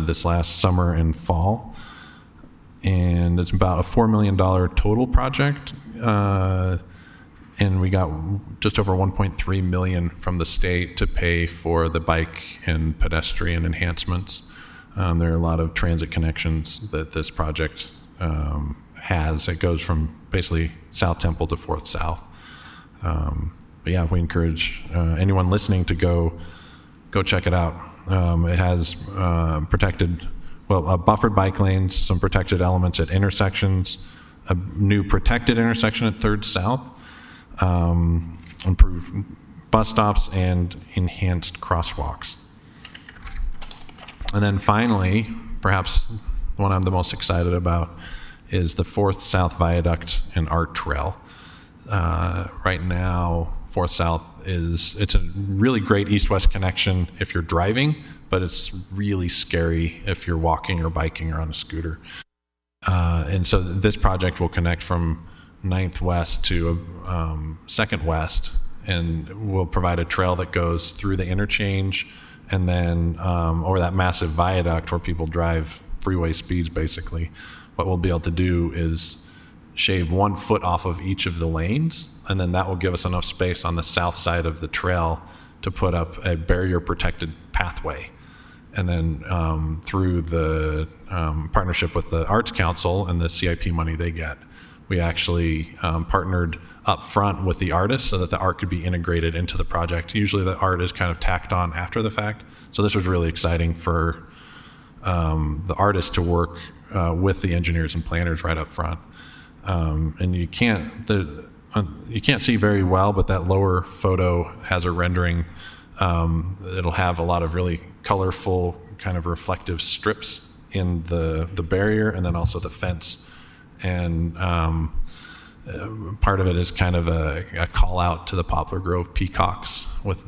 this last summer and fall. And it's about a $4 million total project. and we got just over 1.3 million from the state to pay for the bike and pedestrian enhancements. There are a lot of transit connections that this project has. It goes from basically South Temple to 4th South. But yeah, we encourage anyone listening to go check it out. It has buffered bike lanes, some protected elements at intersections, a new protected intersection at 3rd South, improved bus stops, and enhanced crosswalks. And then finally, perhaps the one I'm the most excited about is the 4th South Viaduct and Art Trail. Right now, 4th South it's a really great east-west connection if you're driving, but it's really scary if you're walking or biking or on a scooter. And so this project will connect from 9th West to 2nd West, and will provide a trail that goes through the interchange and then over that massive viaduct where people drive freeway speeds, basically. What we'll be able to do is shave 1 foot off of each of the lanes, and then that will give us enough space on the south side of the trail to put up a barrier-protected pathway. And then through the partnership with the Arts Council and the CIP money they get, we actually partnered up front with the artists so that the art could be integrated into the project. Usually the art is kind of tacked on after the fact. So this was really exciting for the artists to work with the engineers and planners right up front. And you can't see very well, but that lower photo has a rendering. It'll have a lot of really colorful, kind of reflective strips in the barrier, and then also the fence. And part of it is kind of a call out to the Poplar Grove peacocks with,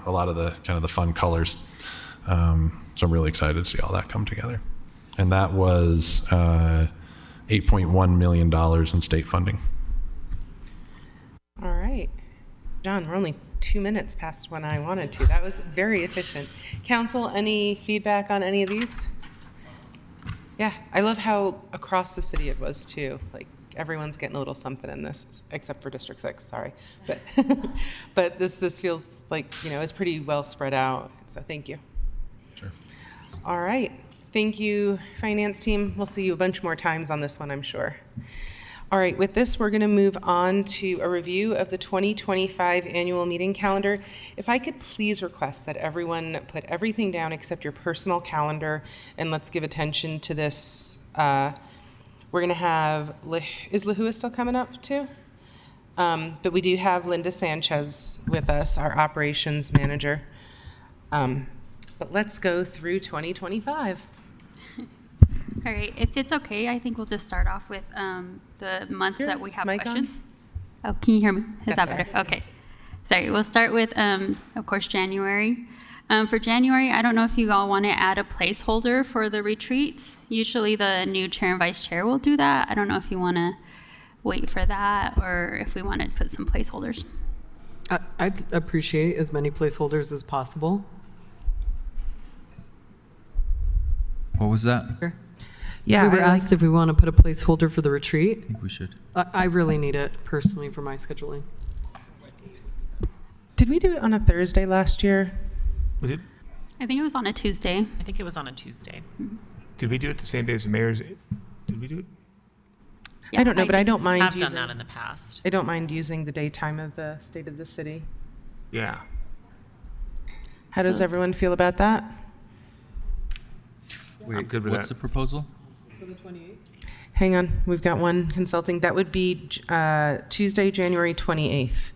a lot of the kind of the fun colors. So I'm really excited to see all that come together. And that was $8.1 million in state funding. All right. John, we're only 2 minutes past when I wanted to. That was very efficient. Council, any feedback on any of these? Yeah, I love how across the city it was too. Like everyone's getting a little something in this, except for District 6, sorry. But but this feels like, it's pretty well spread out. So thank you. Sure. All right. Thank you, finance team. We'll see you a bunch more times on this one, I'm sure. All right, with this, we're going to move on to a review of the 2025 annual meeting calendar. If I could please request that everyone put everything down except your personal calendar, and let's give attention to this. We're going to have, is Lahua still coming up too? But we do have Linda Sanchez with us, our operations manager. But let's go through 2025. All right, if it's okay, I think we'll just start off with the months that we have questions. Oh, can you hear me? Is that better? Okay. Sorry, we'll start with, of course, January. For January, I don't know if you all want to add a placeholder for the retreats. Usually the new chair and vice chair will do that. I don't know if you want to wait for that or if we want to put some placeholders. I'd appreciate as many placeholders as possible. What was that? Sure. Yeah, we were asked if we want to put a placeholder for the retreat. I think we should. I really need it personally for my scheduling. Did we do it on a Thursday last year? Was it? I think it was on a Tuesday. I think it was on a Tuesday. Did we do it the same day as the mayor's? Did we do it? Yeah, I don't know, but I don't mind I've using. done that in the past. I don't mind using the daytime of the State of the City. Yeah. How does everyone feel about that? Wait, I'm good with what's that. the proposal? Hang on, we've got one consulting. That would be Tuesday, January 28th.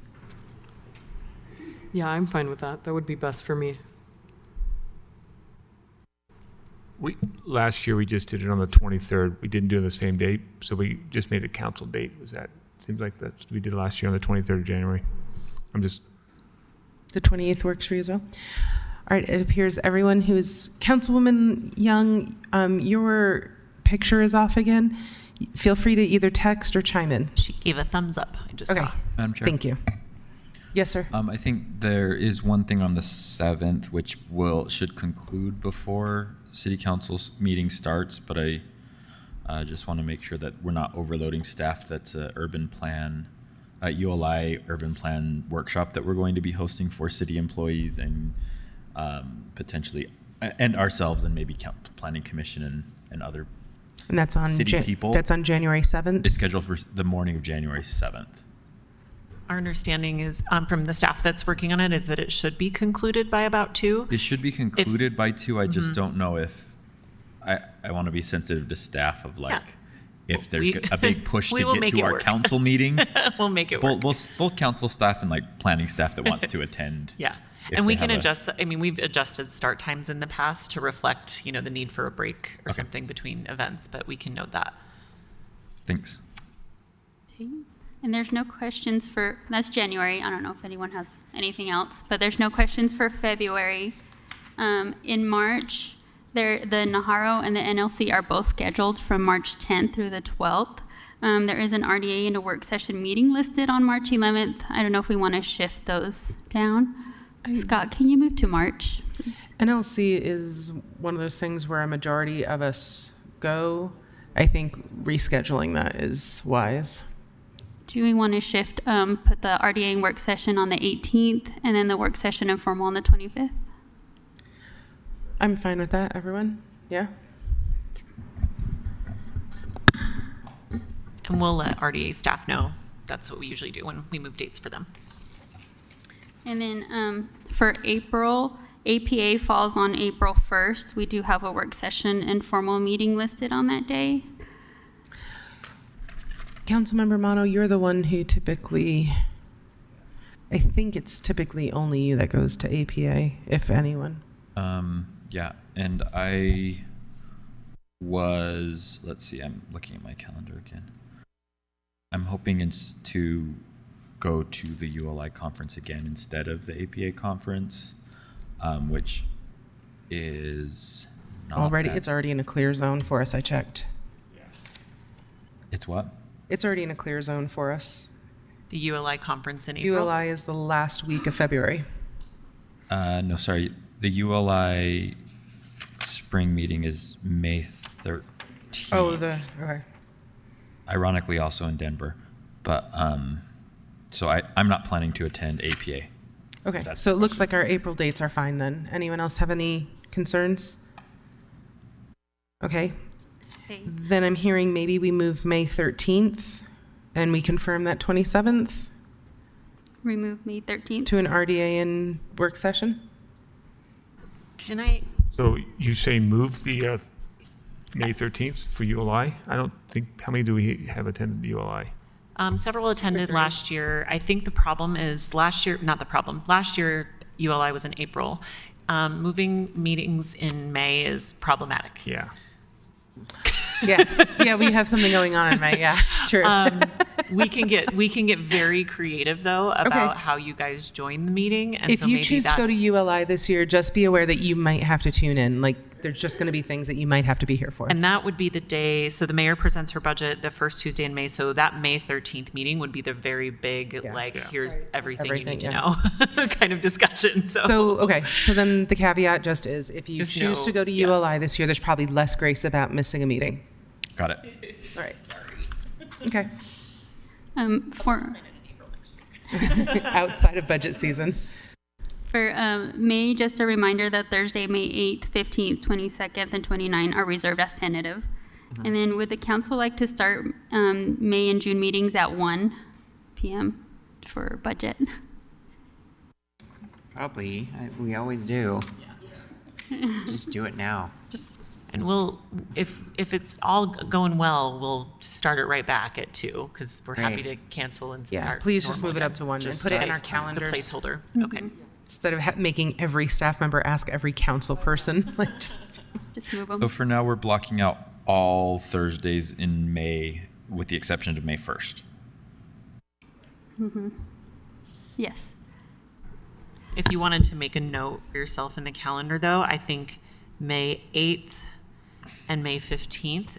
Yeah, I'm fine with that. That would be best for me. Last year we just did it on the 23rd. We didn't do it on the same date, so we just made a council date. Seems like that's what we did last year on the 23rd of January. The 28th works for you as well? All right, it appears everyone who's, Councilwoman Young, your picture is off again. Feel free to either text or chime in. She gave a thumbs up. I just saw. Madam Chair? Thank you. Yes, sir. I think there is one thing on the 7th which should conclude before City Council's meeting starts, but I just want to make sure that we're not overloading staff. That's an urban plan ULI urban plan workshop that we're going to be hosting for city employees and potentially, and ourselves and maybe planning commission and other And that's on city people. That's on January 7th. It's scheduled for the morning of January 7th. Our understanding is from the staff that's working on it is that it should be concluded by about 2. It should be concluded by 2. I just don't know if I want to be sensitive to staff of like if there's a big push to get to our council meeting. We'll make it work. Both council staff and like planning staff that wants to attend. Yeah. And we can adjust. I mean, we've adjusted start times in the past to reflect, the need for a break or something between events, but we can note that. Thanks. Okay. And there's no questions that's January. I don't know if anyone has anything else, but there's no questions for February. In March, the Naharo and the NLC are both scheduled from March 10th through the 12th. There is an RDA and a work session meeting listed on March 11th. I don't know if we want to shift those down. Scott, can you move to March, please? NLC is one of those things where a majority of us go. I think rescheduling that is wise. Do we want to shift, put the RDA and work session on the 18th and then the work session informal on the 25th? I'm fine with that, everyone. Yeah? And we'll let RDA staff know. That's what we usually do when we move dates for them. And then for April, APA falls on April 1st. We do have a work session and formal meeting listed on that day. Councilmember Mono, you're the one who I think it's typically only you that goes to APA, if anyone. Yeah, and I was, let's see, I'm looking at my calendar again. I'm hoping to go to the ULI conference again instead of the APA conference, which is not It's already in a clear zone for us, I checked. It's what? It's already in a clear zone for us. The ULI conference in April? ULI is the last week of February. No, sorry. The ULI spring meeting is May 13th. Oh, okay. Ironically, also in Denver. But, so I'm not planning to attend APA. Okay, so it looks like our April dates are fine then. Anyone else have any concerns? Okay. Then I'm hearing maybe we move May 13th and we confirm that 27th Remove May 13th. to an RDA and work session. Can I? So you say move the May 13th for ULI? I don't think, how many do we have attended ULI? Several attended last year. I think the problem is last year ULI was in April. Moving meetings in May is problematic. Yeah. Yeah, we have something going on in May. Yeah, true. We can get very creative though about how you guys join the meeting. And if so you maybe choose to go to ULI this year, just be aware that you might have to tune in. Like, there's just going to be things that you might have to be here for. And that would be the day. So the mayor presents her budget the first Tuesday in May. So that May 13th meeting would be the very big, here's everything you need to know kind of discussion. So then the caveat just is if you choose to go to ULI this year, there's probably less grace about missing a meeting. Got it. All right. Okay. For outside of budget season. For May, just a reminder that Thursday, May 8th, 15th, 22nd, and 29th are reserved as tentative. And then would the council like to start May and June meetings at 1 p.m. for budget? Probably. We always do. Just do it now. And we'll, if it's all going well, we'll start it right back at 2 because we're happy to cancel and start. Yeah, please just move it up to 1 and Just put it in our the calendars. placeholder. Okay. Instead of making every staff member ask every council person, like just move them. So for now, we're blocking out all Thursdays in May, with the exception of May 1st. Mm-hmm. Yes. If you wanted to make a note for yourself in the calendar, though, I think May 8th and May 15th,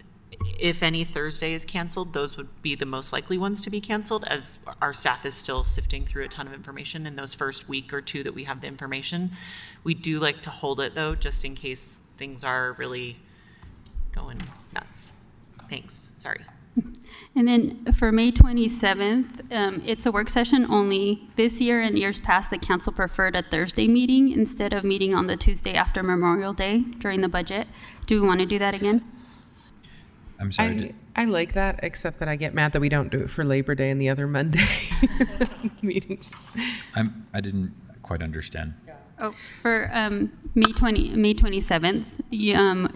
if any Thursday is canceled, those would be the most likely ones to be canceled, as our staff is still sifting through a ton of information in those first week or 2 that we have the information. We do like to hold it, though, just in case things are really going nuts. Thanks. Sorry. And then for May 27th, it's a work session only. This year and years past, the council preferred a Thursday meeting instead of meeting on the Tuesday after Memorial Day during the budget. Do we want to do that again? I'm sorry. I like that, except that I get mad that we don't do it for Labor Day and the other Monday meetings. I didn't quite understand. Oh, for May 27th,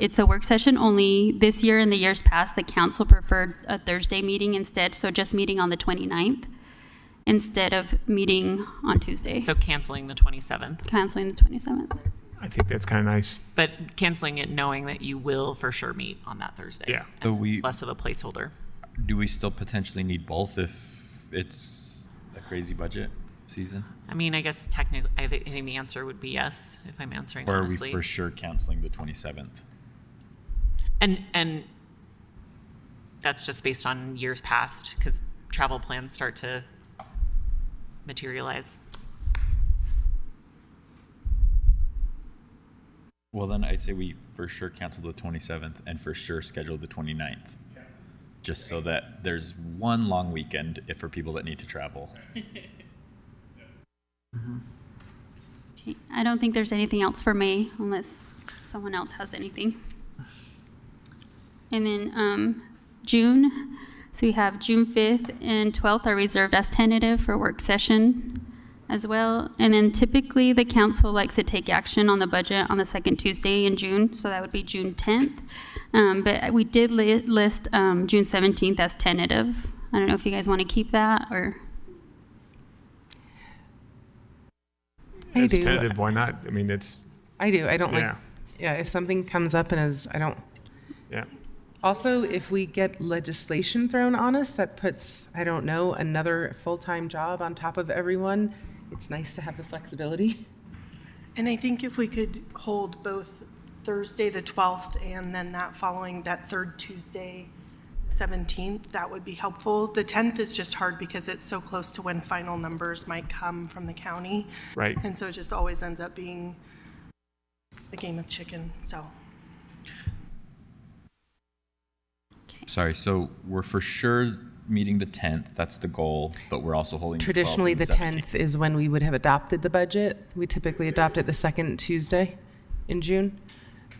it's a work session only. This year and the years past, the council preferred a Thursday meeting instead, so just meeting on the 29th instead of meeting on Tuesday. So canceling the 27th. Canceling the 27th. I think that's kind of nice. But canceling it knowing that you will for sure meet on that Thursday. Yeah. So we Less of a placeholder. do we still potentially need both if it's a crazy budget season? I mean, I guess technically, I think the answer would be yes, if I'm answering Or are honestly. we for sure canceling the 27th? And that's just based on years past, because travel plans start to materialize. Well, then I'd say we for sure cancel the 27th and for sure schedule the 29th. Just so that there's one long weekend if for people that need to travel. Okay. I don't think there's anything else for May unless someone else has anything. And then June, so we have June 5th and 12th are reserved as tentative for work session as well. And then typically the council likes to take action on the budget on the second Tuesday in June, so that would be June 10th. But we did list June 17th as tentative. I don't know if you guys want to keep that or. I It's do. tentative, why not? I mean, it's, I do. I don't Yeah. like, yeah, if something comes up and I don't. yeah. Also, if we get legislation thrown on us that puts, I don't know, another full-time job on top of everyone, it's nice to have the flexibility. And I think if we could hold both Thursday, the 12th, and then that following, that third Tuesday, 17th, that would be helpful. The 10th is just hard because it's so close to when final numbers might come from the county. Right. And so it just always ends up being a game of chicken, so. Sorry, so we're for sure meeting the 10th, that's the goal, but we're also holding Traditionally, the the 12th and 10th is when we would have adopted the budget. We typically adopt it the second Tuesday in June.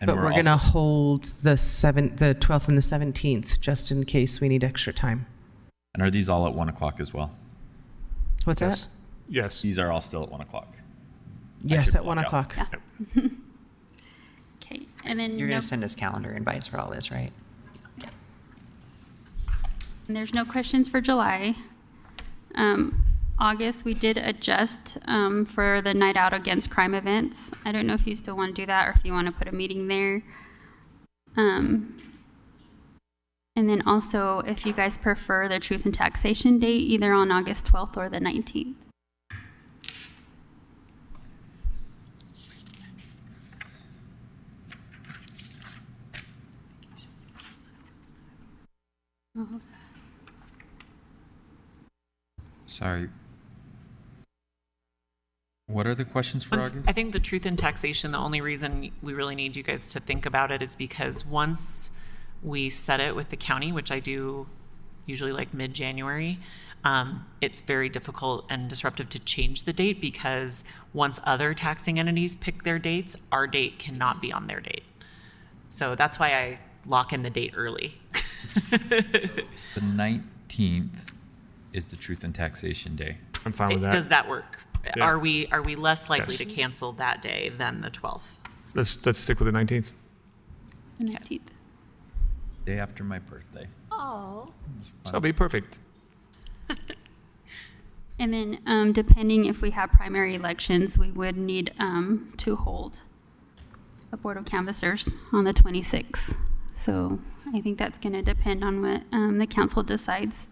And But we're we're going to also- hold the 12th and the 17th, just in case we need extra time. And are these all at 1 o'clock as well? What's Yes. that? Yes. These are all still at 1 o'clock. Yes, should at 1 block out. o'clock. Yeah. Okay, and then You're no, going to send us calendar invites for all this, right? and there's no questions for July. August, we did adjust for the Night Out Against Crime events. I don't know if you still want to do that or if you want to put a meeting there. And then also, if you guys prefer the Truth and Taxation date, either on August 12th or the 19th. Sorry. What are the questions for August? I think the truth in taxation, the only reason we really need you guys to think about it is because once we set it with the county, which I do usually like mid-January, it's very difficult and disruptive to change the date because once other taxing entities pick their dates, our date cannot be on their date. So that's why I lock in the date early. The 19th is the Truth and Taxation Day. I'm fine with that. Does that work? Yeah. Are we less likely Yes. to cancel that day than the 12th? Let's stick with the 19th. The 19th. Day after my birthday. Oh. So that'll be perfect. And then depending if we have primary elections, we would need to hold a Board of Canvassers on the 26th. So I think that's going to depend on what the council decides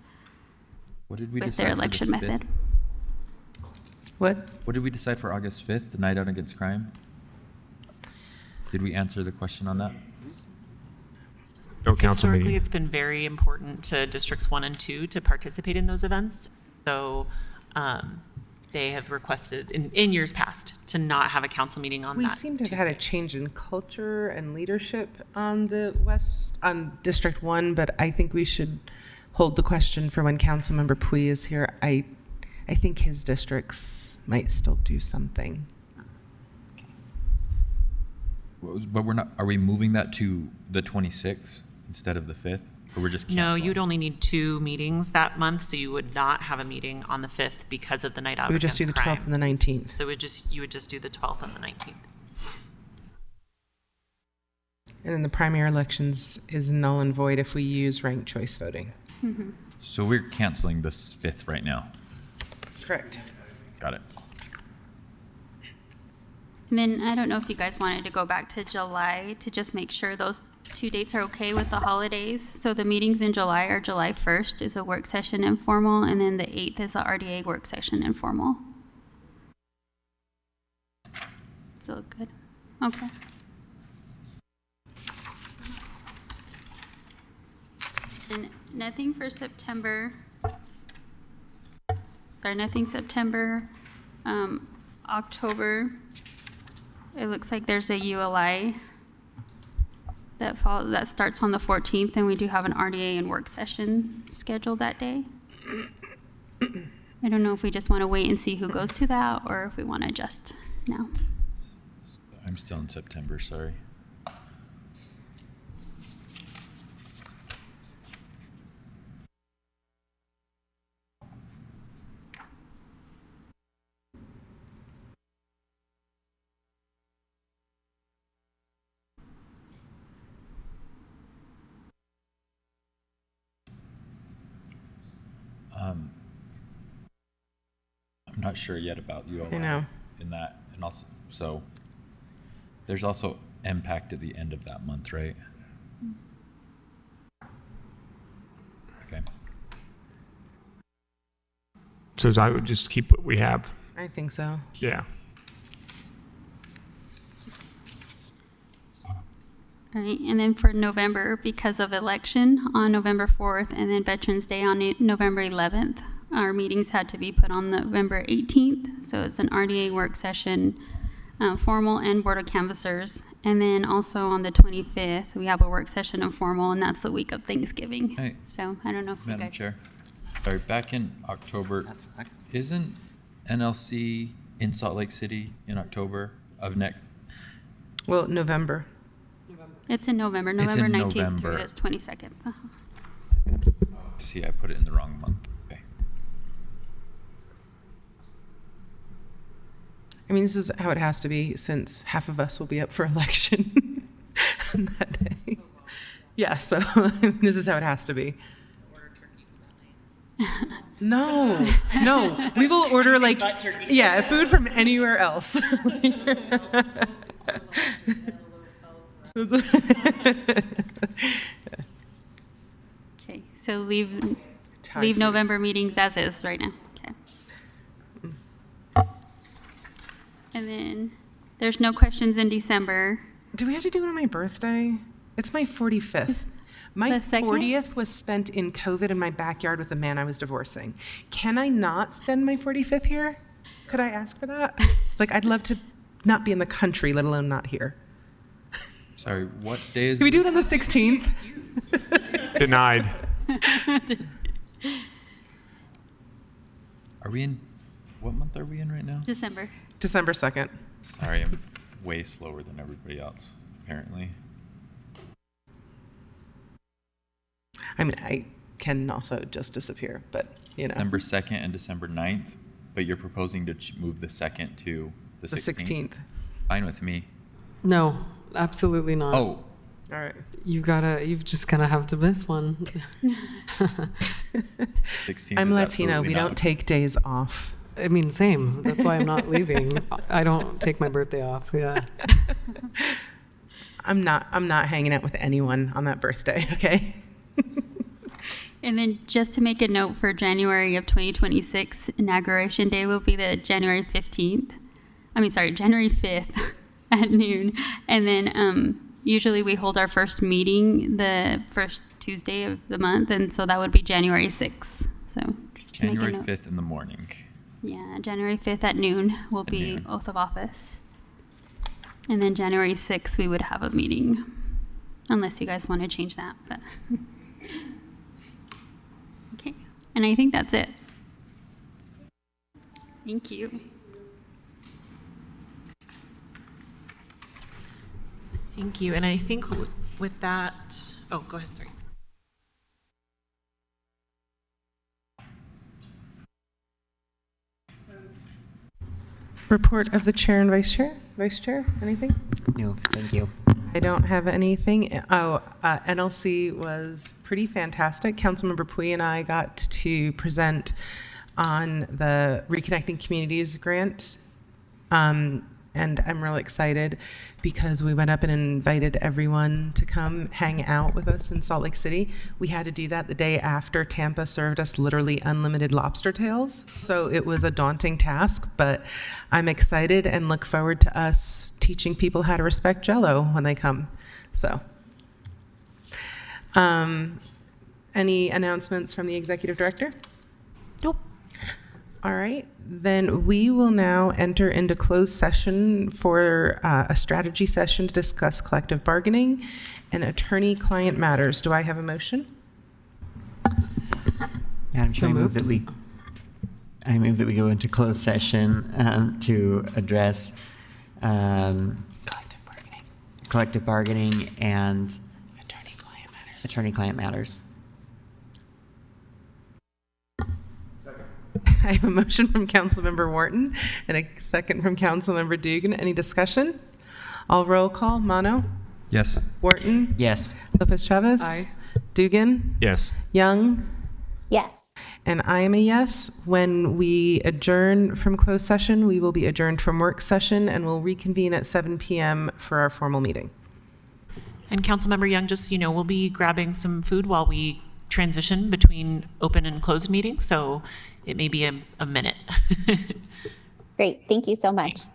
What did we with decide their for the election 5th? method. What? What did we decide for August 5th, the Night Out Against Crime? Did we answer the question on that? No council Historically, meeting. it's been very important to districts 1 and 2 to participate in those events. So they have requested in years past to not have a council meeting on We that. seem to have had a change in culture and leadership on the District 1, but I think we should hold the question for when Councilmember Pui is here. I think his districts might still do something. But we're not, are we moving that to the 26th instead of the 5th? Or we're just No, canceling? you'd only need 2 meetings that month, so you would not have a meeting on the 5th because of the night out We would just against do the crime. 12th and the 19th. So you would just do the 12th and the 19th. And then the primary elections is null and void if we use ranked choice voting. Mm-hmm. So we're canceling the 5th right now. Correct. Got it. And then I don't know if you guys wanted to go back to July to just make sure those 2 dates are okay with the holidays. So the meetings in July are July 1st is a work session informal, and then the 8th is a RDA work session informal. So good. Okay. And nothing for September. Sorry, nothing September. October. It looks like there's a ULI that starts on the 14th, and we do have an RDA and work session scheduled that day. I don't know if we just want to wait and see who goes to that, or if we want to adjust now. I'm still in September, sorry. I'm not sure yet about ULI I know. in that, and also, so there's also impact at the end of that month, right? Okay. So I would just keep what we have. I think so. Yeah. All right, and then for November, because of election on November 4th and then Veterans Day on November 11th, our meetings had to be put on November 18th. So it's an RDA work session, formal and Board of Canvassers. And then also on the 25th, we have a work session informal, and that's the week of Thanksgiving. Hey, So I don't know if Madam you guys. Chair, sorry, back in October, isn't NLC in Salt Lake City in October of next? Well, November. It's in November, It's November in 19th through November. this 22nd. See, I put it in the wrong month. Okay. I mean, this is how it has to be since half of us will be up for election on that day. Yeah, so this is how it has to be. No, we will order like, yeah, food from anywhere else. Okay, so leave November meetings as is right now. Okay. And then there's no questions in December. Do we have to do it on my birthday? It's my 45th. My The second? 40th was spent in COVID in my backyard with a man I was divorcing. Can I not spend my 45th here? Could I ask for that? Like, I'd love to not be in the country, let alone not here. Sorry, what day is Can we do it? it on the 16th? Denied. Are we in, what month are we in right now? December. December 2nd. Sorry, I'm way slower than everybody else, apparently. I mean, I can also just disappear, but, you know. December 2nd and December 9th, but you're proposing to move the 2nd to the 16th? The 16th. Fine with me. No, absolutely not. Oh, All right. You've just gonna have to miss one. 16th I'm is Latino. absolutely We not. don't take days off. I mean, same. That's why I'm not leaving. I don't take my birthday off. Yeah. I'm not hanging out with anyone on that birthday, okay? And then just to make a note for January of 2026, Inauguration Day will be the January 5th at noon. And then usually we hold our first meeting the first Tuesday of the month, and so that would be January 6th. So just to January make a note. 5th in the morning. Yeah, January 5th at noon will be noon. oath of office. And then January 6th, we would have a meeting, unless you guys want to change that. But And I think that's it. Thank you. Thank you. And I think with that, oh, go ahead, sorry. Report of the chair and vice chair. Vice chair, anything? No, thank you. I don't have anything. NLC was pretty fantastic. Councilmember Pui and I got to present on the Reconnecting Communities grant. And I'm really excited because we went up and invited everyone to come hang out with us in Salt Lake City. We had to do that the day after Tampa served us literally unlimited lobster tails. So it was a daunting task, but I'm excited and look forward to us teaching people how to respect Jell-O when they come. So, any announcements from the executive director? Nope. All right, then we will now enter into closed session for a strategy session to discuss collective bargaining and attorney-client matters. Do I have a motion? Madam Chair, I move that we go into closed session to address collective bargaining and attorney-client matters. I have a motion from Councilmember Wharton and a second from Councilmember Dugan. Any discussion? All roll call. Mano? Yes. Wharton? Yes. Lopez Chavez? Aye. Dugan? Yes. Young? Yes. And I am a yes. When we adjourn from closed session, we will be adjourned from work session and we'll reconvene at 7 p.m. for our formal meeting. And Councilmember Young, just, we'll be grabbing some food while we transition between open and closed meetings. So it may be a minute. Great. Thank you so much. Thanks.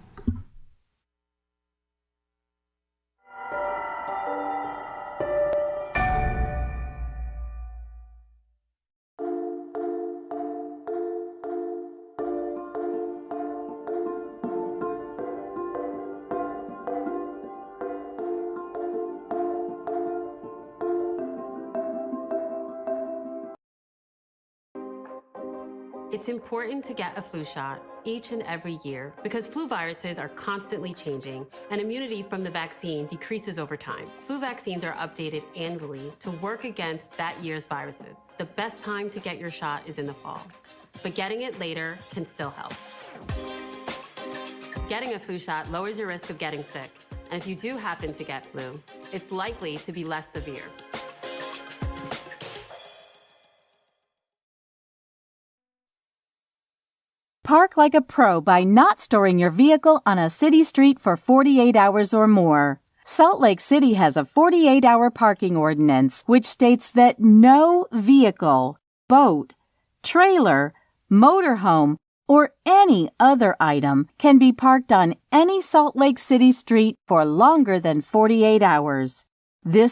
It's important to get a flu shot each and every year because flu viruses are constantly changing and immunity from the vaccine decreases over time. Flu vaccines are updated annually to work against that year's viruses. The best time to get your shot is in the fall, but getting it later can still help. Getting a flu shot lowers your risk of getting sick, and if you do happen to get flu, it's likely to be less severe. Park like a pro by not storing your vehicle on a city street for 48 hours or more. Salt Lake City has a 48-hour parking ordinance which states that no vehicle, boat, trailer, motorhome, or any other item can be parked on any Salt Lake City street for longer than 48 hours. This